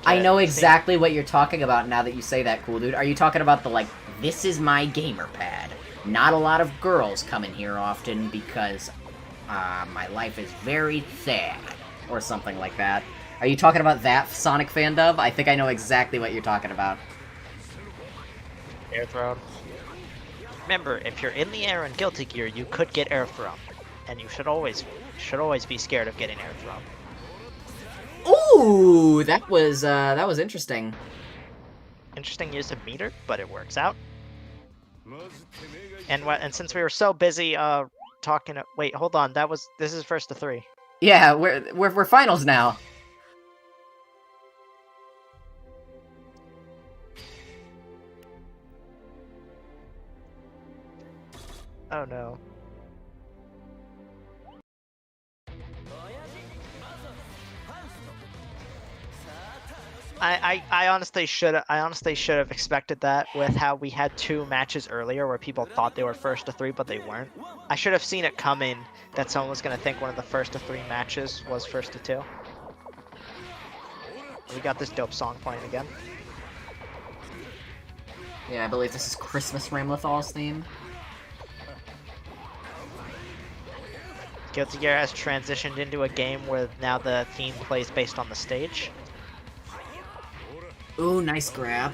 I know exactly what you're talking about now that you say that, cool dude. Are you talking about the, like, this is my gamer pad? Not a lot of girls come in here often because my life is very sad, or something like that. Are you talking about that Sonic fan dub? I think I know exactly what you're talking about. Air thrown. Remember, if you're in the air in Guilty Gear, you could get air thrown, and you should always be scared of getting air thrown. Ooh, that was interesting. Interesting use of meter, but it works out. And since we were so busy talking, wait, hold on, this is first to 3. Yeah, we're finals now. Oh no. I honestly should have expected that with how we had 2 matches earlier where people thought they were first to 3 but they weren't. I should have seen it coming that someone was gonna think one of the first to 3 matches was first to 2. We got this dope song playing again. Yeah, I believe this is Christmas Ramlethal's theme. Guilty Gear has transitioned into a game where now the theme plays based on the stage. Ooh, nice grab.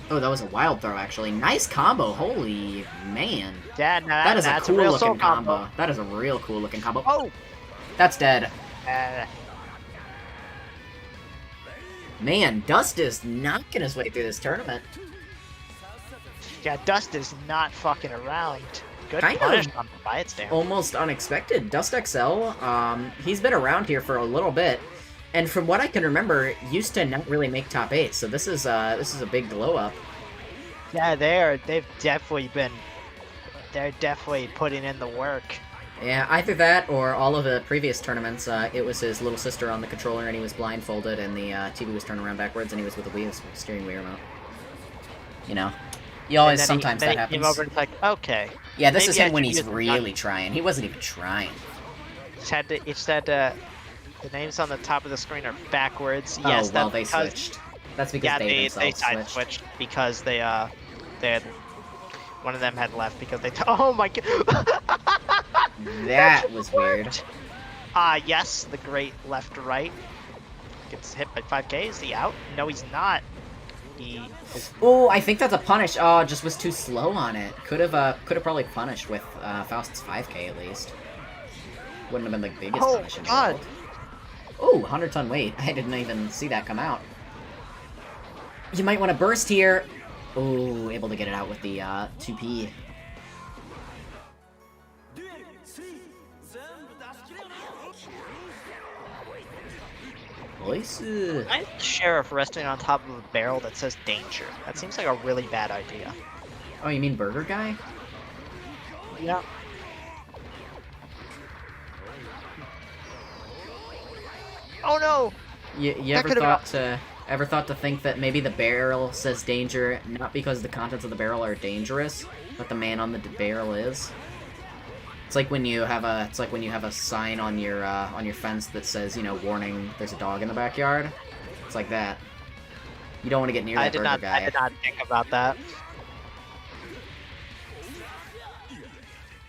Oh, that was a wild throw, actually. Nice combo, holy man. Yeah, no, that is a cool real looking combo. combo. That is a real cool looking combo. Oh! That's dead. Uh, Man, Dust is knocking his way through this tournament. yeah, Dust is not fucking around. Good Kind punish of on by its damn. Almost unexpected. Dust XL, he's been around here for a little bit, and from what I can remember, used to not really make top 8, so this is a big glow up. Yeah, they're definitely putting in the work. Yeah, either that or all of the previous tournaments, it was his little sister on the controller and he was blindfolded and the TV was turned around backwards and he was with the steering wheel remote. You know, sometimes that happens. Came over and it's like, okay. Yeah, this maybe is him I when should he's use the really trying. He wasn't even trying. It said the names on the top of the screen are backwards. Oh, Yes, well, that's they because, switched. That's because yeah, they they themselves side switched. switched because they had one of them had left because they. Oh my god. That was weird. Yes, the great left to right gets hit by 5K. Is he out? No, he's not. He is... Oh, I think that's a punish. Oh, just was too slow on it. Could have probably punished with Faust's 5K at least. Wouldn't have been the biggest punish in the world. Oh, 100-ton weight. I didn't even see that come out. You might want to burst here. Oh, able to get it out with the 2P. Nice. I'm the sheriff resting on top of a barrel that says danger. That seems like a really bad idea. Oh, you mean Burger Guy? Yeah. Oh no! You ever thought to think that maybe the barrel says danger not because the contents of the barrel are dangerous, but the man on the barrel is? It's like when you have a sign on your fence that says, you know, warning, there's a dog in the backyard. It's like that. You don't want to get near that burger guy. I did not think about that.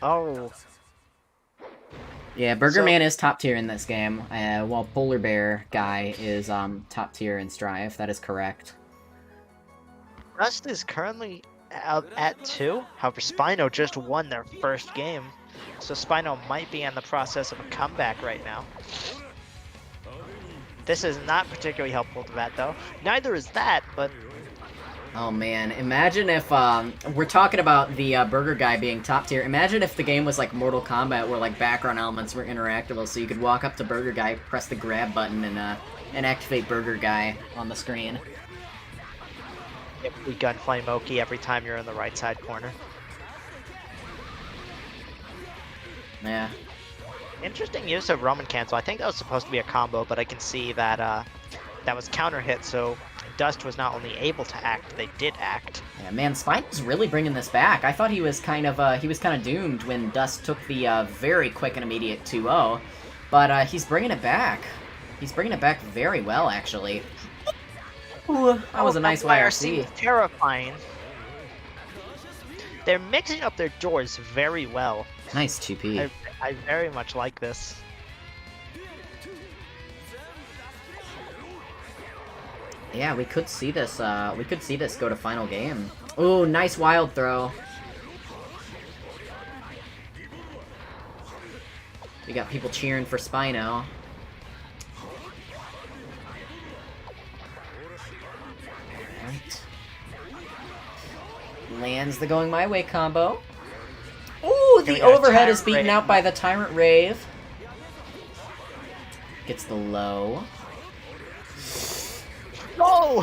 Oh. Yeah, Burger Man is top tier in this game, while Polar Bear guy is top tier in Strive. That is correct. Rust is currently out at 2. However, Spino just won their first game, so Spino might be in the process of a comeback right now. This is not particularly helpful to that, though. Neither is that, but... Oh man, imagine if, we're talking about the Burger Guy being top tier. Imagine if the game was like Mortal Kombat where like background elements were interactable, so you could walk up to Burger Guy, press the grab button, and activate Burger Guy on the screen. Yep, we gunflame Oki every time you're in the right side corner. Yeah. Interesting use of Roman Cancel. I think that was supposed to be a combo, but I can see that that was counter hit, so Dust was not only able to act, they did act. Yeah, man, Spino's really bringing this back. I thought he was kind of doomed when Dust took the very quick and immediate 2-0, but he's bringing it back. He's bringing it back very well, actually. Ooh, that was a nice YRC. Terrifying. They're mixing up their doors very well. Nice 2P. I very much like this. Yeah, we could see this go to final game. Ooh, nice wild throw. We got people cheering for Spino. Alright. Lands the going my way combo. Ooh, the overhead is beaten out by the Tyrant Rave. Gets the low. No!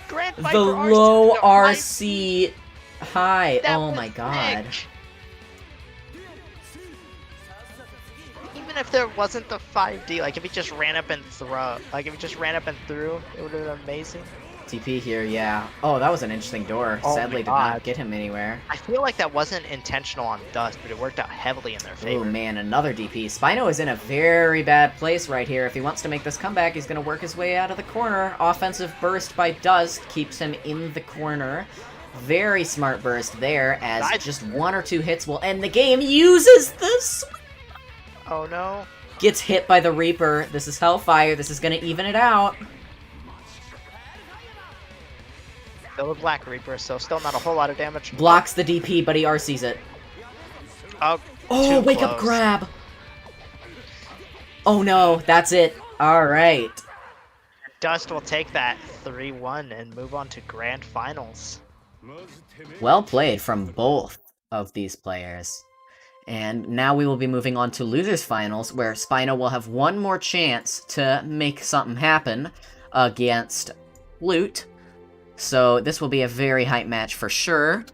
Grand The low RC high. Oh my god. Even if there wasn't the 5D, like if he just ran up and threw, it would have been amazing. TP here, yeah. Oh, that was an interesting door. Oh Sadly did not get him anywhere. I feel like that wasn't intentional on Dust, but it worked out heavily in their favor. Oh man, another DP. Spino is in a very bad place right here. If he wants to make this comeback, he's going to work his way out of the corner. Offensive burst by Dust keeps him in the corner. Very smart burst there, as just 1 or 2 hits will end the game. Uses this! Oh no. Gets hit by the Reaper. This is Hellfire. This is going to even it out. Still a Black Reaper, so still not a whole lot of damage. Blocks the DP, but he RCs it. Oh, wake up grab! Oh no, that's it. Alright. Dust will take that 3-1 and move on to Grand Finals. Well played from both of these players. And now we will be moving on to Losers Finals, where Spino will have one more chance to make something happen against Flute. So this will be a very hype match for sure.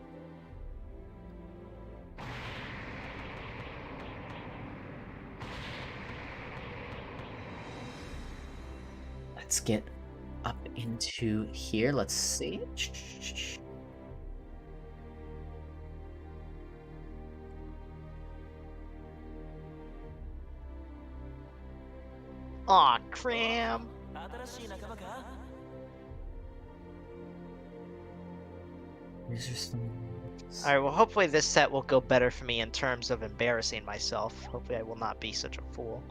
Let's get up into here. Let's see. Aw, cram. Alright, well hopefully this set will go better for me in terms of embarrassing myself. Hopefully I will not be such a fool.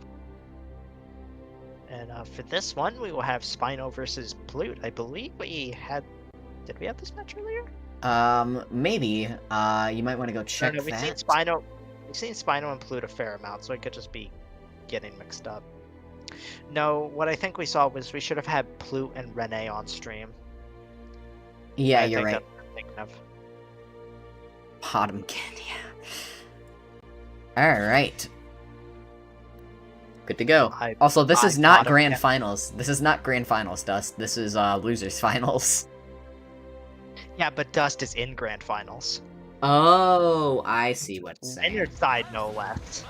And for this one, we will have Spino versus Plute. I believe we had... Did we have this match earlier? Maybe. You might want to go check we've that. seen Spino and Plute a fair amount, so it could just be getting mixed up. No, what I think we saw was we should have had Plute and Renee on stream. Yeah, you're right. Of. Bottom kid, yeah. Alright. Good to go. Also, this is not Grand Finals. This is not Grand Finals, Dust. This is, Losers Finals. Yeah, but Dust is in Grand Finals. Oh, I see what it's saying. And your side, no less.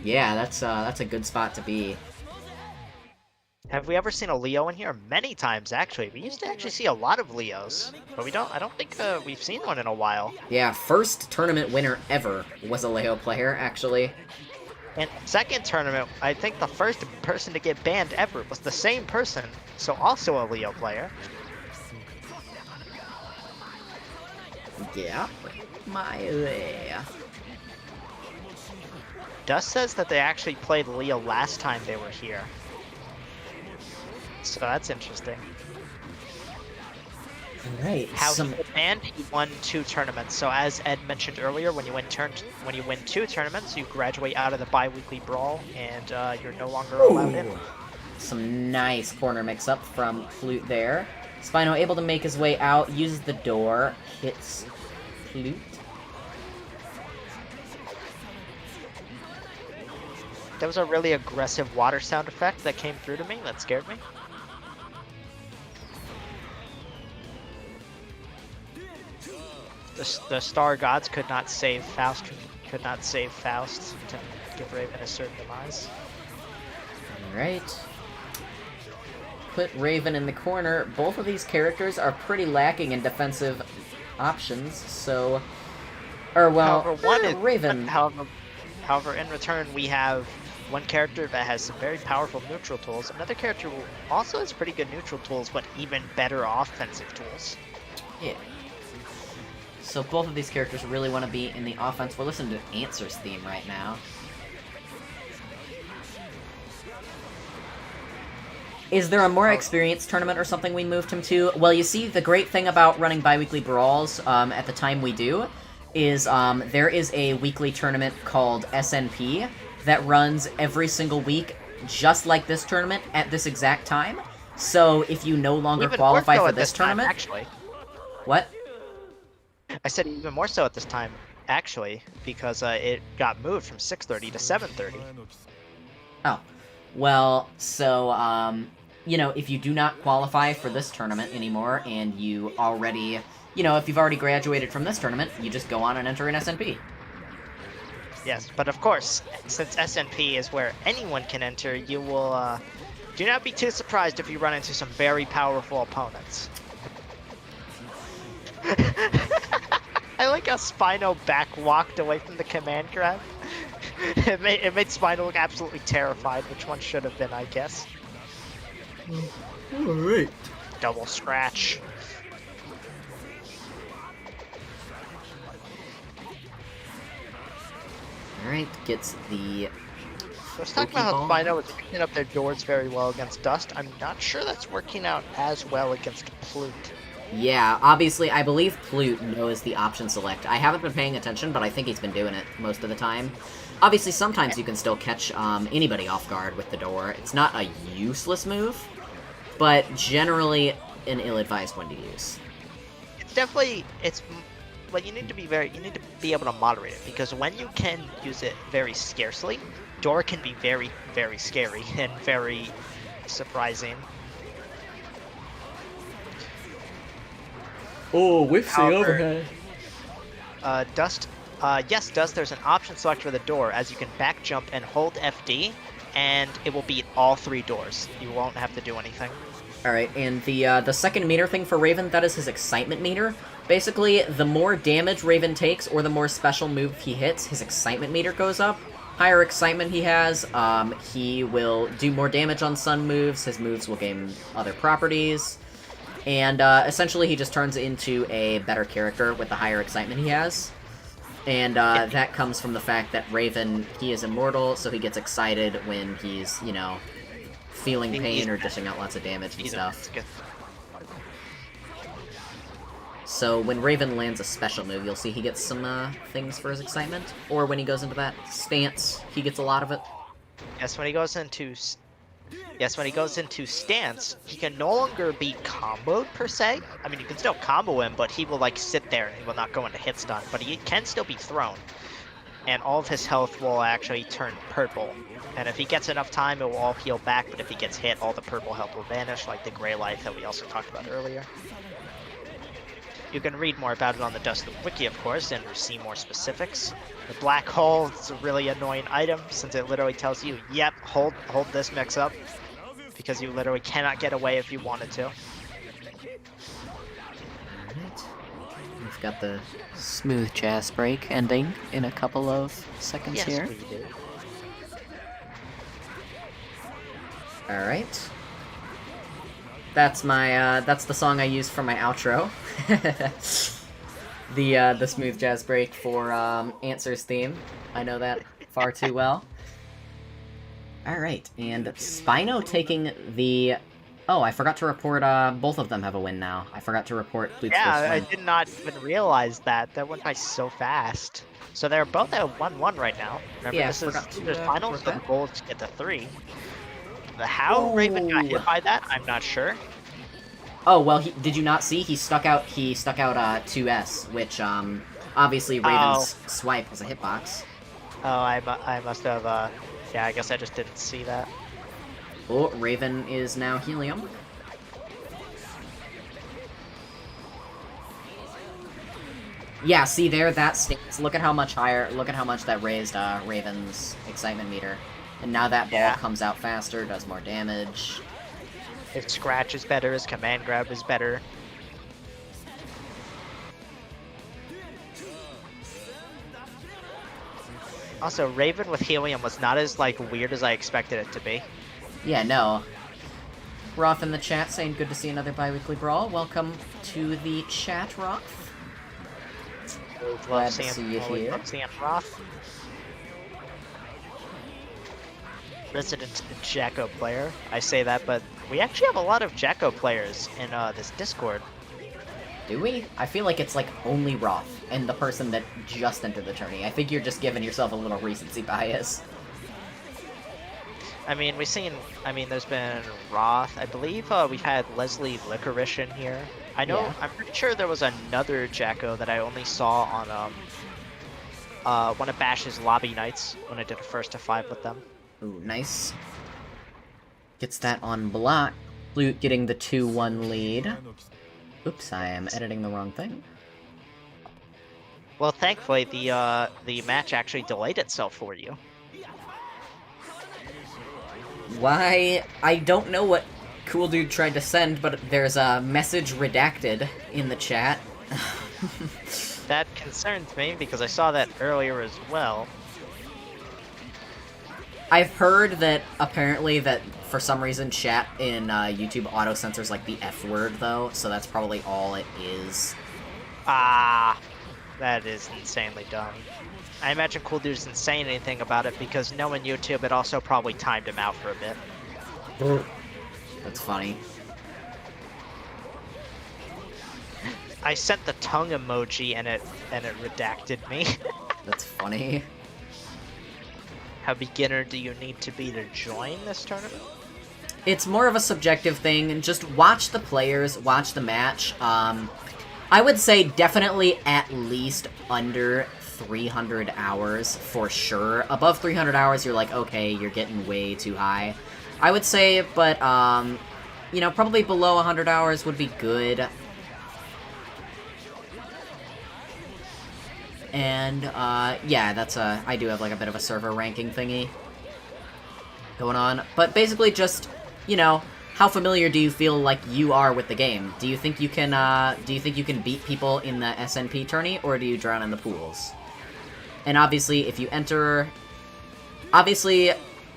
Yeah, that's a good spot to be. Have we ever seen a Leo in here? Many times, actually. We used to actually see a lot of Leos, but I don't think we've seen one in a while. Yeah, first tournament winner ever was a Leo player, actually. And second tournament, I think the first person to get banned ever was the same person, so also a Leo player. Yeah, my way. Dust says that they actually played Leo last time they were here. So that's interesting. Alright, How he got banned, he won 2 tournaments. So as Ed mentioned earlier, when you win 2 tournaments, you graduate out of the Biweekly Brawl, and you're no longer allowed in. Some nice corner mix-up from Flute there. Spino able to make his way out, uses the door, hits Plute. That was a really aggressive water sound effect that came through to me. That scared me. The Star Gods could not save Faust. Could not save Faust to give Raven a certain demise. Alright. Put Raven in the corner. Both of these characters are pretty lacking in defensive options, so... Or, well, however, one is, Raven... However, in return, we have one character that has some very powerful neutral tools. Another character who also has pretty good neutral tools, but even better offensive tools. Yeah. So both of these characters really want to be in the offense. We're listening to Answer's theme right now. Is there a more experienced tournament or something we moved him to? Well, you see, the great thing about running biweekly brawls at the time we do is there is a weekly tournament called SNP that runs every single week, just like this tournament at this exact time. So if you no longer qualify for this tournament... Actually. What? I said even more so at this time, actually, because it got moved from 6:30 to 7:30. Oh. Well, so, you know, if you do not qualify for this tournament anymore, and you already, you know, if you've already graduated from this tournament, you just go on and enter an SNP. Yes, but of course, since SNP is where anyone can enter, you will, do not be too surprised if you run into some very powerful opponents. I like how Spino back-walked away from the command grab. It made Spino look absolutely terrified, which one should have been, I guess. Alright. Double scratch. Alright, gets the... Let's talk about how Spino is picking up their doors very well against Dust. I'm not sure that's working out as well against Plute. Yeah, obviously, I believe Plute knows the option select. I haven't been paying attention, but I think he's been doing it most of the time. Obviously, sometimes you can still catch anybody off guard with the door. It's not a useless move, but generally an ill-advised one to use. It's definitely, but you need to be able to moderate it, because when you can use it very scarcely, door can be very, very scary and very surprising. Oh, whiffing overhead. Dust, yes, Dust, there's an option select for the door, as you can back jump and hold FD, and it will beat all 3 doors. You won't have to do anything. Alright, and the second meter thing for Raven, that is his excitement meter. Basically, the more damage Raven takes, or the more special move he hits, his excitement meter goes up. Higher excitement he has, he will do more damage on Sun moves, his moves will gain other properties. And essentially he just turns into a better character with the higher excitement he has. And that comes from the fact that Raven, he is immortal, so he gets excited when he's, you know, feeling pain or dishing out lots of damage and stuff. So when Raven lands a special move, you'll see he gets some things for his excitement. Or when he goes into that stance, he gets a lot of it. Yes, when he goes into stance, he can no longer be comboed, per se. I mean, you can still combo him, but he will, like, sit there and he will not go into hit stun. But he can still be thrown. And all of his health will actually turn purple. And if he gets enough time, it will all heal back, but if he gets hit, all the purple health will vanish, like the gray life that we also talked about earlier. You can read more about it on the Dust Wiki, of course, and see more specifics. The black hole is a really annoying item, since it literally tells you, yep, hold this mix up. because you literally cannot get away if you wanted to. Alright. We've got the smooth jazz break ending in a couple of seconds Yes, here. we do. Alright. That's my, that's the song I use for my outro. The smooth jazz break for, Answer's theme. I know that far too well. Alright, and Spino taking the... Oh, I forgot to report, both of them have a win now. I forgot to report Flute's Yeah, first I win. did not even realize that. That went by so fast. So they're both at 1-1 right now. Remember, Yeah, this is forgot to, the finals, report so the that. goal is to get to 3. How Raven got hit Oh. by that, I'm not sure. Oh, well, did you not see? He stuck out 2S, which, obviously Raven's swipe was a hitbox. Oh, I must have, yeah, I guess I just didn't see that. Oh, Raven is now Helium. Yeah, see there, that stinks. Look at how much higher, look at how much that raised, Raven's excitement meter. And now that ball comes out faster, does more damage. His scratch is better, his command grab is better. Also, Raven with Helium was not as, like, weird as I expected it to be. Yeah, no. Roth in the chat saying good to see another Biweekly Brawl. Welcome to the chat, Roth. Glad to see you here. Love seeing Roth. Resident Jacko player. I say that, but we actually have a lot of Jacko players in this Discord. Do we? I feel like it's like only Roth and the person that just entered the tourney. I think you're just giving yourself a little recency bias. I mean, there's been Roth. I believe we've had Leslie Licorice in here. I know, Yeah. I'm pretty sure there was another Jacko that I only saw on one of Bash's lobby nights when I did a 1-to-5 with them. Ooh, nice. Gets that on block. Flute getting the 2-1 lead. Oops, I am editing the wrong thing. Well, thankfully, the match actually delayed itself for you. Why? I don't know what Cool Dude tried to send, but there's a message redacted in the chat. That concerns me because I saw that earlier as well. I've heard that apparently that for some reason chat in YouTube auto-censors like the F word though, so that's probably all it is. Ah, that is insanely dumb. I imagine Cool Dude isn't saying anything about it because knowing YouTube, it also probably timed him out for a bit. That's funny. I sent the tongue emoji and it redacted me. That's funny. How beginner do you need to be to join this tournament? It's more of a subjective thing, and just watch the players, watch the match. I would say definitely at least under 300 hours for sure. Above 300 hours, you're like, okay, you're getting way too high. I would say, but, you know, probably below 100 hours would be good. And, yeah, that's I do have, like, a bit of a server ranking thingy going on. But basically just, you know, how familiar do you feel like you are with the game? Do you think you can beat people in the SNP tourney, or do you drown in the pools? And obviously, if you enter... Obviously,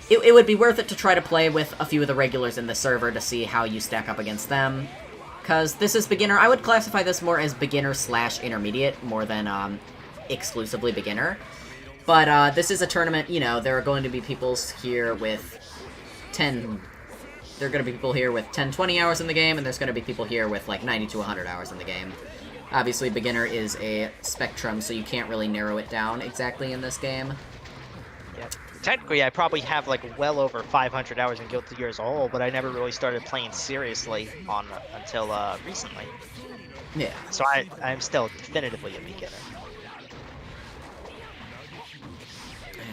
it would be worth it to try to play with a few of the regulars in the server to see how you stack up against them. Because this is beginner. I would classify this more as beginner/intermediate, more than, exclusively beginner. But, this is a tournament, you know, there are going to be people here with 10... There are going to be people here with 10, 20 hours in the game, and there's going to be people here with, like, 90 to 100 hours in the game. Obviously, beginner is a spectrum, so you can't really narrow it down exactly in this game. Yeah. Technically, I probably have, like, well over 500 hours in Guilty Gear as a whole, but I never really started playing seriously until recently. Yeah. So I'm still definitively a beginner.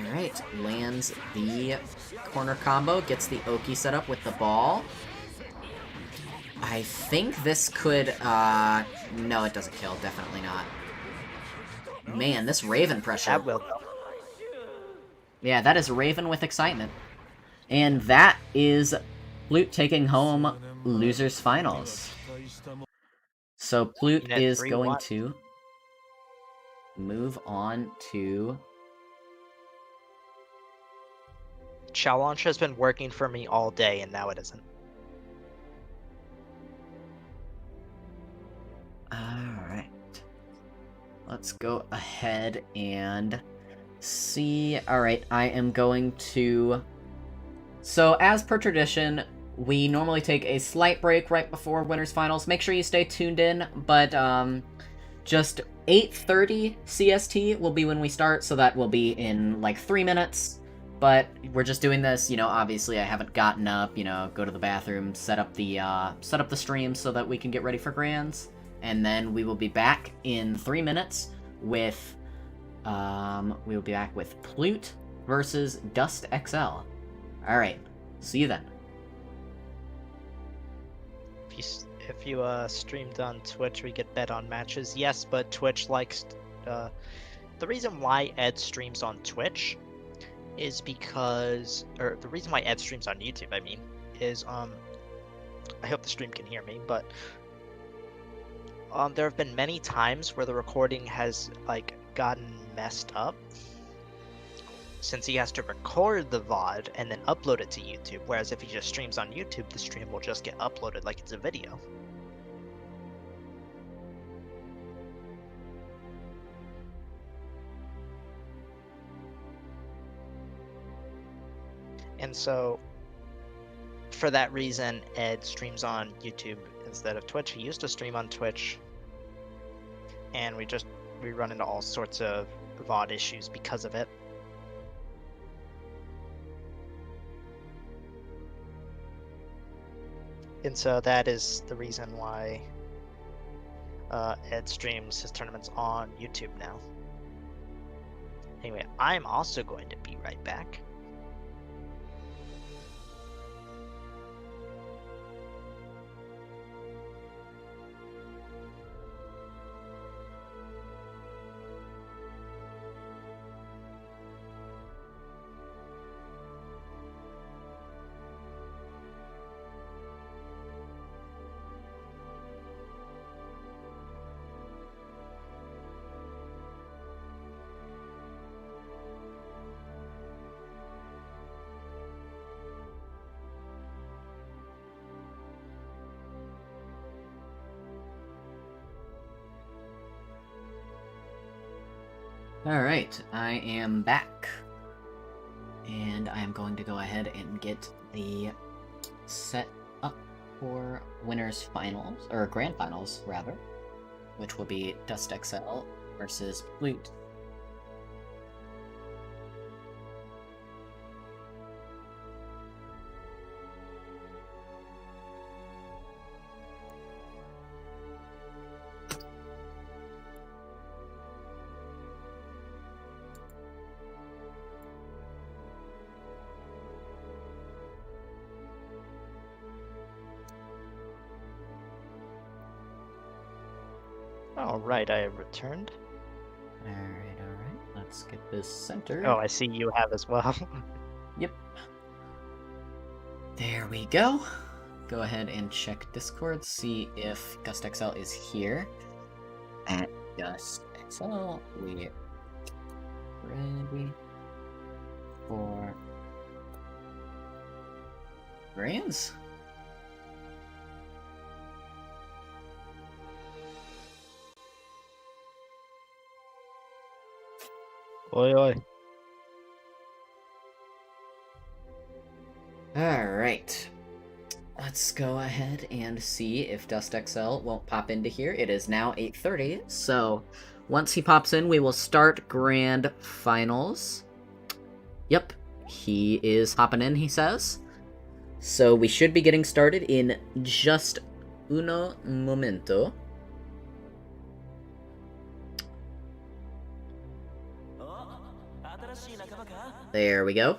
Alright, lands the corner combo, gets the Oki set up with the ball. I think this could, no, it doesn't kill, definitely not. Man, this Raven pressure. That will though. Yeah, that is Raven with excitement. And that is Flute taking home losers finals. So Plute Unit is 3-1. going to move on to... Challenge has been working for me all day, and now it isn't. Alright. Let's go ahead and see. Alright, I am going to... So, as per tradition, we normally take a slight break right before Winners Finals. Make sure you stay tuned in, but just 8:30 CST will be when we start, so that will be in like 3 minutes. But we're just doing this, you know, obviously I haven't gotten up, you know, go to the bathroom, set up the stream so that we can get ready for Grands. And then we will be back in 3 minutes with, we will be back with Plute versus Dust XL. Alright, see you then. If you streamed on Twitch, we get bet on matches. Yes, but Twitch likes... the reason why Ed streams on Twitch is because... Or the reason why Ed streams on YouTube, I mean, is, I hope the stream can hear me, but... there have been many times where the recording has, like, gotten messed up, since he has to record the VOD and then upload it to YouTube, whereas if he just streams on YouTube, the stream will just get uploaded like it's a video. And so, for that reason, Ed streams on YouTube instead of Twitch. He used to stream on Twitch, and we run into all sorts of VOD issues because of it. And so that is the reason why Ed streams his tournaments on YouTube now. Anyway, I'm also going to be right back. Alright, I am back. And I am going to go ahead and get the set up for Winners Finals, or Grand Finals, rather, which will be Dust XL versus Flute. Alright, I have returned. Alright. Let's get this centered. Oh, I see you have as well. Yep. There we go. Go ahead and check Discord, see if Dust XL is here. At Dust XL, we ready for Grands? Oi, oi. Alright. Let's go ahead and see if Dust XL won't pop into here. It is now 8:30, so once he pops in, we will start Grand Finals. Yep, he is hopping in, he says. So we should be getting started in just uno momento. There we go.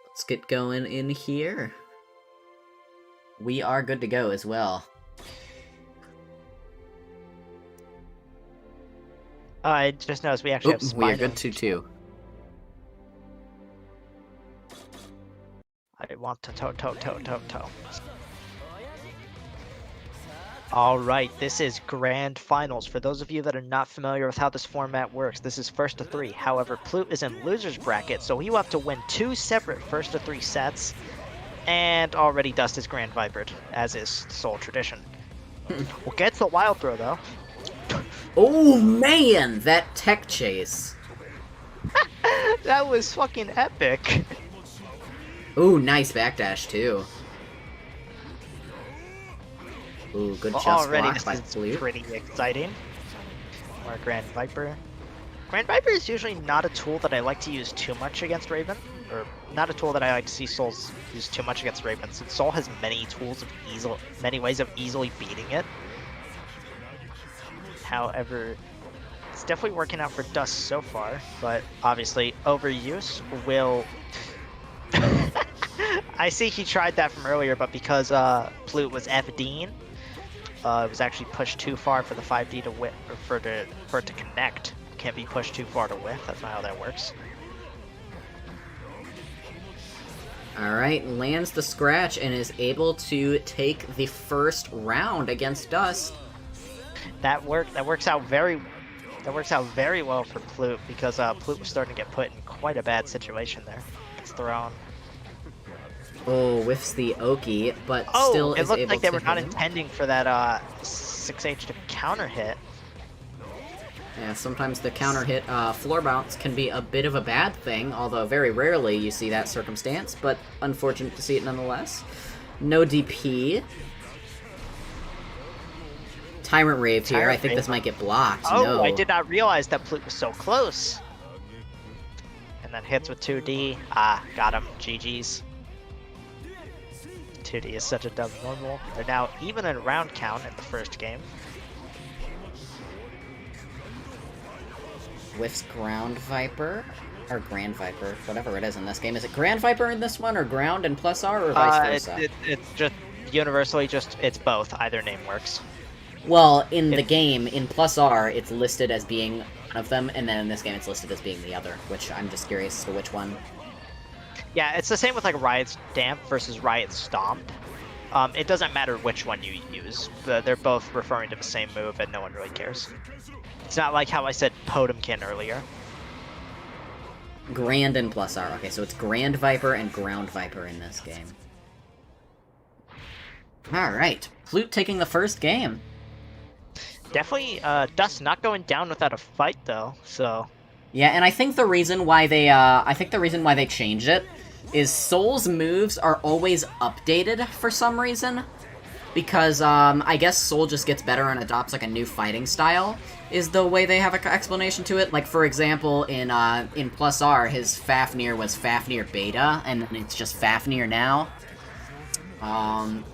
Let's get going in here. We are good to go as well. I just noticed we actually have Spino. We are good too. want to toe. Alright, this is Grand Finals. For those of you that are not familiar with how this format works, this is first to 3. However, Plute is in loser's bracket, so he will have to win 2 separate first to 3 sets. And already Dust is Grand Vipered, as is Soul tradition. We'll get to the wild throw, though. Oh, man! That tech chase. That was fucking epic. Ooh, nice backdash, too. Ooh, good chest Already, block by this is Flute. pretty exciting. More Grand Viper. Grand Viper is usually not a tool that I like to use too much against Raven, or not a tool that I like to see Souls use too much against Raven, since Soul has many tools of many ways of easily beating it. However, it's definitely working out for Dust so far, but obviously overuse will... I see he tried that from earlier, but because Flute was FD'ing, it was actually pushed too far for the 5D to whip, or for it to connect. Can't be pushed too far to whiff. That's not how that works. Alright, lands the scratch and is able to take the first round against Dust. That works out very well for Plute, because Plute was starting to get put in quite a bad situation there. It's thrown. Oh, whiffs the Oki, but Oh, still it is looked able like they to were not hit. intending for that 6H to counter hit. Yeah, sometimes the counter hit floor bounce can be a bit of a bad thing, although very rarely you see that circumstance, but unfortunate to see it nonetheless. No DP. Tyrant Rave here. I think this might get blocked. Oh, no. I did not realize that Plute was so close. And then hits with 2D. Ah, got him. GG's. 2D is such a dumb normal. They're now even in round count in the first game. Whiffs Ground Viper, or Grand Viper, whatever it is in this game. Is it Grand Viper in this one, or Ground and plus R, or vice versa? It's just universally it's both. Either name works. Well, in the game, in plus R, it's listed as being one of them, and then in this game it's listed as being the other, which I'm just curious as to which one. Yeah, it's the same with like Riot's Damp versus Riot's Stomp. It doesn't matter which one you use. They're both referring to the same move, and no one really cares. It's not like how I said Potemkin earlier. Grand and plus R. Okay, so it's Grand Viper and Ground Viper in this game. Alright, Flute taking the first game. Definitely, Dust not going down without a fight though, so... Yeah, and I think the reason why they changed it is Soul's moves are always updated for some reason. Because, I guess Soul just gets better and adopts, like, a new fighting style, is the way they have an explanation to it. Like, for example, in Plus R, his Fafnir was Fafnir Beta, and then it's just Fafnir now. Tyrant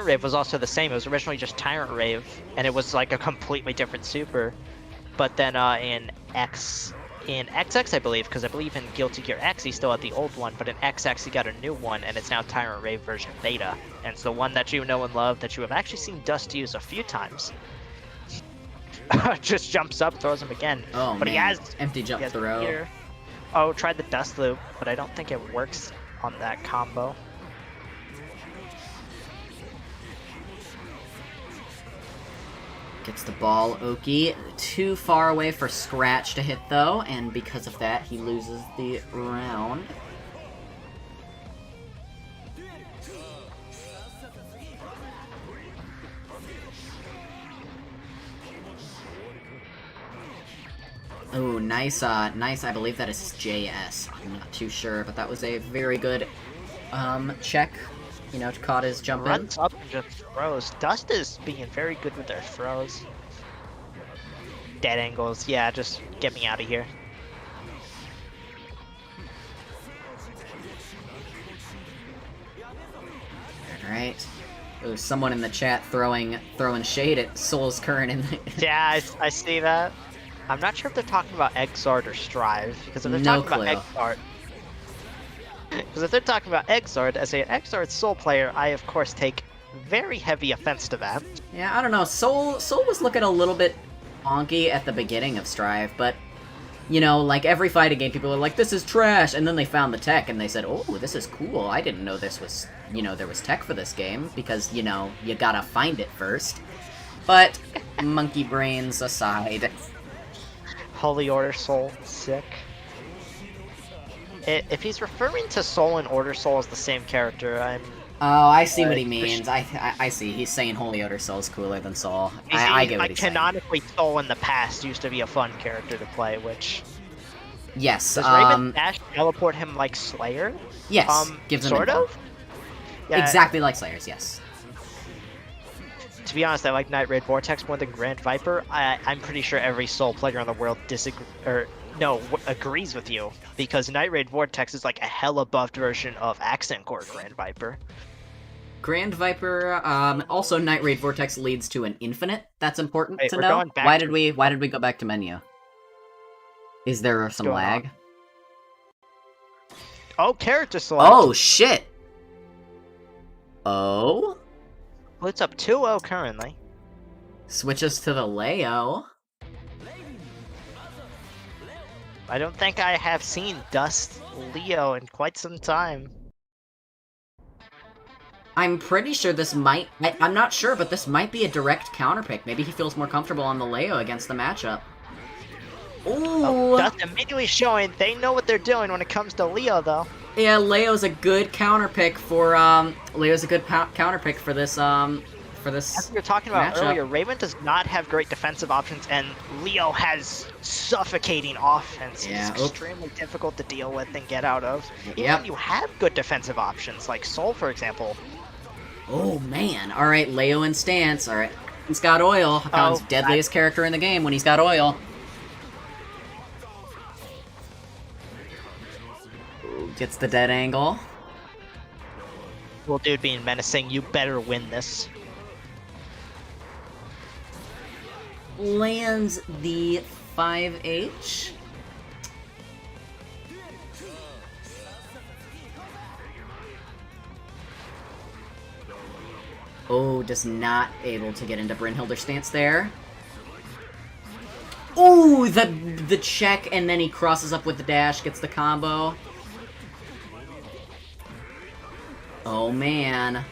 Rave was also the same. It was originally just Tyrant Rave, and it was, like, a completely different super. But then, in XX, I believe, because I believe in Guilty Gear X he still had the old one, but in XX he got a new one, and it's now Tyrant Rave version Beta. And it's the one that you know and love, that you have actually seen Dust use a few times. Just jumps up, throws him again. Oh, but man. he has Empty jump throw. Here. Oh, tried the Dust Loop, but I don't think it works on that combo. Gets the ball, Oki. Too far away for Scratch to hit, though, and because of that, he loses the round. Oh, nice, nice, I believe that is JS. I'm not too sure, but that was a very good, check. You know, caught his jump in. Runs up and just throws. Dust is being very good with their throws. Dead angles, yeah, just get me out of here. Alright. There's someone in the chat throwing shade at Soul's Current in the... Yeah, I see that. I'm not sure if they're talking about Exard or Strive, because if they're No talking about Exard... Because if they're talking about Exard, as an Exard Soul player, I of course take very heavy offense to that. Yeah, I don't know. Soul was looking a little bit wonky at the beginning of Strive, but You know, like, every fighting game, people are like, this is trash, and then they found the tech, and they said, oh, this is cool, I didn't know this was, you know, there was tech for this game, because, you know, you gotta find it first. But, monkey brains aside... Holy Order Soul, sick. If he's referring to Soul and Order Soul as the same character, I'm... Oh, I see what he means. I see. He's saying Holy Odor Soul's cooler than Soul. I get what he's saying. Canonically, Soul in the past used to be a fun character to play, which... Yes, Does Raven Dash teleport him like Slayer? Yes, gives him sort info. of? Yeah, exactly like Slayer's, yes. To be honest, I like Night Raid Vortex more than Grand Viper. I'm pretty sure every Soul player in the world agrees with you, because Night Raid Vortex is like a hella buffed version of Accent Core Grand Viper. Grand Viper, also Night Raid Vortex leads to an infinite. That's important to know. Going back why did we go back to menu? Is there some lag? Oh, character select. Oh shit. Oh? Well, it's up 2-0 currently. Switches to the Leo. I don't think I have seen Dust Leo in quite some time. I'm pretty sure this might... I'm not sure, but this might be a direct counterpick. Maybe he feels more comfortable on the Leo against the matchup. Ooh! Oh, Dust immediately showing they know what they're doing when it comes to Leo, though. Yeah, Leo's a good counterpick for, counterpick for this, As we were talking about matchup. earlier, Raven does not have great defensive options, and Leo has suffocating offense. Yeah, He's extremely difficult to deal with and get out of. Even when you have good defensive options, like Soul, for example. Oh, man. Alright, Leo in stance. Alright. He's got oil. Hakan's deadliest character in the game when he's got oil. Ooh, gets the dead angle. Well, dude being menacing, you better win this. Lands the 5H. Oh, does not able to get into Brynhilder stance there. Oh, the check, and then he crosses up with the dash, gets the combo. Oh man.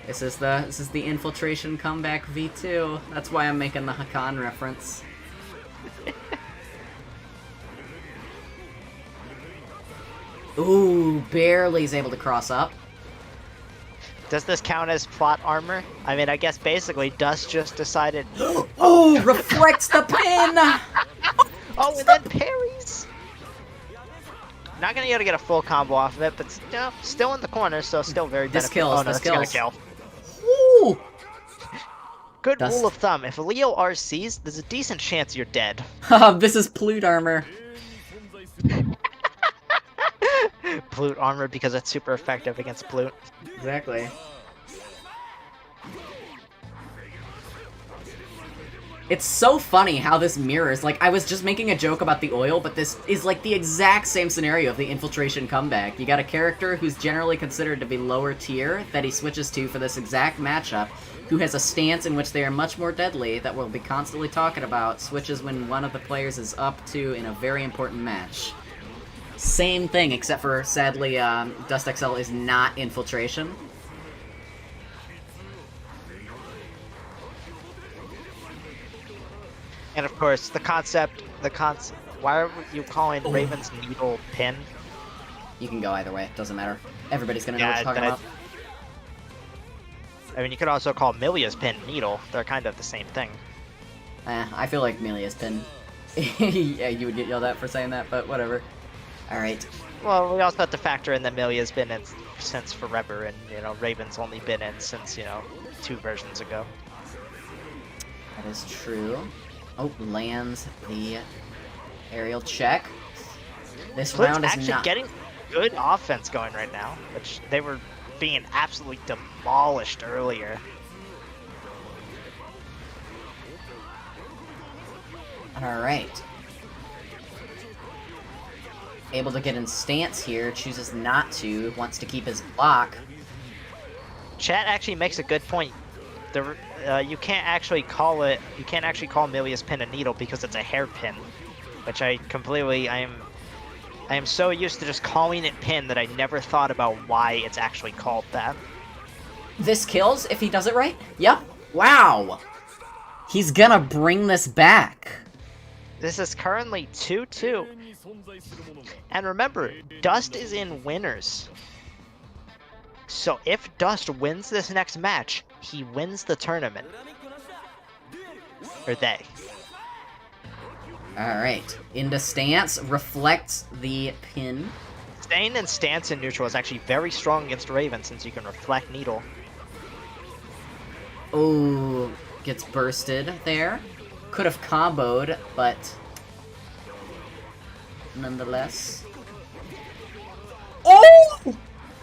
This is the infiltration comeback V2. That's why I'm making the Hakan reference. Ooh, barely is able to cross up. Does this count as plot armor? I mean, I guess basically Dust just decided... Oh, reflects the pin! Oh, and then parries! Not gonna be able to get a full combo off of it, but still in the corner, so still very beneficial. Kills, oh, no, this kills. Kill. Ooh! Good rule of thumb, if Leo RCs, there's a decent chance you're dead. This is Plute armor. Plute armor because it's super effective against Plute. Exactly. It's so funny how this mirrors, like, I was just making a joke about the oil, but this is like the exact same scenario of the infiltration comeback. You got a character who's generally considered to be lower tier that he switches to for this exact matchup, who has a stance in which they are much more deadly that we'll be constantly talking about, switches when one of the players is up to in a very important match. Same thing, except for, sadly, Dust XL is not infiltration. And of course, the concept, why are you calling Raven's Needle pin? You can go either way, doesn't matter. Everybody's gonna know what you're talking about. I mean, you could also call Milia's pin Needle. They're kind of the same thing. I feel like Milia's pin. Yeah, you would get yelled at for saying that, but whatever. Alright. Well, we also have to factor in that Milia's been in since forever, and, you know, Raven's only been in since, you know, 2 versions ago. That is true. Oh, lands the aerial check. This Flute's round is actually not... getting good offense going right now, which they were being absolutely demolished earlier. Alright. Able to get in stance here, chooses not to, wants to keep his block. Chat actually makes a good point. You can't actually call it. You can't actually call Milia's pin a needle because it's a hairpin, which I am so used to just calling it pin that I never thought about why it's actually called that. This kills if he does it right? Yep. Wow. He's gonna bring this back. This is currently 2-2. And remember, Dust is in winners. So if Dust wins this next match, he wins the tournament. Or they. Alright. Into stance, reflects the pin. Staying in stance in neutral is actually very strong against Raven since you can reflect needle. Oh, gets bursted there. Could have comboed, but nonetheless. Oh!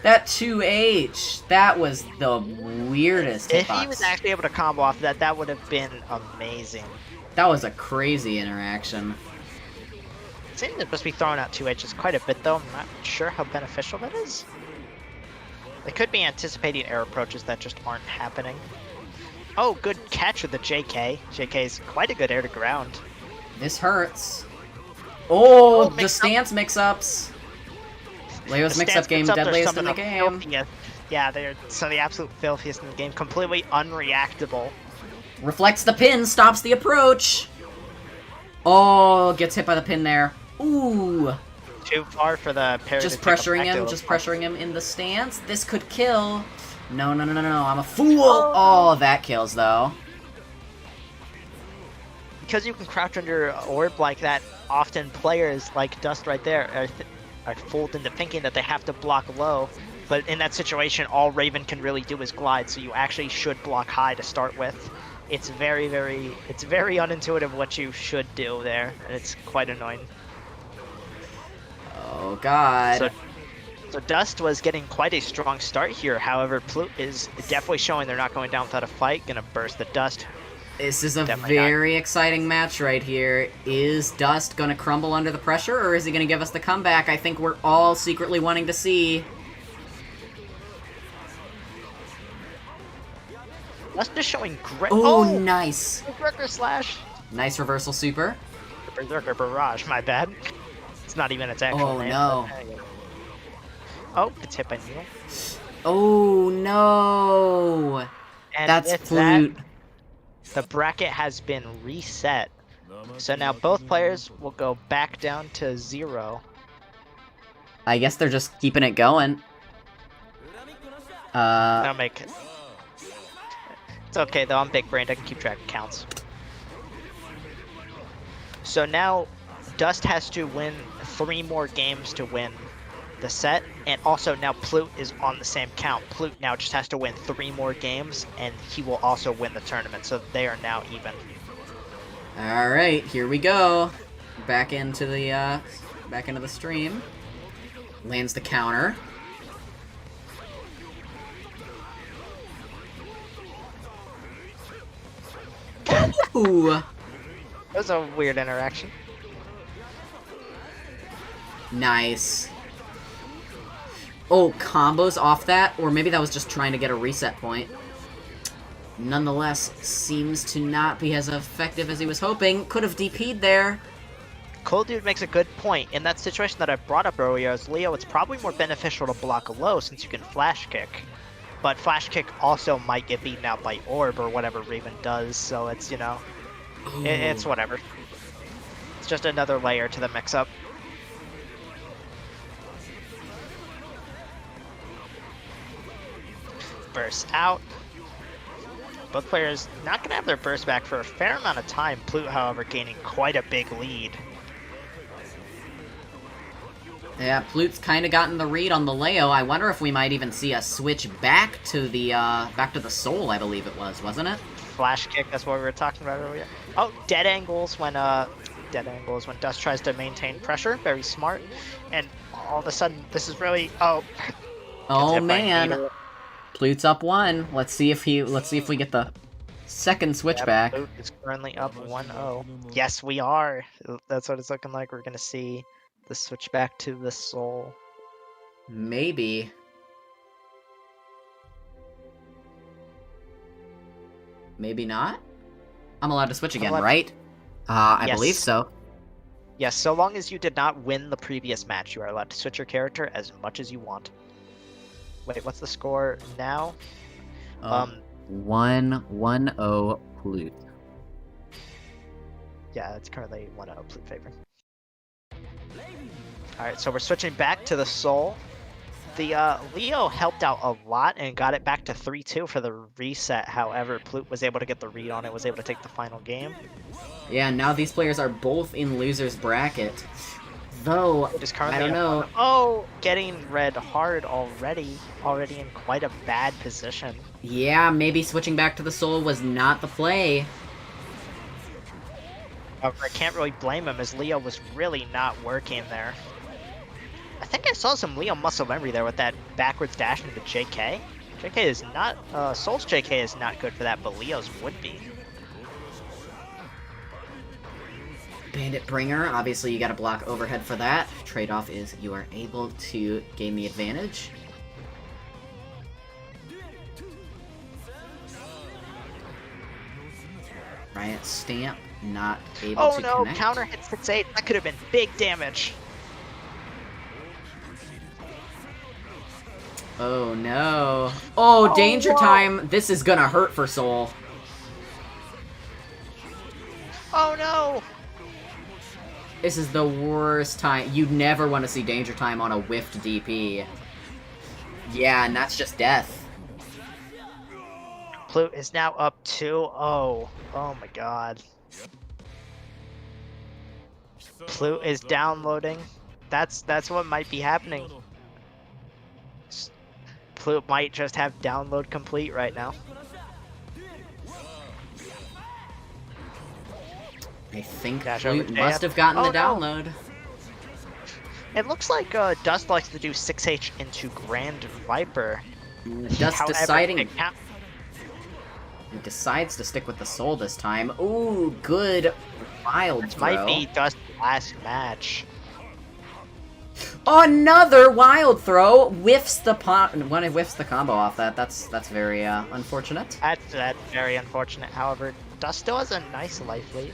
That 2H, that was the weirdest If hitbox. he was actually able to combo off that, that would have been amazing. That was a crazy interaction. It seems to just be throwing out 2H's quite a bit though. I'm not sure how beneficial that is. They could be anticipating air approaches that just aren't happening. Oh, good catch with the JK. JK's quite a good air to ground. This hurts. Oh, the mix-up. stance mix-ups. Leo's mix-up game, deadliest in the game. Yeah, they're the absolute filthiest in the game. Completely unreactable. Reflects the pin, stops the approach. Oh, gets hit by the pin there. Ooh. Too far for the parry. Just pressuring him in the stance. This could kill. No, I'm a fool. Oh, that kills, though. Because you can crouch under orb like that, often players like Dust right there are fooled into thinking that they have to block low. But in that situation, all Raven can really do is glide, so you actually should block high to start with. It's very unintuitive what you should do there, and it's quite annoying. Oh, God. So Dust was getting quite a strong start here. However, Plute is definitely showing they're not going down without a fight. Gonna burst the Dust. This is a Definitely very exciting match right here. Is Dust gonna crumble under the pressure, or is he gonna give us the comeback? I think we're all secretly wanting to see. Dust is showing great. Oh, nice. Berserker Slash. Nice reversal super. Berserker Barrage. My bad. It's not even its actual name. No. Oh, it's hit by Needle. Oh, no. And That's with Flute. that, the bracket has been reset. So now both players will go back down to 0. I guess they're just keeping it going. That'll make it. It's okay though, I'm big brained, I can keep track of counts. So now Dust has to win 3 more games to win the set, and also now Plute is on the same count. Plute now just has to win 3 more games, and he will also win the tournament, so they are now even. Alright, here we go. Back into the stream. Lands the counter. Ooh. That was a weird interaction. Nice. Oh, combos off that? Or maybe that was just trying to get a reset point. Nonetheless, seems to not be as effective as he was hoping. Could have DP'd there. Cold Dude makes a good point. In that situation that I brought up earlier as Leo, it's probably more beneficial to block low since you can flash kick. But flash kick also might get beaten out by orb or whatever Raven does, so it's, you know, it's whatever. It's just another layer to the mix-up. Burst out. Both players not going to have their burst back for a fair amount of time. Plute, however, gaining quite a big lead. Yeah, Plute's kind of gotten the read on the Leo. I wonder if we might even see a switch back to the Soul, I believe it was, wasn't it? Flash kick, that's what we were talking about earlier. Oh, dead angles when Dust tries to maintain pressure. Very smart. And all of a sudden, this is really Oh man. Plute's up 1. Let's see if we get the second switch back. Plute is currently up 1-0. Yes, we are. That's what it's looking like. We're gonna see the switch back to the Soul. Maybe. Maybe not? I'm allowed to switch again, allowed- right? I Yes. believe so. Yes, so long as you did not win the previous match, you are allowed to switch your character as much as you want. Wait, what's the score now? 1-1-0 Plute. Yeah, it's currently 1-0 Plute favor. Alright, so we're switching back to the Soul. The Leo helped out a lot and got it back to 3-2 for the reset. However, Plute was able to get the read on it, was able to take the final game. Yeah, now these players are both in loser's bracket. Though, Just currently I don't know. Oh, getting red hard already in quite a bad position. Yeah, maybe switching back to the Soul was not the play. However, I can't really blame him as Leo was really not working there. I think I saw some Leo muscle memory there with that backwards dash into JK. JK is not, Soul's JK is not good for that, but Leo's would be. Bandit Bringer, obviously you gotta block overhead for that. Trade-off is you are able to gain the advantage. Riot Stamp, not able to connect. Oh no, counter hit 6-8, that could have been big damage. Oh no. Oh, Danger Time! This is gonna hurt for Soul. Oh no! This is the worst time. You never want to see Danger Time on a whiffed DP. Yeah, and that's just death. Plute is now up 2-0. Oh my god. Plute is downloading. That's what might be happening. Plute might just have download complete right now. I think Dash Flute over must jab. have gotten the Oh, no. download. It looks like Dust likes to do 6H into Grand Viper. Dust However, deciding... it can't- He decides to stick with the Soul this time. Ooh, good wild This throw. might be Dust's last match. Another wild throw! Whiffs the when it whiffs the combo off that. That's very unfortunate. That's very unfortunate. However, Dust still has a nice life lead.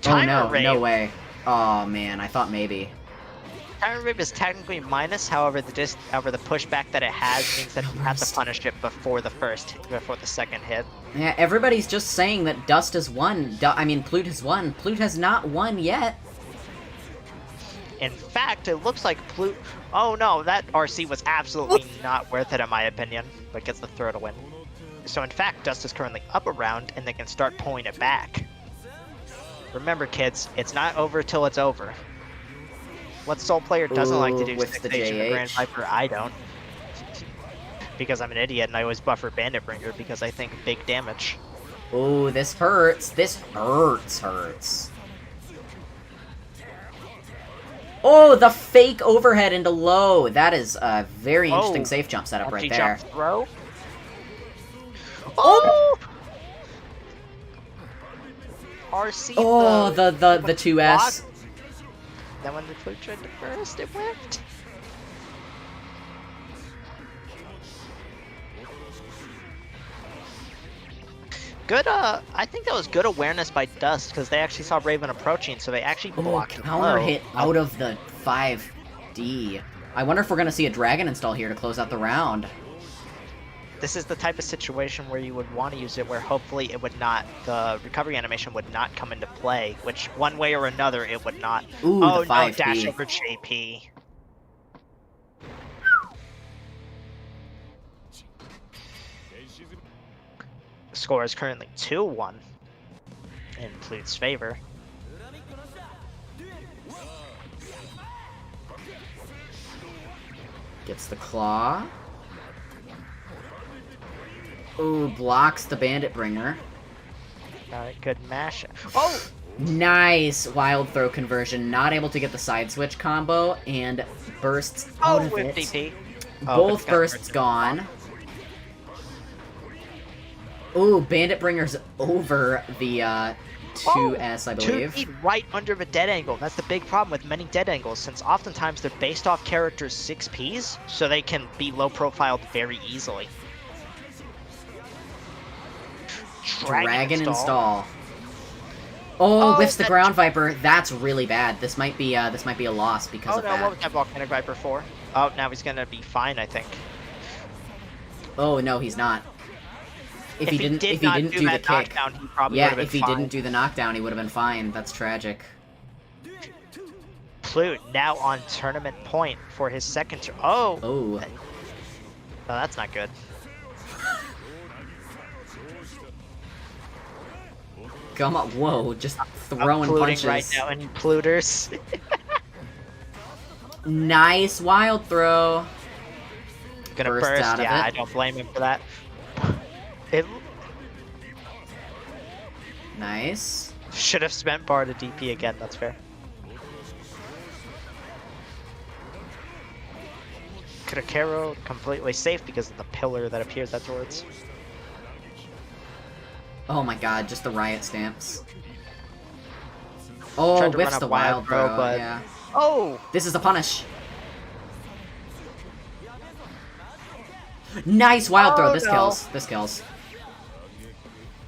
Oh no, Rave. no way. Oh man, I thought maybe. Timer Rave is technically minus, however the pushback that it has means that you have to punish it before the second hit. Yeah, everybody's just saying that Dust has won. I mean, Plute has won. Plute has not won yet. In fact, it looks like Plute... Oh no, that RC was absolutely not worth it in my opinion, but gets the throw to win. So in fact, Dust is currently up a round, and they can start pulling it back. Remember kids, it's not over till it's over. What Soul player doesn't like to do with 6H the in the Grand JH? Viper? I don't. Because I'm an idiot and I always buffer Bandit Bringer because I think big damage. Ooh, this hurts. This hurts. Oh, the fake overhead into low. That is a very interesting safe jump setup right there. Jump throw. Oh! RC. Oh, the 2S. Then when the Flute tried to burst, it whipped. Good, I think that was good awareness by Dust, because they actually saw Raven approaching, so they actually blocked him counter low. hit out of the 5D. I wonder if we're gonna see a Dragon install here to close out the round. This is the type of situation where you would want to use it, where hopefully it would not, the recovery animation would not come into play, which one way or another it would not. Ooh, oh the no, 5D. dash over JP. The score is currently 2-1 in Plute's favor. Gets the claw. Ooh, blocks the Bandit Bringer. Good mash. Oh! Nice wild throw conversion. Not able to get the side switch combo and bursts out of with it. DP. Both bursts gone. Ooh, Bandit Bringer's over the 2S, I believe. 2 feet right under the dead angle. That's the big problem with many dead angles, since oftentimes they're based off characters' 6Ps, so they can be low profiled very easily. Dragon install. Oh, whiffs the ground viper. That's really bad. This might be a loss because of that. What was that volcanic viper for? Oh, now he's gonna be fine, I think. Oh no, he's not. If he didn't do the kick, knockdown, he probably would have been if he fine. didn't do the knockdown, he would have been fine. That's tragic. Plute now on tournament point for his second. Oh, that's not good. Come on, whoa, just throwing punches. Right now in Pluters. Nice wild throw. Gonna burst out of it. I don't blame him for that. Nice. Should have spent bar to DP again, that's fair. Krakero completely safe because of the pillar that appears afterwards. Oh my god, just the riot stamps. Oh, whiffs the wild throw, but... yeah. Oh! This is a punish. Nice wild throw, this kills. This kills.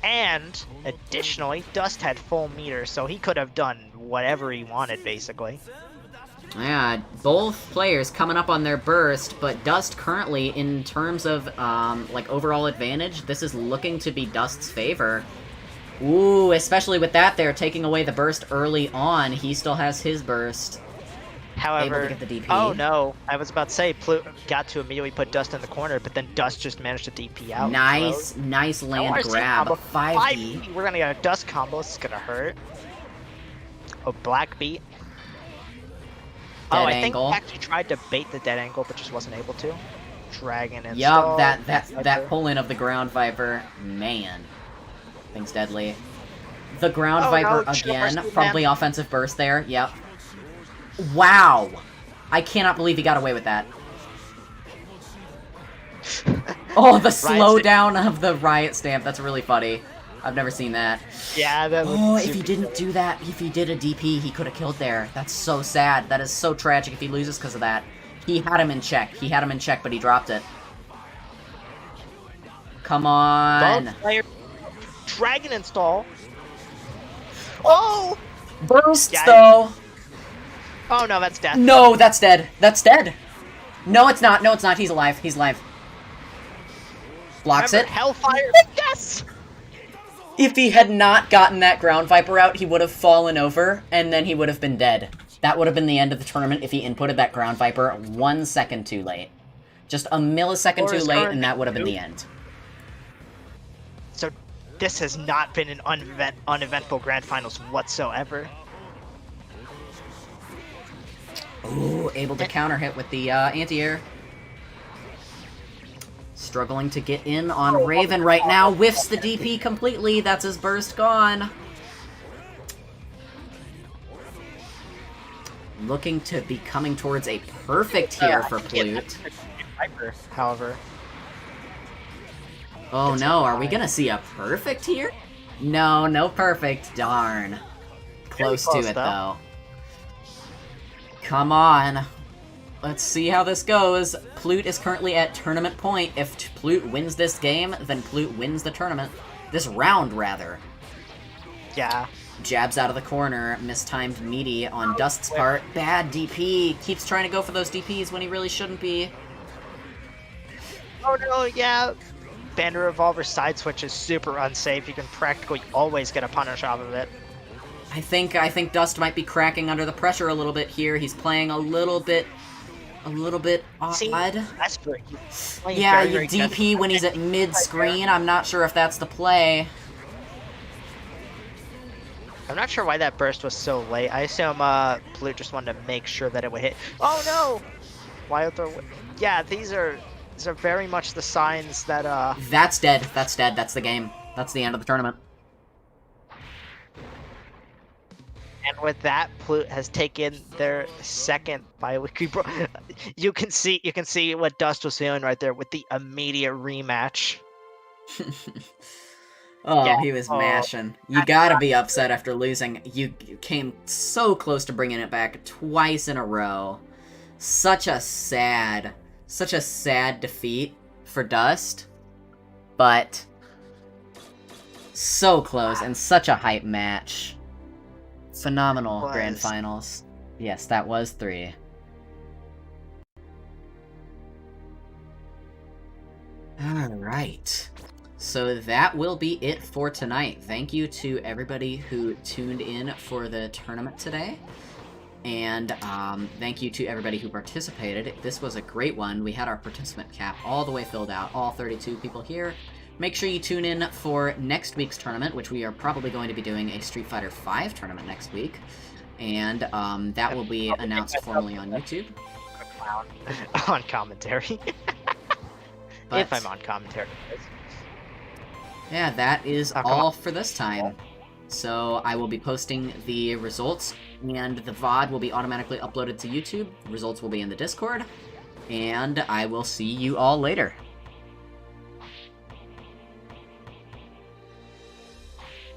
And, additionally, Dust had full meter, so he could have done whatever he wanted, basically. Yeah, both players coming up on their burst, but Dust currently, in terms of, like, overall advantage, this is looking to be Dust's favor. Ooh, especially with that there, taking away the burst early on, he still has his burst. However, able to get the DP. Oh no, I was about to say, Plute got to immediately put Dust in the corner, but then Dust just managed to DP out. Nice, nice land grab. 5D. We're gonna get a Dust combo, this is gonna hurt. Oh, black beat. Dead I angle. think he actually tried to bait the dead angle, but just wasn't able to. Dragon and yup, that pull in of the ground viper, man, thing's deadly. The ground viper again, probably offensive burst there. Yep. Wow, I cannot believe he got away with that. Oh, the slowdown of the riot stamp. That's really funny. I've never seen that. Yeah, that oh, if he didn't do that, if he did a DP, he could have killed there. That's so sad. That is so tragic if he loses because of that. He had him in check. He had him in check, but he dropped it. Come on. Dragon install. Oh! Burst, though. Oh, no, that's death. No, that's dead. That's dead. No, it's not. No, it's not. He's alive. He's alive. Blocks it. Hellfire. Yes! If he had not gotten that ground viper out, he would have fallen over, and then he would have been dead. That would have been the end of the tournament if he inputted that ground viper 1 second too late. Just a millisecond too late, and that would have been the end. So this has not been an uneventful grand finals whatsoever. Ooh, able to counter hit with the anti-air. Struggling to get in on Raven right now. Whiffs the DP completely. That's his burst gone. Looking to be coming towards a perfect here for Plute. However. Oh no, are we gonna see a perfect here? No, no perfect. Darn. Close to it though. Come on. Let's see how this goes. Plute is currently at tournament point. If Plute wins this game, then Plute wins the tournament. This round, rather. Yeah. Jabs out of the corner. Mistimed meaty on Dust's part. Bad DP. Keeps trying to go for those DPs when he really shouldn't be. Oh no, yeah. Bandit Revolver side switch is super unsafe. You can practically always get a punish off of it. I think Dust might be cracking under the pressure a little bit here. He's playing a little bit odd. See, yeah, you DP when he's at mid-screen. I'm not sure if that's the play. I'm not sure why that burst was so late. I assume Plute just wanted to make sure that it would hit. Oh no! Wild throw. Yeah, these are very much the signs that That's dead. That's dead. That's the game. That's the end of the tournament. And with that, Plute has taken their second Biweekly Brawl. You can see what Dust was feeling right there with the immediate rematch. Oh, yeah. He was mashing. You gotta be upset after losing. You came so close to bringing it back twice in a row. Such a sad defeat for Dust. But So close, and such a hype match. Phenomenal grand Was. finals. Yes, that was 3. Alright. So that will be it for tonight. Thank you to everybody who tuned in for the tournament today. And thank you to everybody who participated. This was a great one. We had our participant cap all the way filled out, all 32 people here. Make sure you tune in for next week's tournament, which we are probably going to be doing a Street Fighter V tournament next week. And that will be announced formally on YouTube. On commentary. But, if I'm on commentary. yeah, that is Oh, all for this time. So I will be posting the results, and the VOD will be automatically uploaded to YouTube. Results will be in the Discord, and I will see you all later.